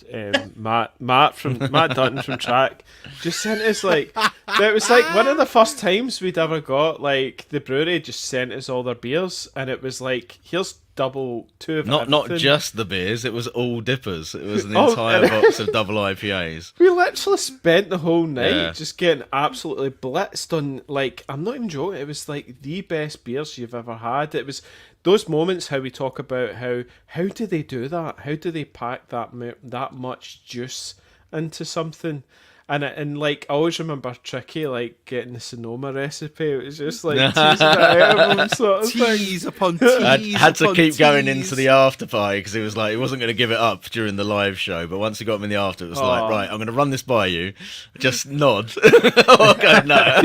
Matt Dutton from Track just sent us, like, it was like one of the first times we'd ever got, like, the brewery just sent us all their beers, and it was like, here's double two of Not everything. just the beers, it was all dippers. It was an entire box of double IPAs. We literally spent the whole night just getting absolutely blitzed on, like, I'm not even joking, it was like the best beers you've ever had. It was those moments how we talk about how do they do that? How do they pack that much juice into something? And like, I always remember Tricky, like, getting the Sonoma recipe. It was just like teasing it out of him, sort of Tease thing. upon tease. I had to keep going tease. into the after party because he was like, he wasn't going to give it up during the live show. But once he got him in the after, it was like, right, I'm going to run this by you. Just nod. Oh, God, no.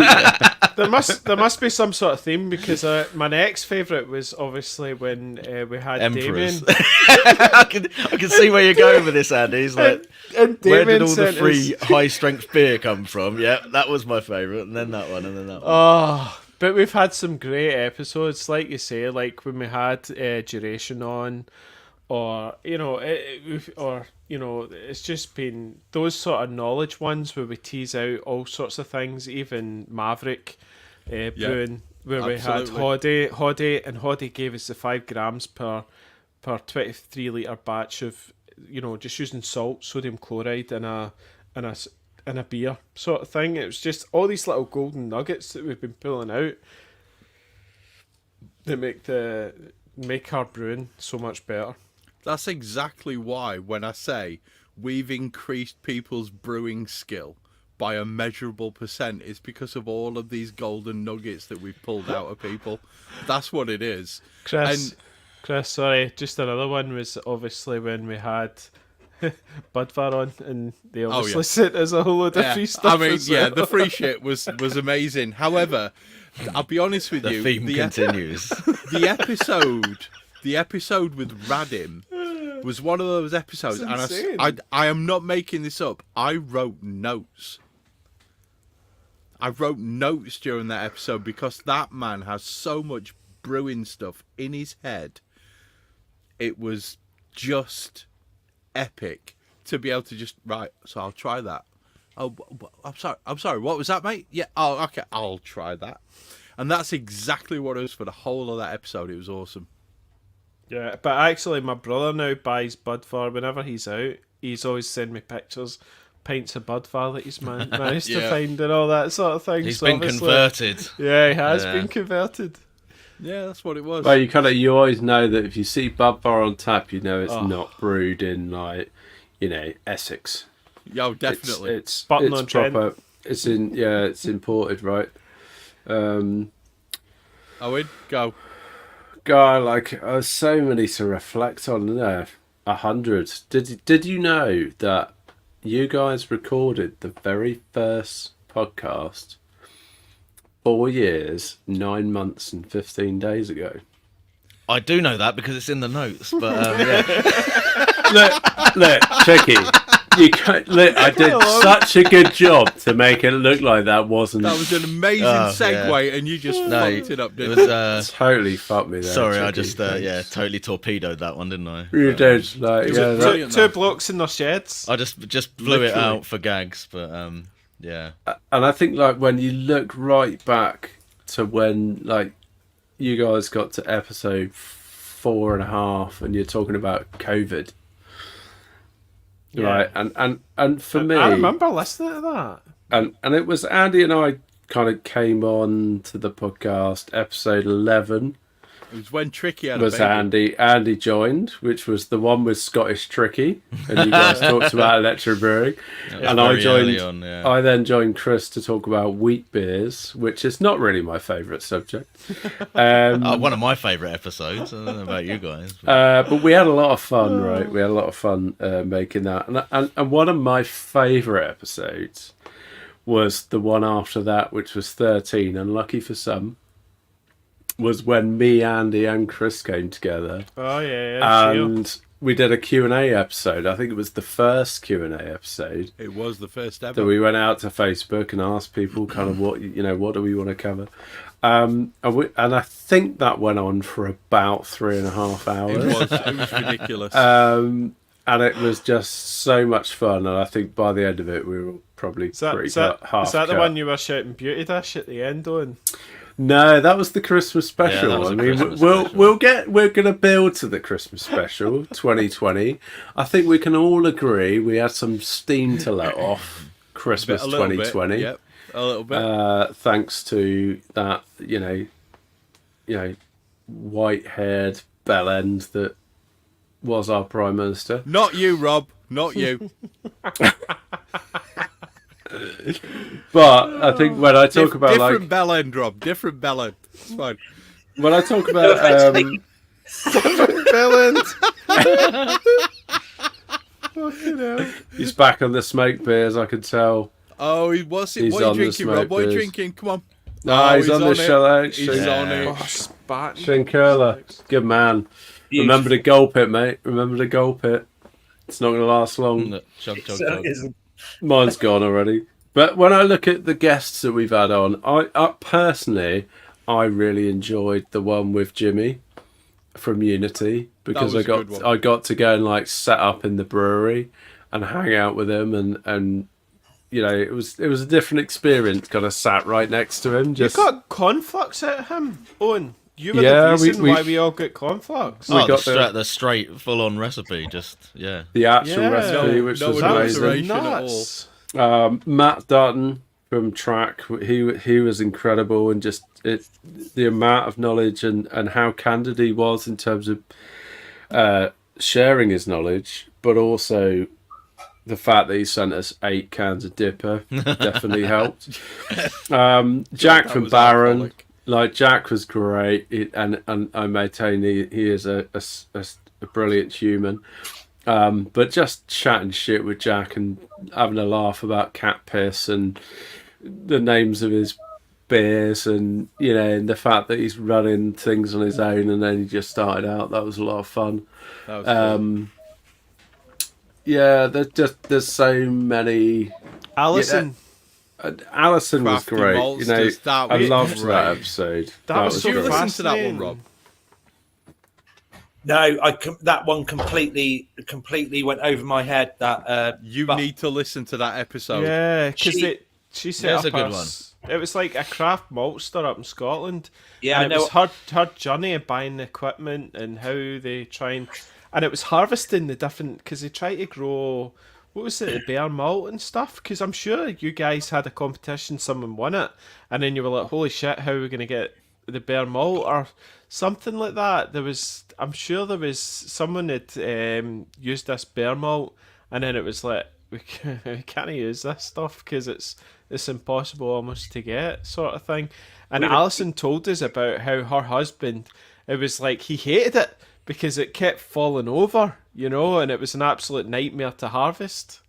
There must be some sort of theme, because my next favourite was obviously when we had Emperors. Damien. I can see where you're going with this, Andy. He's like, And where Damien did all the sent free us- high-strength beer come from? Yeah, that was my favourite. And then that one, and then that one. Oh, but we've had some great episodes, like you say, like when we had Duration on, or it's just been those sort of knowledge ones where we tease out all sorts of things. Even Maverick brewing, where absolutely. we had Hoddy, and Hoddy gave us the 5 grams per 23 litre batch of, just using salt, sodium chloride, and a beer sort of thing. It was just all these little golden nuggets that we've been pulling out that make our brewing so much better. That's exactly why when I say we've increased people's brewing skill by a measurable percent, it's because of all of these golden nuggets that we've pulled out of people. That's what it is. Chris, sorry, just another one was obviously when we had Budvar on, and they obviously sent us a whole load of free stuff. I mean, as well. the free shit was amazing. However, I'll be honest with you. The theme continues. The episode with Radim was one of those episodes, and I am not making this up. I wrote notes. During that episode because that man has so much brewing stuff in his head. It was just epic to be able to just, right, so I'll try that. Oh, I'm sorry. What was that, mate? Yeah. Oh, okay. I'll try that. And that's exactly what it was for the whole of that episode. It was awesome. Yeah, but actually, my brother now buys Budvar whenever he's out. He's always send me pictures, pints of Budvar that he's managed to find and all that sort of thing. He's been converted. Yeah, he has been converted. Yeah, that's what it was. Well, you always know that if you see Budvar on tap, you know it's not brewed in Essex. Yeah, definitely. It's Button on proper. It's imported, right? Owen, go. Guy, so many to reflect on there. 100. Did you know that you guys recorded the very first podcast 4 years, 9 months, and 15 days ago? I do know that because it's in the notes. But yeah. look, Tricky. I did such a good job to make it look like that wasn't. That was an amazing segue, and you just fucked it up, didn't you? Totally fucked me there. Sorry, Tricky. I just totally torpedoed that one, didn't I? You did. Two blokes in their sheds. I just blew it out for gags, but yeah. And I think when you look right back to when you guys got to episode 4.5, and you're talking about COVID. Yeah. Right, and for me, I remember listening to that. And it was Andy and I kind of came on to the podcast episode 11. It was when Tricky had was a baby. Andy joined, which was the one with Scottish Tricky, and you guys talked about electric brewing. And I joined. I then joined Chris to talk about wheat beers, which is not really my favourite subject. One of my favourite episodes. I don't know about you guys, but we had a lot of fun, right? We had a lot of fun making that, and one of my favourite episodes was the one after that, which was 13. Unlucky for some. Was when me, Andy, and Chris came together. Oh yeah, and we did a Q&A episode. I think it was the first Q&A episode. It was the first ever. So we went out to Facebook and asked people kind of what do we want to cover. And I think that went on for about 3.5 hours. It was ridiculous. And it was just so much fun. And I think by the end of it, we were probably Is that the one you were shouting beauty dash at the end on? No, that was the Christmas special. Yeah, I mean, we're going to build to the Christmas special 2020. I think we can all agree we had some steam to let off Christmas 2020. Yep, a little bit. Thanks to that, white-haired bellend that was our Prime Minister. Not you, Rob. Not you. But I think when I talk about different bell end, Rob, different bell end. It's fine. When I talk about bell end. Fucking hell. He's back on the smoke beers, I can tell. Oh, he was it. He's What are on you the drinking, Rob? smoke What are you beers. drinking? Come on. No, he's on the shellac. He's on it. Oh, spat. Shinkirla. Good man. Remember to gulp it, mate. Remember to gulp it. It's not going to last long. Chug, chug, chug. Mine's gone already. But when I look at the guests that we've had on, I personally, I really enjoyed the one with Jimmy from Unity because I got to go and set up in the brewery and hang out with him and it was a different experience. Kind of sat right next to him. Just you got conflux out of him, Owen. You were the reason why we all got conflux. Oh, the straight full-on recipe, the actual recipe, which was amazing. Nuts. Matt Dutton from Track, he was incredible, and just the amount of knowledge and how candid he was in terms of sharing his knowledge, but also the fact that he sent us 8 cans of Dipper definitely helped. Jack from Baron, Jack was great, and I maintain he is a brilliant human. But just chatting shit with Jack and having a laugh about cat piss and the names of his beers and and the fact that he's running things on his own and then he just started out, that was a lot of fun. That was cool. Yeah, there's so many. Alison. Alison was Crafty great. Maltsters, that I was loved great. that episode. That was Did you so listen to that one, Rob? No, that one completely went over my head. That you need to listen to that episode. Yeah, because she set up a good one. It was like a craft maltster up in Scotland. Yeah, and it was her journey of buying the equipment and how they try and it was harvesting the different, because they try to grow, what was it, the bear malt and stuff. Because I'm sure you guys had a competition, someone won it, and then you were like, holy shit, how are we going to get the bear malt or something like that. I'm sure there was someone that used this bear malt, and then it was like, we can't use this stuff because it's impossible almost to get, sort of thing. And Alison told us about how her husband, it was like he hated it because it kept falling over, and it was an absolute nightmare to harvest.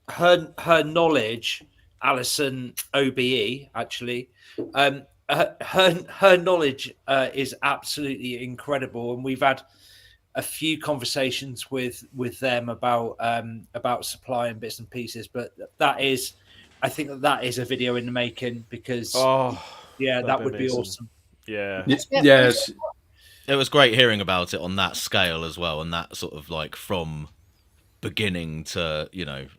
Her knowledge, Alison OBE, actually, her knowledge is absolutely incredible, and we've had a few conversations with them about supply and bits and pieces. But I think that is a video in the making, because that would be awesome. Yeah. Yes. It was great hearing about it on that scale as well, and that sort of like from beginning to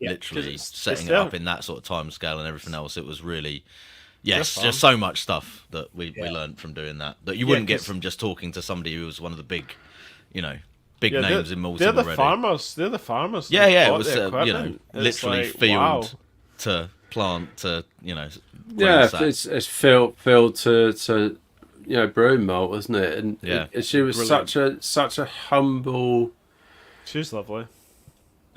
literally setting it up in that sort of time scale and everything else. It was really just so much stuff that we learned from doing that you wouldn't get from just talking to somebody who was one of the big names in malting already. They're the farmers. Yeah, it was literally like, field wow. to plant to it's field to brewing malt, wasn't it? And she was such a humble, she was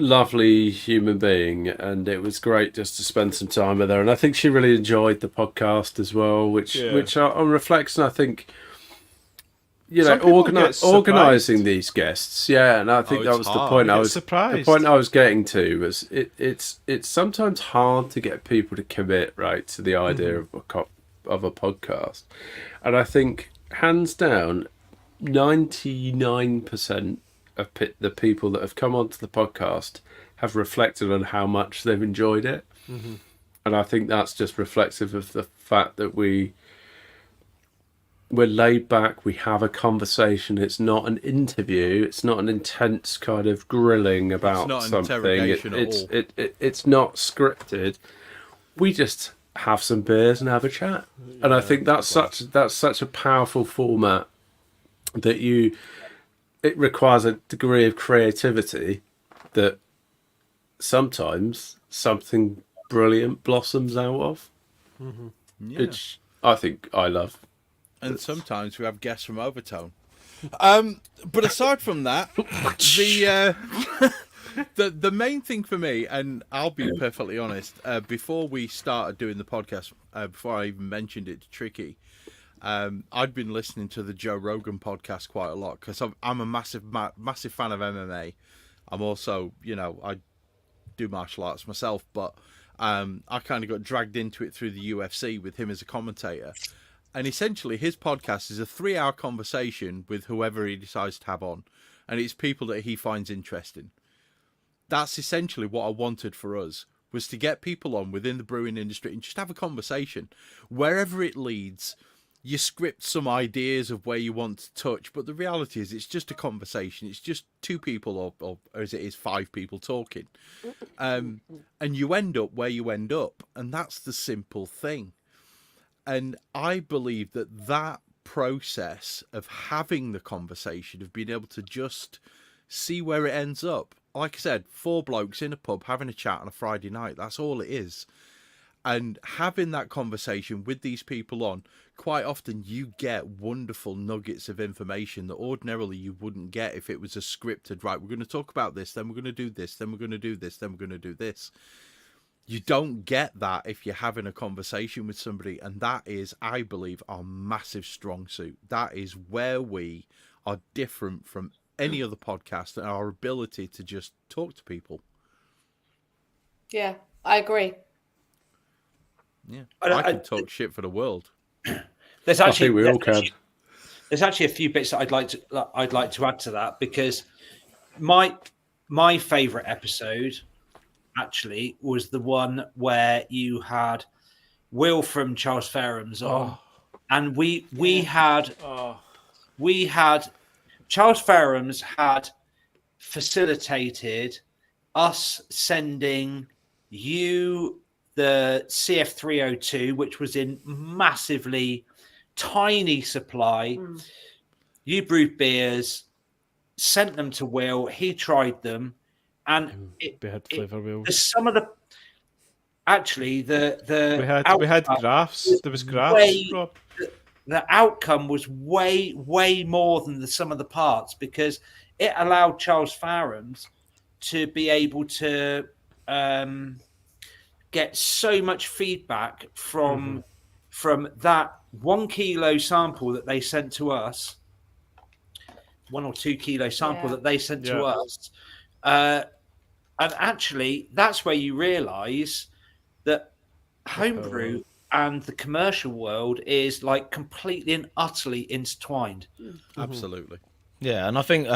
lovely human being, and it was great just to spend some time with her. And I think she really enjoyed the podcast as well, which on reflection, I think organising these guests, and I think that was the point the point I was getting to was it's sometimes hard to get people to commit to the idea of a podcast, and I think hands down 99% of the people that have come onto the podcast have reflected on how much they've enjoyed it, and I think that's just reflexive of the fact that we're laid back, we have a conversation. It's not an interview. It's not an intense kind of grilling about something. It's not scripted. We just have some beers and have a chat. And I think that's such a powerful format that it requires a degree of creativity that sometimes something brilliant blossoms out of. Which I think I love. And sometimes we have guests from Overtone. But aside from that, the main thing for me, and I'll be perfectly honest, before we started doing the podcast, before I even mentioned it to Tricky, I'd been listening to the Joe Rogan podcast quite a lot because I'm a massive fan of MMA. I'm also, I do martial arts myself, but I kind of got dragged into it through the UFC with him as a commentator. And essentially, his podcast is a 3-hour conversation with whoever he decides to have on. And it's people that he finds interesting. That's essentially what I wanted for us, was to get people on within the brewing industry and just have a conversation. Wherever it leads, you script some ideas of where you want to touch. But the reality is, it's just a conversation. It's just 2 people or as it is 5 people talking. And you end up where you end up. And that's the simple thing. And I believe that process of having the conversation, of being able to just see where it ends up. Like I said, 4 blokes in a pub having a chat on a Friday night. That's all it is. And having that conversation with these people on, quite often you get wonderful nuggets of information that ordinarily you wouldn't get if it was a scripted, right, we're going to talk about this, then we're going to do this, then we're going to do this, then we're going to do this. You don't get that if you're having a conversation with somebody, and that is, I believe, our massive strong suit. That is where we are different from any other podcast, and our ability to just talk to people. Yeah, I agree. Yeah, I can talk shit for the world. There's actually, we all can. There's actually a few bits that I'd like to add to that, because my favourite episode actually was the one where you had Will from Charles Ferrams on, and we had Charles Ferrams had facilitated us sending you the CF302, which was in massively tiny supply. You brewed beers, sent them to Will. He tried them, and we had flavour wheels. Some of the actually the we had graphs. There was graphs. Rob. The outcome was way more than the sum of the parts, because it allowed Charles Ferrams to be able to get so much feedback from that 1 kilo sample that they sent to us, 1 or 2 kilo sample that they sent to us. And actually, that's where you realise that homebrew and the commercial world is like completely and utterly intertwined. Absolutely. Yeah, and I think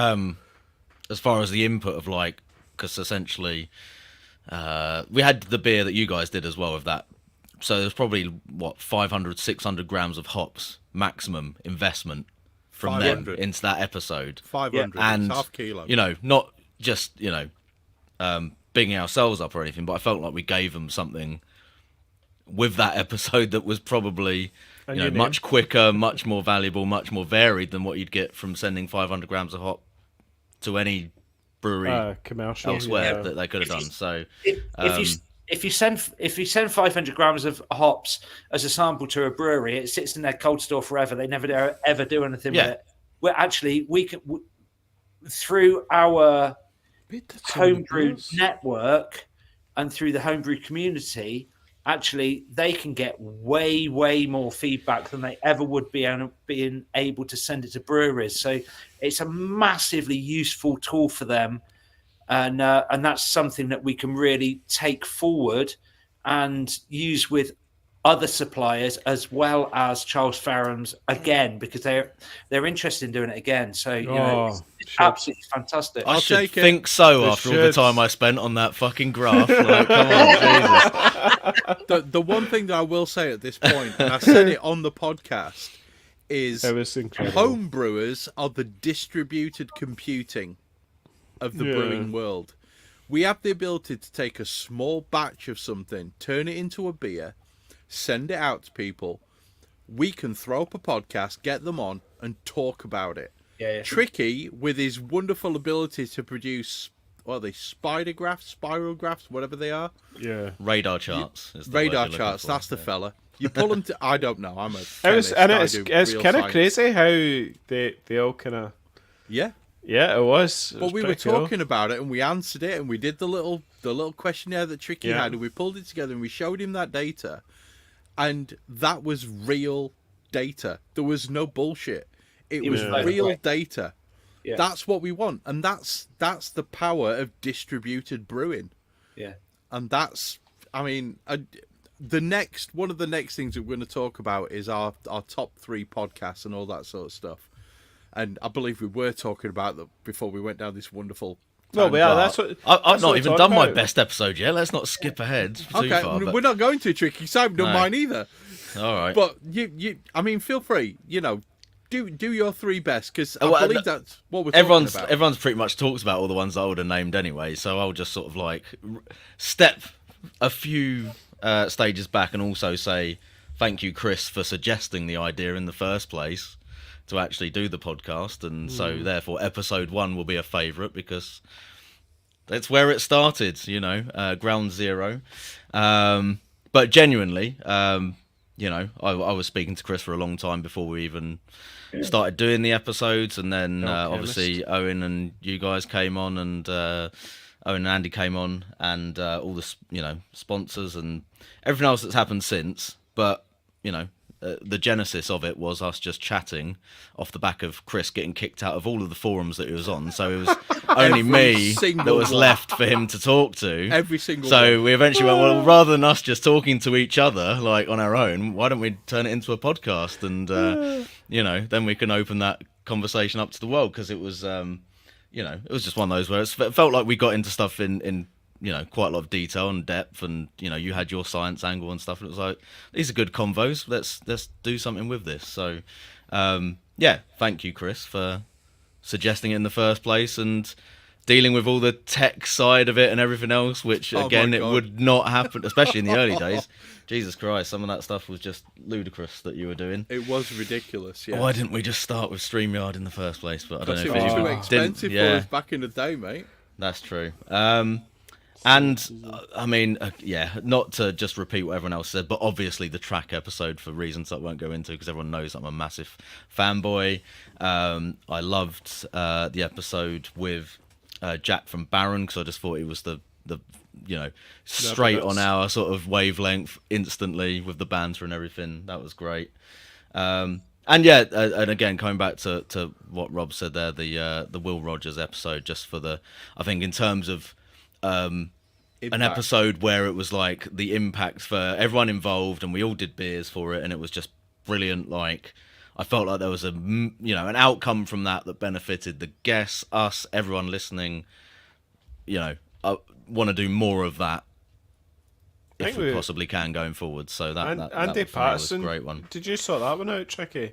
as far as the input of like, because essentially we had the beer that you guys did as well with that. So there's probably, 500, 600 grams of hops maximum investment from them into that episode. 500, and half kilo. Not just, bigging ourselves up or anything, but I felt like we gave them something with that episode that was probably much quicker, much more valuable, much more varied than what you'd get from sending 500 grams of hop to any brewery commercial elsewhere that they could have done. So if you send 500 grams of hops as a sample to a brewery, it sits in their cold store forever. They never ever do anything with it. We're actually through our homebrew network and through the homebrew community, actually they can get way more feedback than they ever would be being able to send it to breweries. So it's a massively useful tool for them, and that's something that we can really take forward and use with other suppliers as well as Charles Ferrams again, because they're interested in doing it again. So it's absolutely fantastic. I should think so after all the time I spent on that fucking graph. Like, come on, Jesus. The one thing that I will say at this point, and I said it on the podcast, is home brewers are the distributed computing of the brewing world. We have the ability to take a small batch of something, turn it into a beer, send it out to people. We can throw up a podcast, get them on, and talk about it. Tricky, with his wonderful ability to produce, what are they, spiral graphs, whatever they are. Radar charts. Radar charts, that's the fella. You pull them to, I don't know, I'm a chemist. It's kind of crazy how they all kind of... Yeah, it was. But we were talking about it, and we answered it, and we did the little questionnaire that Tricky had, and we pulled it together, and we showed him that data. And that was real data. There was no bullshit. It was real data. Yeah. That's what we want, and that's the power of distributed brewing. Yeah. And that's, I mean, one of the next things we're going to talk about is our top 3 podcasts and all that sort of stuff. And I believe we were talking about that before we went down this wonderful. Well, we are. That's what I've not even done my best episode yet. Let's not skip ahead too far. But... we're not going to, Tricky. So I haven't done mine either. All right. But you, I mean, feel free. Do your 3 best, because I believe that's what we're talking about. Everyone's pretty much talked about all the ones I would have named anyway. So I'll just sort of like step a few stages back and also say thank you, Chris, for suggesting the idea in the first place to actually do the podcast, and so therefore episode 1 will be a favourite because that's where it started, ground zero. But genuinely, I was speaking to Chris for a long time before we even started doing the episodes, and then obviously Owen and you guys came on, and Owen and Andy came on, and all the sponsors and everything else that's happened since. But the genesis of it was us just chatting off the back of Chris getting kicked out of all of the forums that he was on. So it was only me that was left for him to talk to. Every single So one. we eventually went, well, rather than us just talking to each other, like on our own, why don't we turn it into a podcast? And, then we can open that conversation up to the world, because it was, it was just one of those where it felt like we got into stuff in quite a lot of detail and depth, and you had your science angle and stuff, and it was like, these are good convos, let's do something with this. So thank you, Chris, for suggesting it in the first place and dealing with all the tech side of it and everything else, which again, it would not happen, especially in the early days. Jesus Christ, some of that stuff was just ludicrous that you were doing. It was ridiculous, yeah. Why didn't we just start with StreamYard in the first place? But I don't know if it was you too expensive for us back in the day, mate. That's true. And I mean, not to just repeat what everyone else said, but obviously the track episode, for reasons that I won't go into because everyone knows I'm a massive fanboy. I loved the episode with Jack from Baron because I just thought he was the straight on our sort of wavelength instantly with the banter and everything. That was great. And again, coming back to what Rob said there, the Will Rogers episode, just for I think in terms of an episode where it was like the impact for everyone involved, and we all did beers for it, and it was just brilliant. Like, I felt like there was an outcome from that benefited the guests, us, everyone listening. I want to do more of that if we possibly can going forward. So that Andy Patterson was a great one. Did you sort that one out, Tricky?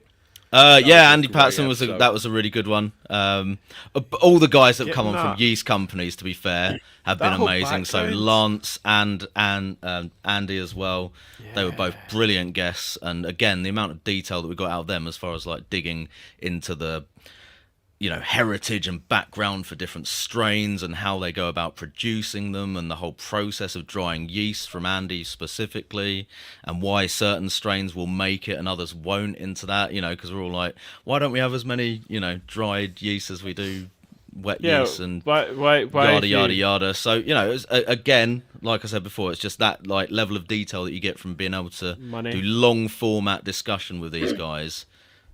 Andy Patterson was a really good one. All the guys that have come on from yeast companies, to be fair, have been amazing. So Lance and Andy as well. Yeah. They were both brilliant guests, and again, the amount of detail that we got out of them as far as like digging into the heritage and background for different strains and how they go about producing them and the whole process of drying yeast from Andy specifically and why certain strains will make it and others won't into that, because we're all like, why don't we have as many, dried yeast as we do wet yeast and yada, yada. So, it's, again, like I said before, it's just that like level of detail that you get from being able to do long format discussion with these guys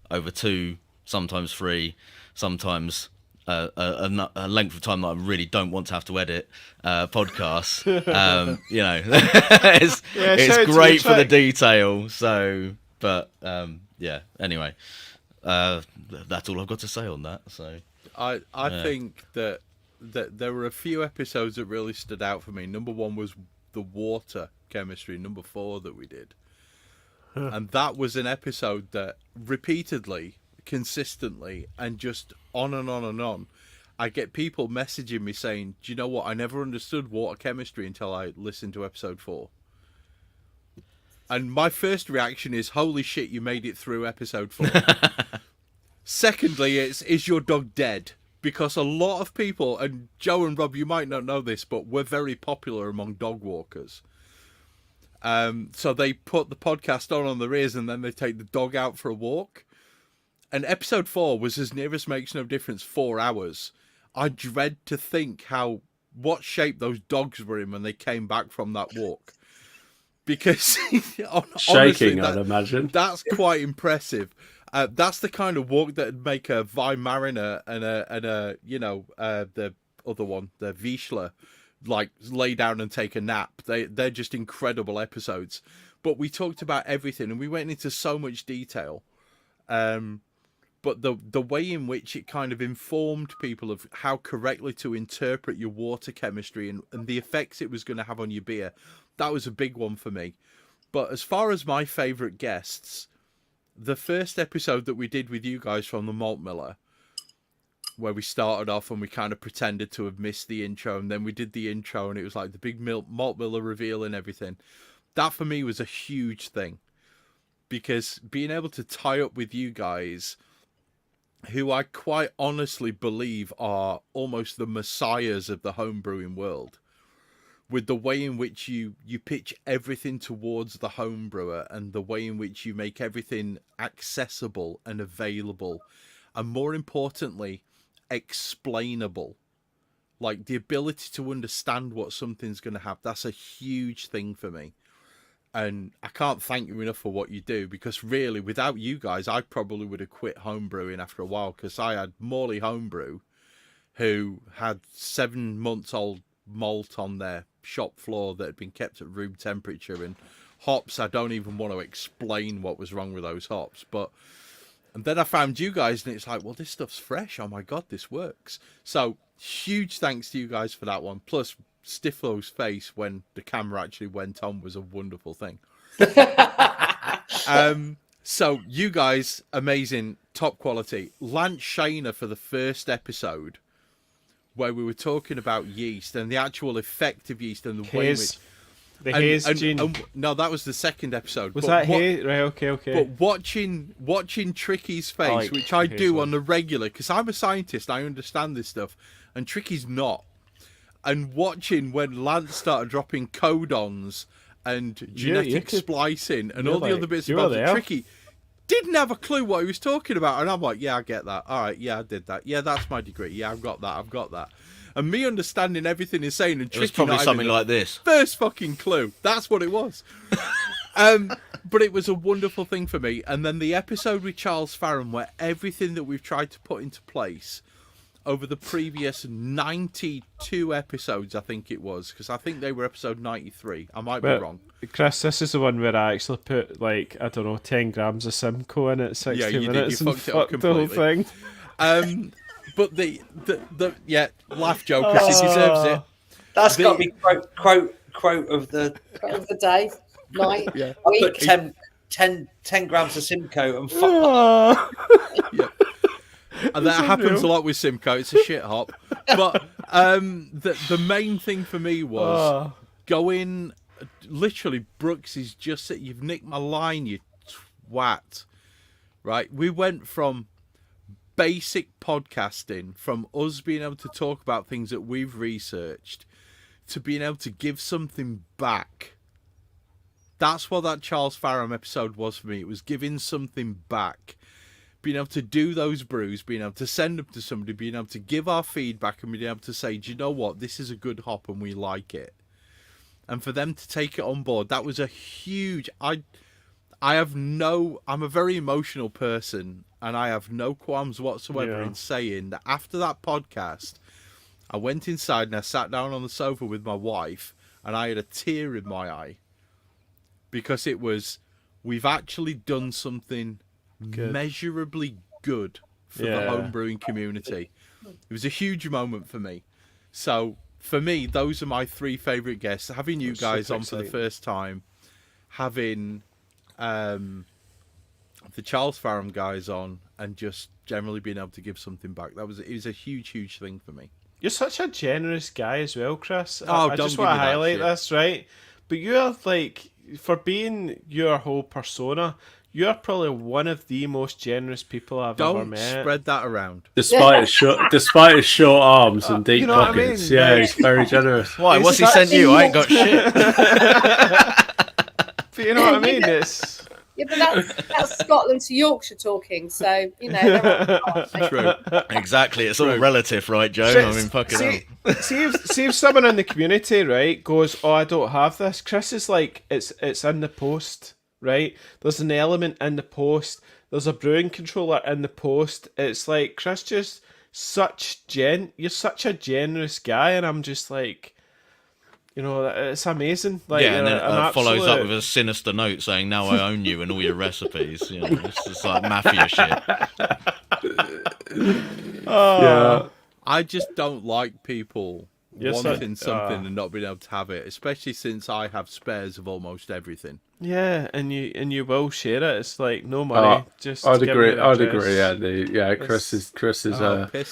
over 2, sometimes 3, sometimes a length of time that I really don't want to have to edit podcasts. It's great for the detail. So, but anyway, that's all I've got to say on that. So, I think that there were a few episodes that really stood out for me. Number 1 was the water chemistry. Number 4 that we did, and that was an episode that repeatedly, consistently, and just on and on and on, I get people messaging me saying, do you know what, I never understood water chemistry until I listened to episode 4. And my first reaction is, holy shit, you made it through episode 4. Secondly, is your dog dead? Because a lot of people, and Joe and Rob, you might not know this, but we're very popular among dog walkers. So they put the podcast on their ears and then they take the dog out for a walk. And episode 4 was, as near as makes no difference, 4 hours. I dread to think what shape those dogs were in when they came back from that walk. Because shaking, honestly, I'd imagine. That's quite impressive. That's the kind of walk that'd make a Weimaraner and a the other one, the Wiesler, like lay down and take a nap. They're just incredible episodes. But we talked about everything and we went into so much detail. But the way in which it kind of informed people of how correctly to interpret your water chemistry and the effects it was going to have on your beer, that was a big one for me. But as far as my favourite guests, the first episode that we did with you guys from the Malt Miller, where we started off and we kind of pretended to have missed the intro, and then we did the intro and it was like the big Malt Miller reveal and everything. That for me was a huge thing. Because being able to tie up with you guys, who I quite honestly believe are almost the messiahs of the homebrewing world, with the way in which you pitch everything towards the home brewer and the way in which you make everything accessible and available, and more importantly, explainable. Like the ability to understand what something's going to have, that's a huge thing for me. And I can't thank you enough for what you do, because really, without you guys, I probably would have quit homebrewing after a while, because I had Morley Homebrew, who had 7 months old malt on their shop floor that had been kept at room temperature, and hops, I don't even want to explain what was wrong with those hops. And then I found you guys, and it's like, well, this stuff's fresh. Oh my God, this works. So huge thanks to you guys for that one. Plus, Stiflo's face when the camera actually went on was a wonderful thing. So you guys, amazing. top quality. Lance Shaner for the first episode, where we were talking about yeast and the actual effect of yeast and the way in which... The haze gene. No, that was the second episode. Was that haze? Right, okay. But watching Tricky's face, which I do on the regular, because I'm a scientist, I understand this stuff, and Tricky's not. And watching when Lance started dropping codons and genetic splicing and all the other bits about the Tricky, didn't have a clue what he was talking about. And I'm like, yeah, I get that. All right, yeah, I did that. Yeah, that's my degree. Yeah, I've got that. And me understanding everything he's saying and Tricky, it was probably something like this. First fucking clue. That's what it was. But it was a wonderful thing for me. And then the episode with Charles Farron, where everything that we've tried to put into place over the previous 92 episodes, I think it was, because I think they were episode 93. I might be wrong. Chris, this is the one where I actually put, 10 grams of Simcoe in it, 60 minutes, you and fucked the whole thing. But the laugh joke, because he deserves it. That's got to be quote of the day, night, week. 10 grams of Simcoe and fuck. Yeah. And that happens a lot with Simcoe. It's a shit hop. But the main thing for me was going. Literally, Brooks is just that you've nicked my line, you twat. Right? We went from basic podcasting, from us being able to talk about things that we've researched, to being able to give something back. That's what that Charles Farron episode was for me. It was giving something back. Being able to do those brews, being able to send them to somebody, being able to give our feedback and being able to say, do you know what? This is a good hop and we like it. And for them to take it on board, that was a huge... I'm a very emotional person, and I have no qualms whatsoever in saying that after that podcast, I went inside and I sat down on the sofa with my wife and I had a tear in my eye. Because it was, we've actually done something measurably good for the home brewing community. It was a huge moment for me. So, for me, those are my three favourite guests. Having you guys on for the first time, having the Charles Farron guys on, and just generally being able to give something back. It was a huge thing for me. You're such a generous guy as well, Chris. I just want to highlight this, right? But you're for being your whole persona, you're probably one of the most generous people I've ever met. Don't spread that around. Despite his short arms and deep pockets, he's very generous. Why? What's he sent you? I ain't got shit. But you know what I mean? It's... Yeah, but that's Scotland to Yorkshire talking, so, True. Exactly. It's all relative, right, Joe? I mean, fucking hell. See if someone in the community, right, goes, I don't have this. Chris is like, it's in the post, right? There's an element in the post. There's a brewing controller in the post. It's like, Chris, just you're such a generous guy, and I'm just like, it's amazing. And then follows up with a sinister note saying, now I own you and all your recipes. It's just like mafia shit. I just don't like people wanting something and not being able to have it, especially since I have spares of almost everything. Yeah, and you will share it. It's like no money. I'd agree, Andy. Yeah, Chris is piss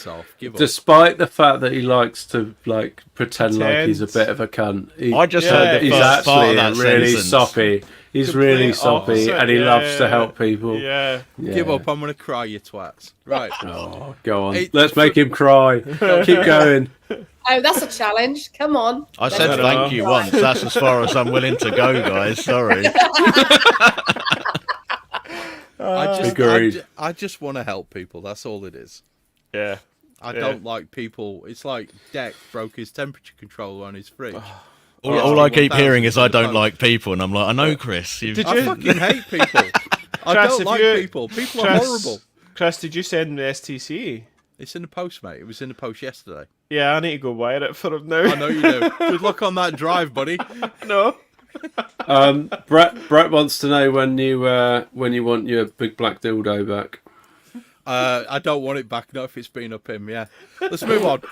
off. Give despite the fact that he likes to pretend like he's a bit of a cunt. I just heard the he's first part of actually that really sentence. soppy. He's really soppy, and he loves to help people. Yeah. Give up. I'm gonna cry, you twats. Right. Oh, go on. Let's make him cry. Keep going. Oh, that's a challenge. Come on. I said thank you once. That's as far as I'm willing to go, guys. Sorry. I just want to help people. That's all it is. Yeah. I don't like people. It's like Deck broke his temperature controller on his fridge. All I keep hearing is I don't like people, and I'm like, I know, Chris. I fucking hate people. I don't like people. People are horrible. Chris, did you send the STC? It's in the post, mate. It was in the post yesterday. Yeah, I need to go wire it for him now. I know you do. Good luck on that drive, buddy. No. Brett wants to know when you want your big black dildo back. I don't want it back, not if it's been up him, yeah. Let's move on.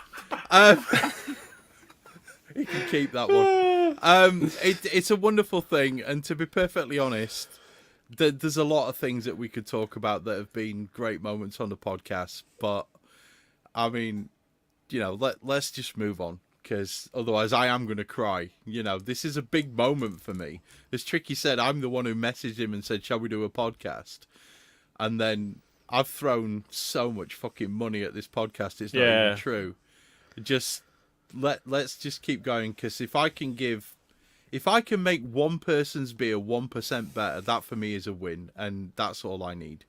He can keep that one. It's a wonderful thing, and to be perfectly honest, there's a lot of things that we could talk about that have been great moments on the podcast, but I mean, let's just move on, because otherwise I am going to cry. This is a big moment for me. As Tricky said, I'm the one who messaged him and said, shall we do a podcast? And then I've thrown so much fucking money at this podcast, it's not even true. Let's just keep going, because if I can make one person's beer 1% better, that for me is a win, and that's all I need.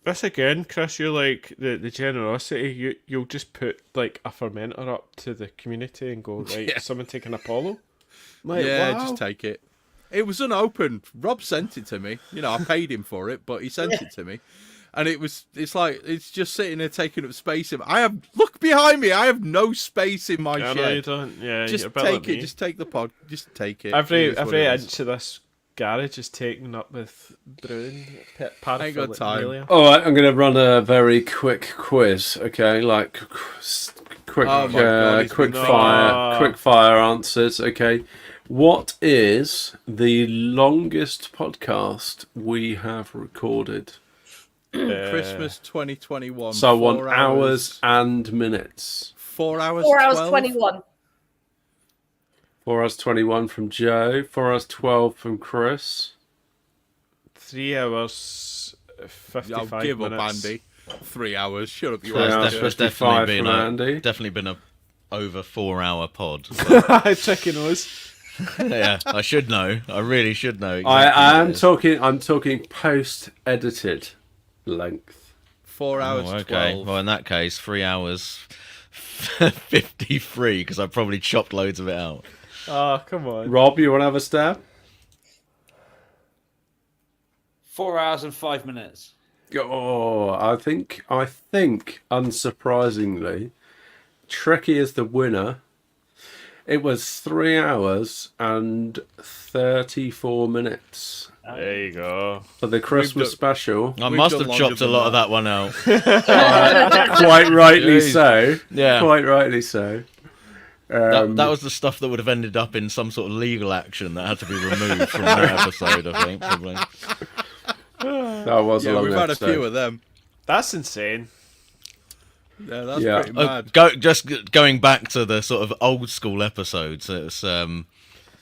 This again, Chris, you're like the generosity. You'll just put like a fermenter up to the community and go, right, someone take an Apollo. Like, wow. Just take it. It was unopened. Rob sent it to me. I paid him for it, but he sent it to me. And it's just sitting there taking up space. Look behind me. I have no space in my shed. No, you don't. Yeah, just take it. Just take the pod. Just take it. Every inch of this garage is taken up with brewing. I ain't got time. All right, I'm going to run a very quick quiz. Okay, like quick fire answers. Okay, what is the longest podcast we have recorded? Christmas 2021. So 1 hours and minutes. 4 hours. 4 hours 21. 4 hours 21 from Joe. 4 hours 12 from Chris. 3 hours 55 I'll give minutes. up, Andy. 3 hours. Shut up, you There's definitely been a over 4 hour pod. Checking us. Yeah, I should know. I really should know. I'm talking post edited length. 4 hours. Okay. 12. Well, in that case, 3 hours 53, because I probably chopped loads of it out. Oh, come on. Rob, you want to have a stab? 4 hours and 5 minutes. Oh, I think unsurprisingly, Trekkie is the winner. It was 3 hours and 34 minutes. There you go. For the Christmas special. I must have chopped a lot of that one out. Quite rightly so. Yeah. Quite rightly so. That was the stuff that would have ended up in some sort of legal action that had to be removed from that episode, I think, probably. That was a long we've had episode. a few of them. That's insane. Yeah, that's pretty mad. Just going back to the sort of old school episodes, it's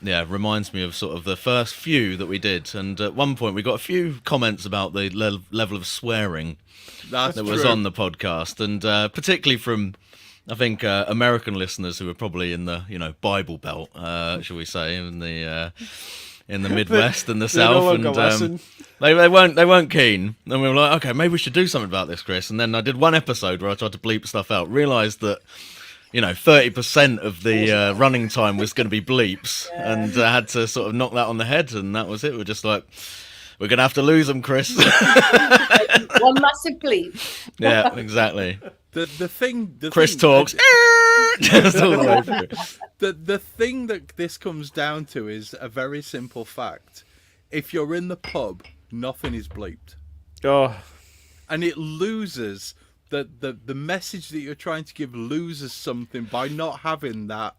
reminds me of sort of the first few that we did, and at one point we got a few comments about the level of swearing that was on the podcast, and particularly from, I think, American listeners who were probably in the Bible Belt, shall we say, in the Midwest and the South, and they weren't keen. And we were like, okay, maybe we should do something about this, Chris. And then I did one episode where I tried to bleep stuff out, realised that 30% of the running time was going to be bleeps, and I had to sort of knock that on the head, and that was it. We're just like, we're going to have to lose them, Chris. One massive bleep. Yeah, exactly. Chris talks. Just all the way through. The thing that this comes down to is a very simple fact. If you're in the pub, nothing is bleeped. Oh. And it loses the message that you're trying to give loses something by not having that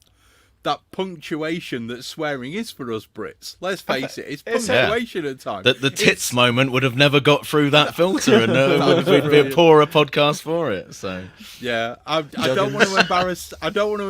punctuation that swearing is for us Brits. Let's face it, it's punctuation at times. The tits moment would have never got through that filter, and we'd be a poorer podcast for it. So yeah, I don't want to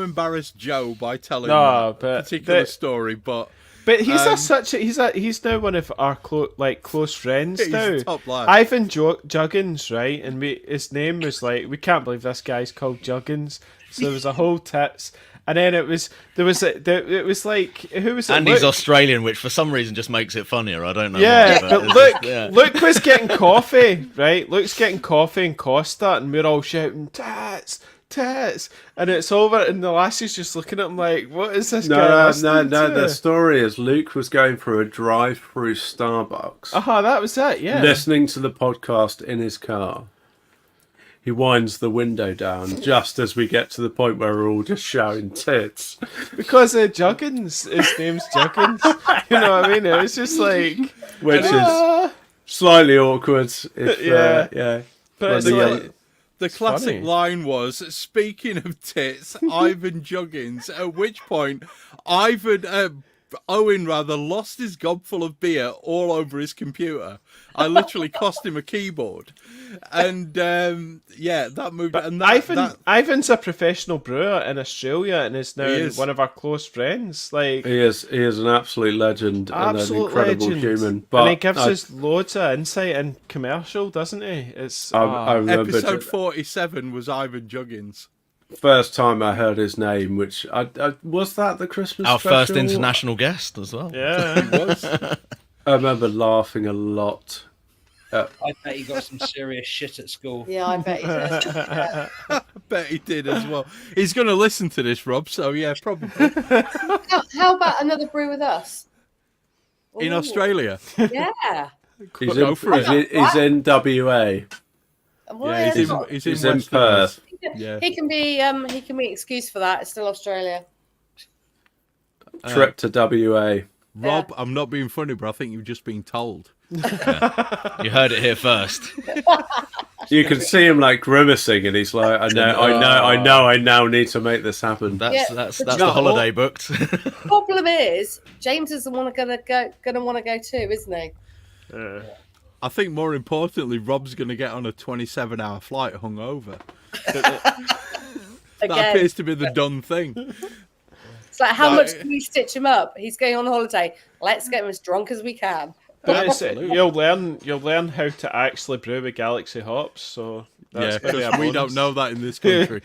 embarrass Joe by telling that particular story, but he's now one of our close friends he's now. a top lad. Ivan Juggins, right? And his name was like, we can't believe this guy's called Juggins. So there was a whole tits. And then it was like, who was it? Andy's Australian, which for some reason just makes it funnier. I don't know. Yeah, why, but Luke was getting coffee, right? Luke's getting coffee and Costa, and we're all shouting, tats, and it's over, and the lassie's just looking at him like, what is this guy listening to? The story is Luke was going through a drive-through Starbucks. That was it, yeah. Listening to the podcast in his car. He winds the window down just as we get to the point where we're all just shouting tits. Because Juggins, his name's Juggins. You know what I mean? It was just like... Which is slightly awkward. Yeah. But it's the classic line was, speaking of tits, Ivan Juggins, at which point Ivan Owen rather lost his gob full of beer all over his computer. I literally cost him a keyboard, and that moved. But And Ivan's a professional brewer in Australia and is now one of our close friends. Like he is an absolute legend and an incredible human. But and he gives us loads of insight in commercial, doesn't he? It's I remember episode 47 was Ivan Juggins. First time I heard his name, which was that the Christmas Our special? first international guest as well. Yeah, It was. I remember laughing a lot. I bet he got some serious shit at school. Yeah, I bet he did. I bet he did as well. He's going to listen to this, Rob. So yeah, probably How about another brew with us? in Ooh, Australia. Yeah. Go for it. He's in WA. Well, Yeah, it's not- he's He's in in Western Perth. Yeah. He can be excused for that. It's still Australia. Trip to WA. Rob, I'm not being funny, but I think you've just been told. You heard it here first. You can see him like grimacing, and he's like, "I now need to make this happen." That's but the holiday booked. Problem is, James is the one gonna want to go too, isn't he? I think more importantly, Rob's going to get on a 27-hour flight hungover. That Again, appears to be the done thing. it's like how much can we stitch him up? He's going on holiday. Let's get him as drunk as we can. but you'll learn how to actually brew with Galaxy hops. So that's Yeah, gonna be a because we bonus. don't know that in this country.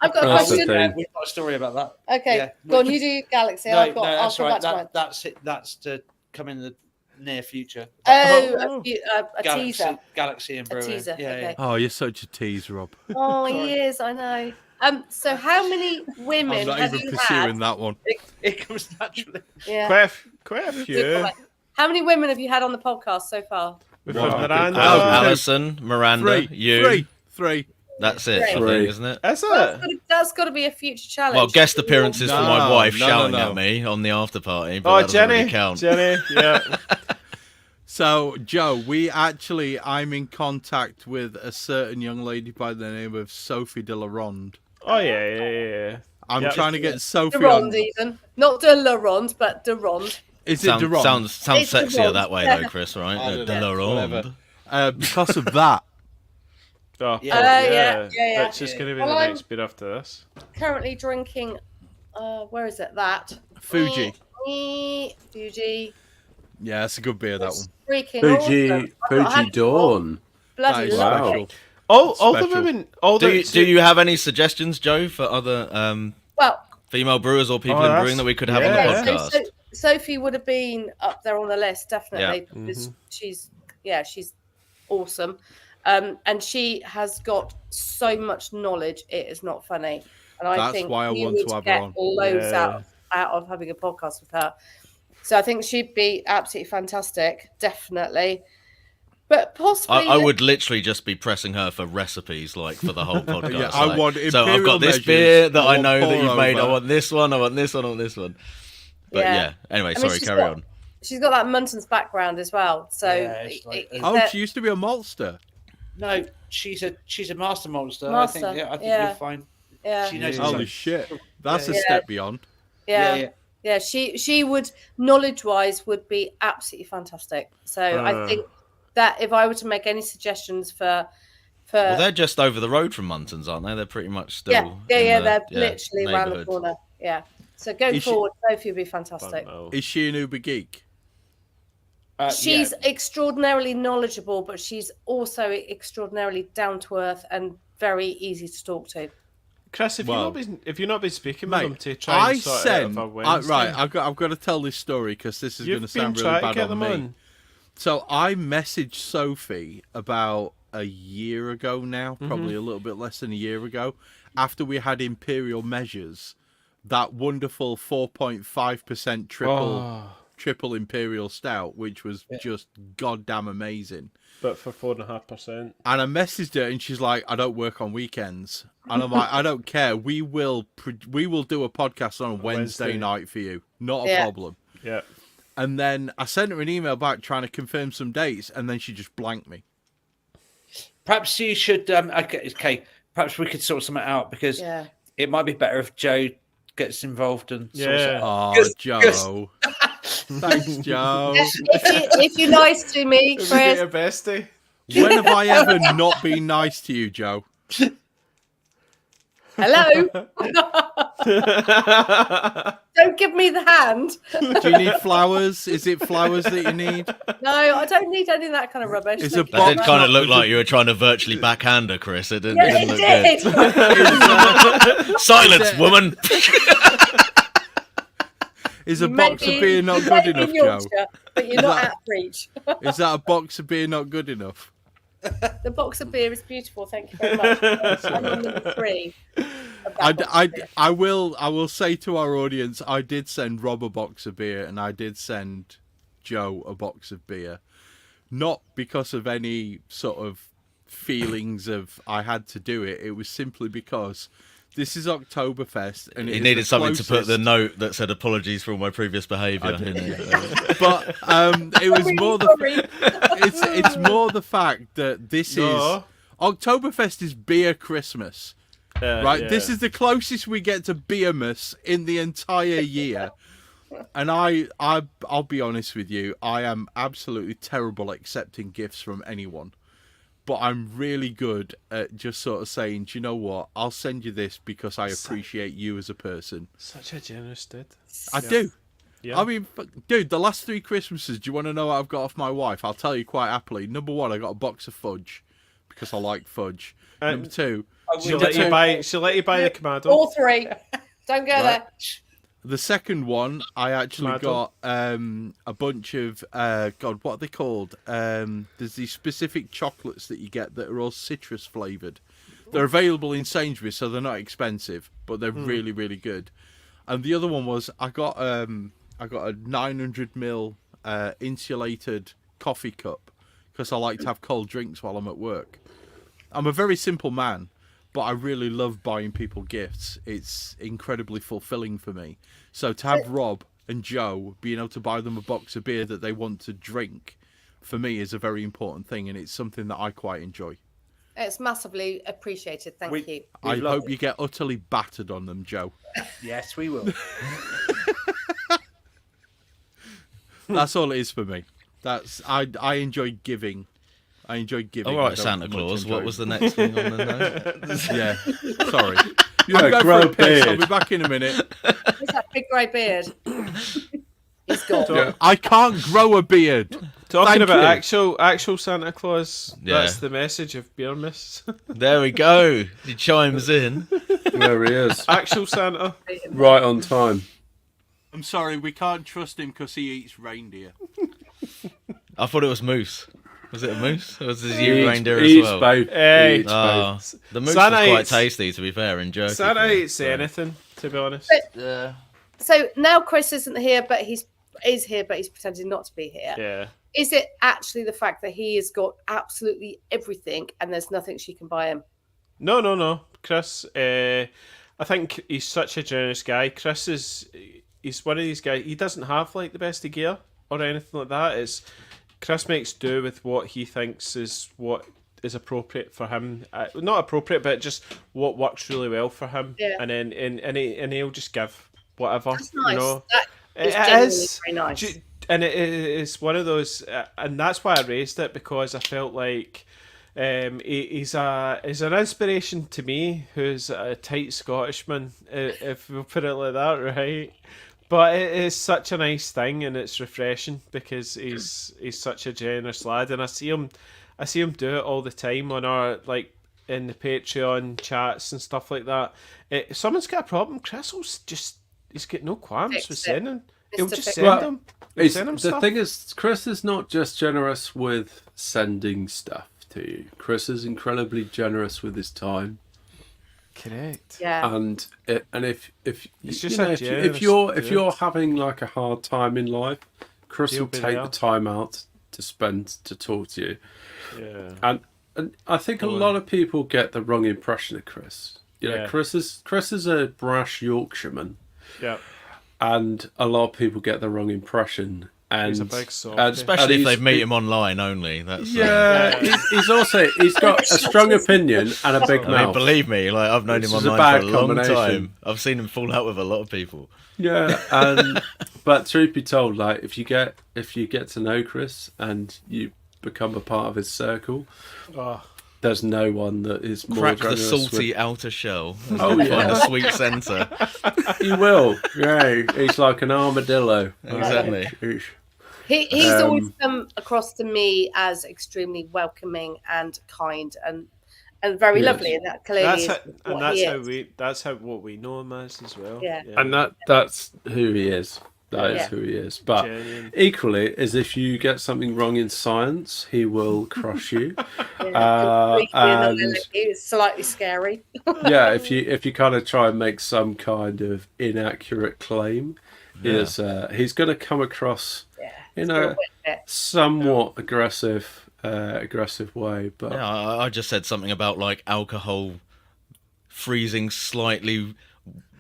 I've got a That's the question. thing. We've got a story about that. Okay, Yeah. go on. You do Galaxy. No, I'll come that's back right. to mine. That's it. That's to come in the near future. Oh, a Galaxy, teaser. Galaxy and A brewing. teaser. Yeah, Okay. Oh, you're such a tease, Rob. Oh, he is. I know. So how many women I'm not have even you pursuing had? that one. It comes naturally. Yeah. Quite a few. How many women have you had on the podcast so far? We've Wow. had Miranda. Alison, Miranda, Three. That's it, I Three. think, isn't it? Is it? That's got to be a future challenge. Well, guest appearances for my No, wife no, shouting no. at me on the after party, but Oh, that doesn't really Jenny. count. Jenny. Yeah. So, Joe, I'm in contact with a certain young lady by the name of Sophie de la Ronde. Oh yeah. I'm Yeah. trying to get Sophie Durand on. even. Not de la Ronde, but Durand. Is it de Ronde? Sounds It's sexier Durand. that way though, Chris, right? I don't De know, la whatever. Ronde. Because of that. Oh, Yeah. Yeah. It's just going to be Well, the I'm- next beer after this. Currently drinking. Where is it? That Fuji. Fuji. Yeah, that's a good beer, that one. Freaking awesome. Fuji I've not had it Dawn. before. That Bloody is love it. special. All the Special. women. Do you have any suggestions, Joe, for other Well, female brewers or people Oh, in that's- brewing that we could have yeah. on the okay, podcast? so Sophie would have been up there on the list definitely Yeah. because she's awesome, and she has got so much knowledge. It is not funny, and I That's think why I you want to would have her get on. loads Yeah. out of having a podcast with her. So I think she'd be absolutely fantastic, definitely. But possibly, I would literally just be pressing her for recipes, like for the whole podcast. Yeah, I like, want so I've imperial got this measures. beer that I I know want that you've made. I pour-over. want this one. I want this one. I want this one. But yeah. Anyway, I mean, sorry. she's Carry got- on. She's got that Muntons background as well. So Yeah, it's like- Oh, she used to be a maltster. No, she's a master monster. Master, I think yeah. you'll find. yeah, She knows Holy exactly- shit. That's a Yeah. step beyond. yeah. Yeah, she would knowledge-wise would be absolutely fantastic. So I think that if I were to make any suggestions for Well, they're just over the road from Muntons, aren't they? They're pretty much still. yeah, in they're the, literally around the neighbourhood. corner. Yeah. So going Is she- forward, Sophie would be fantastic. Is she an Uber geek? She's extraordinarily knowledgeable, but she's also extraordinarily down to earth and very easy to talk to. Chris, if Well, you've not been speaking with them Mate, to try and I sort sent. it out for Wednesday, Right, I've got to tell this story because this is going to you've been sound really trying to bad get on them me. on. So I messaged Sophie about a year ago now, probably a little bit less than a year ago, after we had Imperial Measures, that wonderful 4.5% triple Imperial Stout, which was just goddamn amazing. But for 4.5%. And I messaged her, and she's like, "I don't work on weekends." And I'm like, "I don't care. We will do a podcast on a Wednesday night for you. Not a problem." Yeah. And then I sent her an email back trying to confirm some dates, and then she just blanked me. Perhaps you should. Okay. Perhaps we could sort something out because it might be better if Joe gets involved and Yeah. Oh, Joe. Thanks, Joe. If you're nice to me, Chris. Chris. Your bestie. When have I ever not been nice to you, Joe? Hello. Don't give me the hand. Do you need flowers? Is it flowers that you need? No, I don't need any of that kind of rubbish. Is Thank a you. That did box kind of not- look like you were trying to virtually backhand her, Chris. It didn't, Yeah, didn't look it did. good. Silence, woman. Is a box of beer not good enough, Joe? But you're not out of reach. Is that a box of beer not good enough? The box of beer is beautiful. Thank you very much. I'm on number 3. I will say to our audience, I did send Rob a box of beer and I did send Joe a box of beer, not because of any sort of feelings of I had to do it. It was simply because this is Oktoberfest and He needed something to put the note that said apologies for all my previous behaviour. But it was more the it's more the fact that this is Oktoberfest is beer Christmas. Right, yeah. this is the closest we get to Beermas in the entire year, and I'll be honest with you, I am absolutely terrible at accepting gifts from anyone, but I'm really good at just sort of saying, do you know what, I'll send you this because I appreciate you as a person. Such a generous dude. I do. Yeah. I mean, dude, the last 3 Christmases, do you want to know what I've got off my wife? I'll tell you quite happily. Number 1, I got a box of fudge because I like fudge. Number 2, She'll let you buy the Commando. All 3. Don't go there. the second one, I actually Tomato. got a bunch of God, what are they called? There's these specific chocolates that you get that are all citrus flavored. They're available in Sainsbury's, so they're not expensive, but they're really, really good. And the other one was I got a 900ml insulated coffee cup because I like to have cold drinks while I'm at work. I'm a very simple man, but I really love buying people gifts. It's incredibly fulfilling for me. So to have Rob and Joe being able to buy them a box of beer that they want to drink, for me is a very important thing, and it's something that I quite enjoy. It's massively appreciated. Thank you. I hope you get utterly battered on them, Joe. Yes, we will. That's all it is for me. I enjoy giving. I enjoy giving. All right, I don't Santa much Claus. enjoy What was the next thing on the note? Yeah, sorry. Yeah, I'm going grow for a a piss. I'll beard. be back in a minute. Who's that big grey beard? He's gone. I can't grow a beard. Talking Thank about you. actual Santa Claus, Yeah. that's the message of Beer Miss. There we go. He chimes in. There he is. Actual Santa. Right on time. I'm sorry, we can't trust him because he eats reindeer. I thought it was moose. Was it a moose? Or was it He you eats- reindeer he as eats well? both. Hey. He eats both. The moose Santa was quite eats- tasty, to be fair, in jerky. Santa form, eats so. anything, to be honest. Yeah. So now Chris isn't here, but he's here, but he's pretending not to be here. Yeah. Is it actually the fact that he has got absolutely everything and there's nothing she can buy him? No. Chris, I think he's such a generous guy. He's one of these guys, he doesn't have like the best of gear or anything like that. Chris makes do with what he thinks is what is appropriate for him. Not appropriate, but just what works really well for him. Yeah. And then and he'll just give whatever. That's nice. You know? That is It genuinely is. very nice. And it's one of those, and that's why I raised it, because I felt like he's an inspiration to me, who's a tight Scottishman, if we'll put it like that, right? But it is such a nice thing, and it's refreshing because he's such a generous lad, and I see him do it all the time on our in the Patreon chats and stuff like that. If someone's got a problem, Chris will he's got no qualms Fix with it. sending. He'll just Mr. send Well, them. The thing is, Chris is not just generous with sending stuff to you. Chris is incredibly generous with his time. Correct. Yeah. And if It's you just know, a if generous you're having like a hard time in life, Chris He'll will be take there. the time out to spend to talk to you. Yeah. And I think a lot of people get the wrong impression of Chris. You know, Yeah. Chris is a brash Yorkshireman, Yeah. and a lot of people get the wrong impression. And, He's a big softie. Especially if they meet him online only. That's he's got a strong opinion and a big I mean, mouth. believe me, like I've known Which him is a online bad for a long combination. time. I've seen him fall out with a lot of people. Yeah, but truth be told, like if you get to know Chris and you become a part of his circle, there's no one that is more Crack the generous salty outer shell. And Oh, you'll yeah. find a sweet centre. You will. Yeah, he's like an armadillo. Exactly. He's always come across to me as extremely welcoming and kind and very Yes. lovely, and that clearly That's how what we know him as well. Yeah. And that's who he is. That is who he is. But Genuine. equally, as if you get something wrong in science, he will crush you. It's slightly scary. Yeah, if you kind of try and make some kind of inaccurate claim, he's going to come across in a somewhat aggressive way. But Yeah, I just said something about like alcohol freezing slightly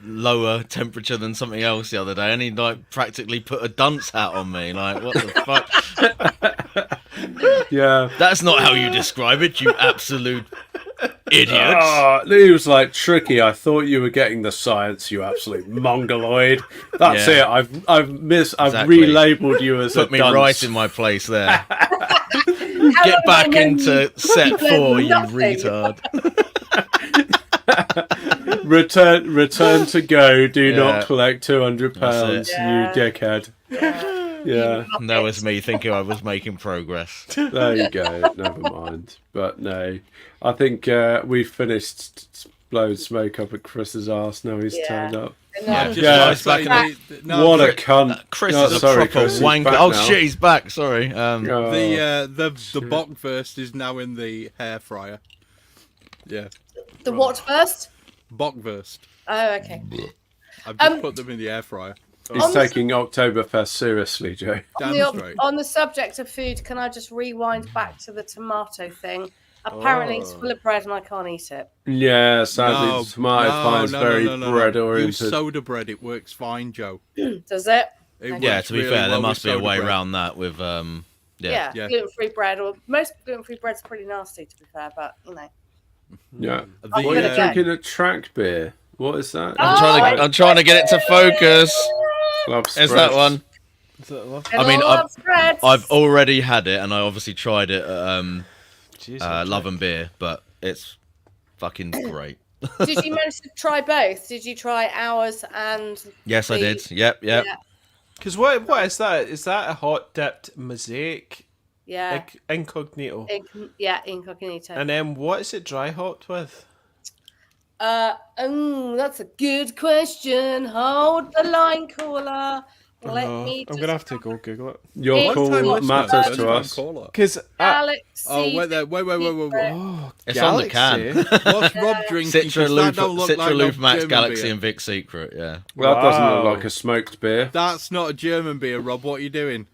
lower temperature than something else the other day, and he like practically put a dunce hat on me. Like, what the fuck? yeah, That's not how you describe it, you absolute idiot. He was like, Tricky, I thought you were getting the science, you absolute mongoloid. That's Yeah. it. I've Exactly. relabeled you as Put a me dunce. right in my place there. Get back into set 4, you retard. Return to go. Do Yeah. not collect £200, That's you it. dickhead. Yeah, And that was me thinking I was making progress. there you go. Never mind. But no, I think we've finished blowing smoke up at Chris's arse. Now he's turned up. Yeah, Just Yeah, like back in saying What a Chris- cunt! Chris Oh, is a sorry, proper Chris, he's wanker. back Oh now. shit, he's back. Sorry. Oh, the Bockverst is now in the hair fryer. Yeah, The what first? Bockverst. Oh, okay. I've just put them in the air fryer. he's on the- taking Oktoberfest seriously, Joe. Damn straight. On the subject of food, can I just rewind back to the tomato thing? Apparently, it's full of bread and I can't eat it. Yeah, sadly, the tomato pie is very bread Use oriented. soda bread. It works fine, Joe. Does it? It Yeah, works to be really fair, there well must with be a soda way bread. around that with Yeah, Yeah. gluten-free bread, or most gluten-free bread's pretty nasty, to be fair, but you know. Yeah. The, I'm What are gonna you go. drinking a track beer? What is that? I'm trying to get it to focus. Club Is Spreads. that one? I mean, I've I've already had it, and I obviously tried it at Jeez, Love and Beer, but it's fucking great. Did you manage to try both? Did you try ours and? Yes, I did. Yep. Yeah. Because what is that? Is that a hot dipped mosaic Yeah. incognito? Incognito. And then what is it dry hopped with? That's a good question. Hold the line, caller. Let me. I'm gonna have to go Google it. Your It's call time matters First to time us. caller. Because Galaxy. Oh, wait there. Wait. oh, It's on the can. What's Rob drinking? 'Cause that don't look like no Citraloof, Max German Galaxy, beer. and Vic Secret. Yeah. Well, that doesn't look Wow. like a smoked beer. That's not a German beer, Rob. What are you doing?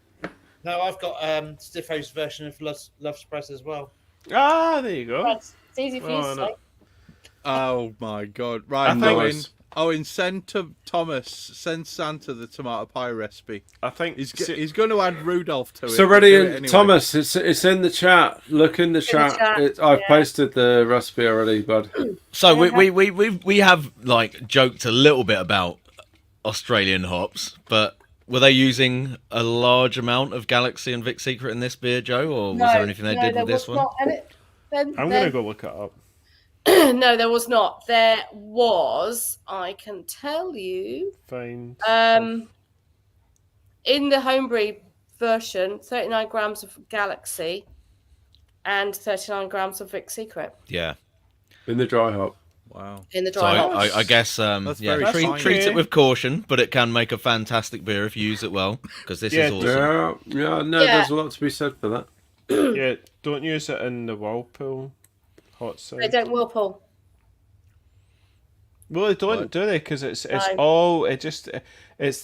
No, I've got Stiffo's version of Love Express as well. there you go. It's easy for you Oh, to no. say. Oh my God! Right, Nice. Owen, send to Thomas. Send Santa the tomato pie recipe. I think He's going to add Rudolph to it. So ready, Do it in anyway. Thomas. It's in the chat. Look in the chat. I've yeah. posted the recipe already, bud. So we have like joked a little bit about Australian hops, but were they using a large amount of Galaxy and Vic Secret in this beer, Joe, or was there anything they did with this one? I'm gonna go look it up. No, there was not. There was. I can tell you. Fine. In the homebrew version, 39 grams of Galaxy and 39 grams of Vic Secret Yeah. In the dry hop. Wow. in the So dry hop. I guess That's very treat fine. it with caution, but it can make a fantastic beer if you use it well, because this Yeah, is awesome. Yeah. No, Yeah. there's a lot to be said for that. Yeah, don't use it in the whirlpool hot They side. don't whirlpool. Well, they don't, do they? Because it's No. all it's the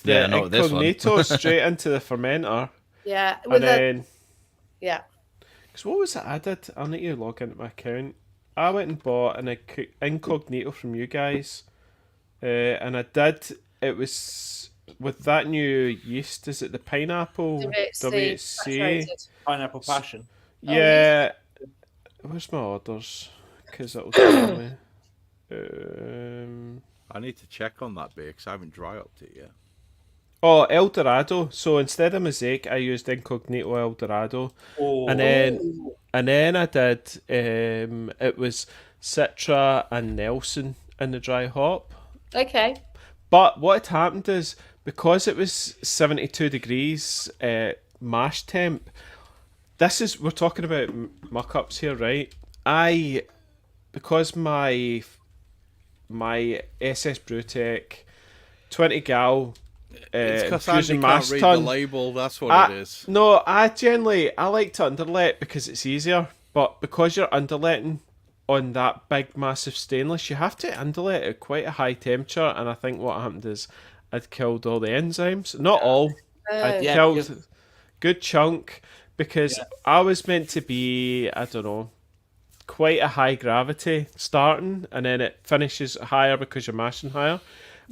Yeah, not with this one. incognito straight into the fermenter, Yeah. and then yeah. because what was it I did? I need to log into my account. I went and bought an incognito from you guys, and I did. It was with that new yeast, is it the pineapple WHC? Saturated. Pineapple passion. Yeah. Where's my orders? Because it'll tell me. I need to check on that beer because I haven't dry upped it yet. Oh, El Dorado. So instead of Mosaic, I used Incognito El Dorado, and then I did. It was Citra and Nelson in the dry hop. Okay. But what had happened is, because it was 72 degrees mash temp, we're talking about muck-ups here, right? Because my SS Brewtech 20 gal It's because fusion Andy mash can't read tun. the label, that's what it is. No, I like to underlet because it's easier, but because you're underletting on that big massive stainless, you have to underlet at quite a high temperature, and I think what happened is I'd killed all the enzymes. Not all. I'd killed a good chunk because I was meant to be, I don't know, quite a high gravity starting, and then it finishes higher because you're mashing higher.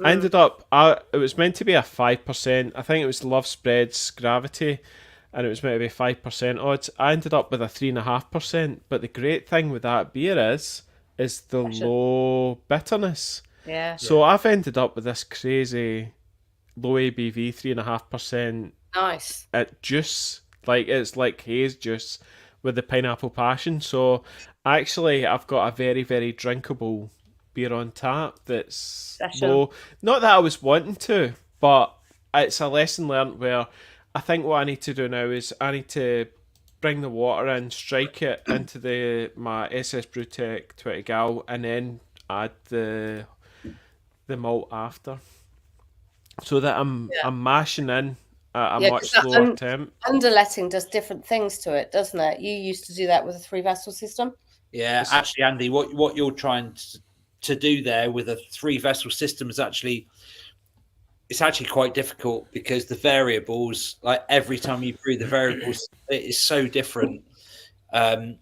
I ended up, it was meant to be a 5%. I think it was Love Spread's gravity, and it was meant to be 5% odds. I ended up with a 3.5%. But the great thing with that beer is the low bitterness. Yeah. So I've ended up with this crazy low ABV 3.5%. Nice. Juice, like it's like haze juice with the pineapple passion. So actually, I've got a very, very drinkable beer on tap that's low. Not that I was wanting to, but it's a lesson learned where I think what I need to do now is I need to bring the water in, strike it into my SS Brewtech 20 gal, and then add the malt after, so that I'm mashing in at a much slower temp. Underletting does different things to it, doesn't it? You used to do that with a 3-vessel system. Yeah, actually, Andy, what you're trying to do there with a 3-vessel system is actually quite difficult because the variables, like every time you brew the variables, it is so different. But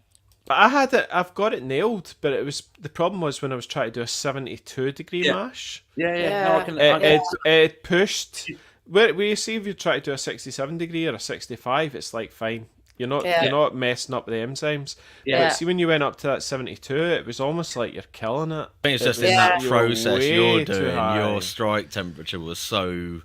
I've got it nailed, but the problem was when I was trying to do a 72 degree mash. Yeah. No, it pushed. Where you see if you try to do a 67 degree or a 65, it's like fine. You're not messing up the enzymes. Yeah. But see, when you went up to that 72, it was almost like you're killing it. I think it's just in that process you're doing, your strike temperature was so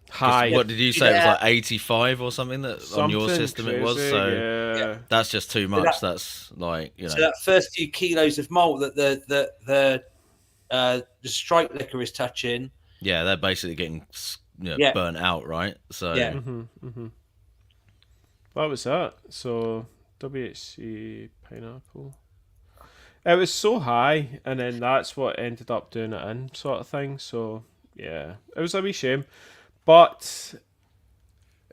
high. What did you say? It was like 85 or something on your system crazy, it was. So that's just too much. That's like, So that first few kilos of malt that the strike liquor is touching. Yeah, they're basically getting burnt out, right? So That was that. So WHC pineapple. It was so high, and then that's what ended up doing it in, sort of thing. So yeah, it was a wee shame, but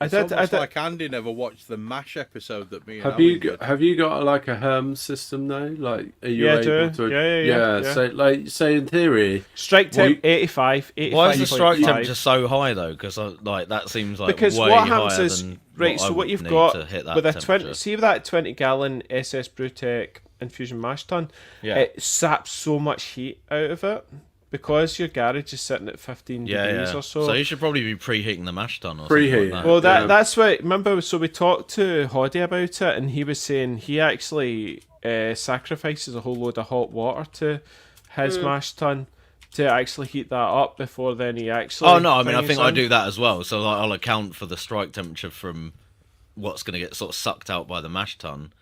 It's almost like Andy never watched the MASH episode that me and Have you got like a Herm system though? Like, are you able to? Yeah. So, like, say in theory, strike temp 85. Why is the strike temperature so high though? Because that seems like because way what happens higher is than so what you've need got to hit that with a temperature. see with that 20 gallon SS Brewtech infusion mash tun, it saps so much heat out of it. Because your garage is sitting at 15 degrees or so. So you should probably be preheating the mash tun or Preheat. something like that. Well, that's what... Remember, so we talked to Hoddy about it, and he was saying he actually sacrifices a whole load of hot water to his mash tun to actually heat that up before then he actually... Oh, no, I mean, I think I do that as well. So I'll account for the strike temperature from what's going to get sort of sucked out by the mash tun,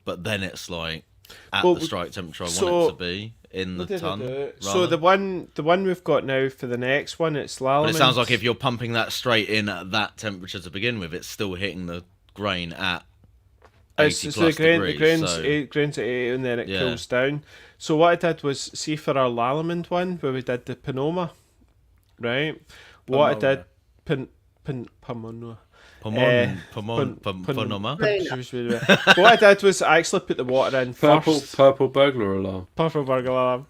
but then it's like at the strike temperature I want it to be in the tun. So the one we've got now for the next one, it's Lalman. But it sounds like if you're pumping that straight in at that temperature to begin with, it's still hitting the grain at 80 plus degrees. The grain's at 80 and then it cools down. So what I did was, see for our Lalamond one, where we did the Panoma, right? What I did... Panoma. What I did was I actually put the water in first. Purple burglar alarm. Purple burglar alarm.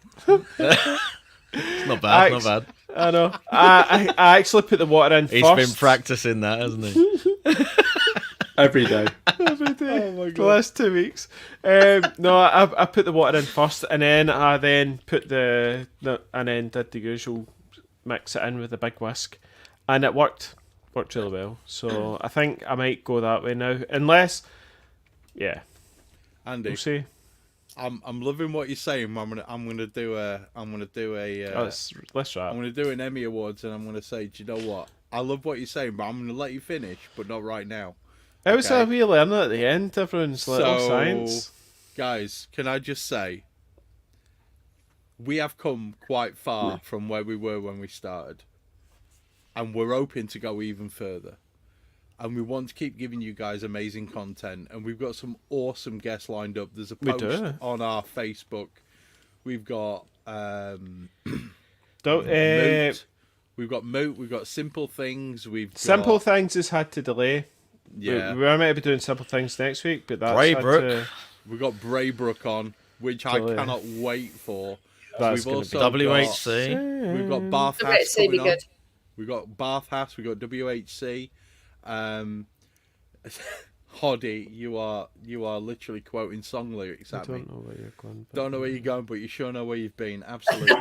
It's not bad. I know. I actually put the water in first. He's been practicing that, hasn't he? Every day. Every day. Oh my God. The last 2 weeks. No, I put the water in first, and then I put and then did the usual mix it in with a big whisk. and it worked really well. So I think I might go that way now, unless, yeah, Andy, we'll see. I'm loving what you're saying. I'm gonna do a Let's wrap. I'm gonna do an Emmy Awards, and I'm gonna say, do you know what? I love what you're saying, but I'm gonna let you finish, but not right now. It was a wee learner at the end. Everyone's little science. Guys, can I just say, we have come quite far from where we were when we started, and we're hoping to go even further. And we want to keep giving you guys amazing content, and we've got some awesome guests lined up. There's a post on our Facebook. We've got Moot. We've got Moot. We've got Simple Things. Simple Things has had to delay. Yeah, we might be doing Simple Things next week, but that's Braybrook. We've got Braybrook on, which I cannot wait for. That's we've also WHC. We've got Bath House WHC be coming on. good. We've got Bath House. We've got WHC. Hoddy, you are literally quoting song lyrics at me. Don't know where you're going. Don't know where you're going, but you sure know where you've been. Absolutely.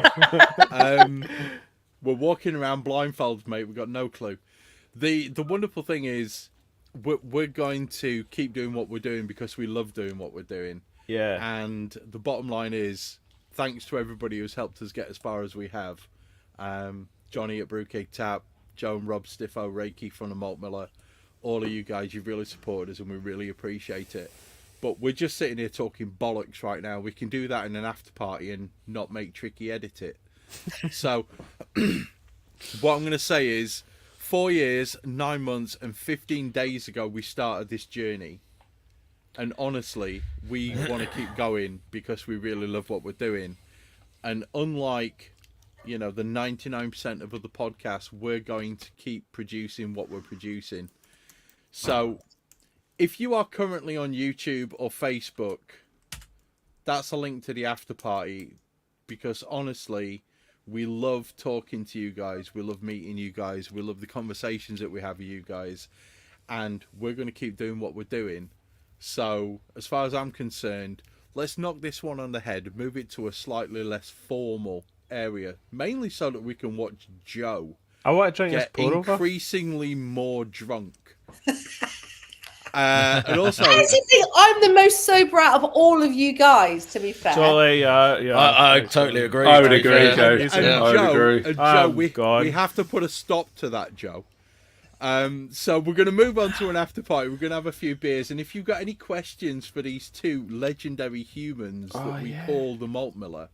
We're walking around blindfolds, mate. We've got no clue. The wonderful thing is, we're going to keep doing what we're doing because we love doing what we're doing. Yeah. And the bottom line is, thanks to everybody who's helped us get as far as we have. Johnny at Brewcake Tap, Joe and Rob Stiffo, Reiki from the Malt Miller. All of you guys, you've really supported us and we really appreciate it. But we're just sitting here talking bollocks right now. We can do that in an after party and not make Tricky edit it. So, what I'm going to say is, 4 years, 9 months and 15 days ago, we started this journey. And honestly, we want to keep going because we really love what we're doing. And unlike, the 99% of other podcasts, we're going to keep producing what we're producing. So, if you are currently on YouTube or Facebook, that's a link to the after party. Because honestly, we love talking to you guys. We love meeting you guys. We love the conversations that we have with you guys. And we're going to keep doing what we're doing. So, as far as I'm concerned, let's knock this one on the head. Move it to a slightly less formal area. Mainly so that we can watch Joe I want to drink get this pour over. increasingly more drunk. And also, I actually think I'm the most sober out of all of you guys, to be fair. Jolly, yeah. I totally agree. I would agree, Joe. and I would agree. Joe, God. we have to put a stop to that, Joe. So we're going to move on to an after party. We're going to have a few beers, and if you've got any questions for these two legendary humans that we call the Malt Miller,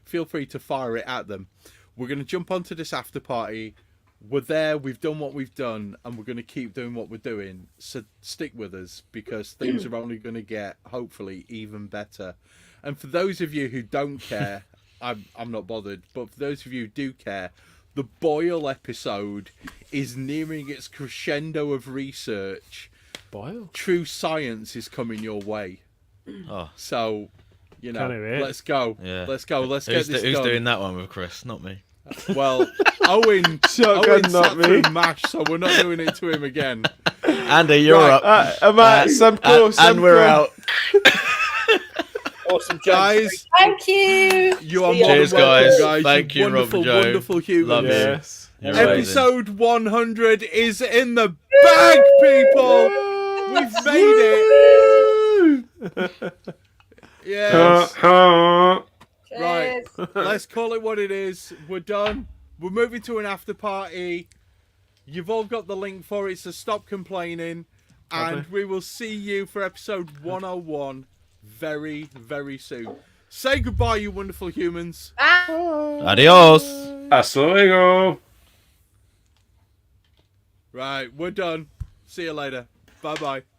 feel free to fire it at them. We're going to jump onto this after party. We're there, we've done what we've done, and we're going to keep doing what we're doing. So stick with us, because things are only going to get, hopefully, even better. And for those of you who don't care, I'm not bothered, but for those of you who do care, the Boyle episode is nearing its crescendo of research. Boyle? True science is coming your way. Oh. So, let's go. Yeah. Let's go. Let's get this Who's done. doing that one with Chris? Not me. Well, Owen Shotgun, sat not me. through MASH, so we're not doing it to him again. Andy, you're Right. up. I'm at Simcoe. And we're out. Awesome, Guys, Thank you. you are See ya. more Cheers, than welcome, guys. guys. Thank you, Rob wonderful, and Joe. wonderful humans. Love you. Yes. You're amazing. Episode 100 is in the bag, people. We've made it. Yes. Right. Cheers. Let's call it what it is. We're done. We're moving to an after party. You've all got the link for it, so stop complaining. And we will see you for episode 101 very, very soon. Say goodbye, you wonderful humans. Adios. Hasta luego. Right, we're done. See you later. Bye-bye.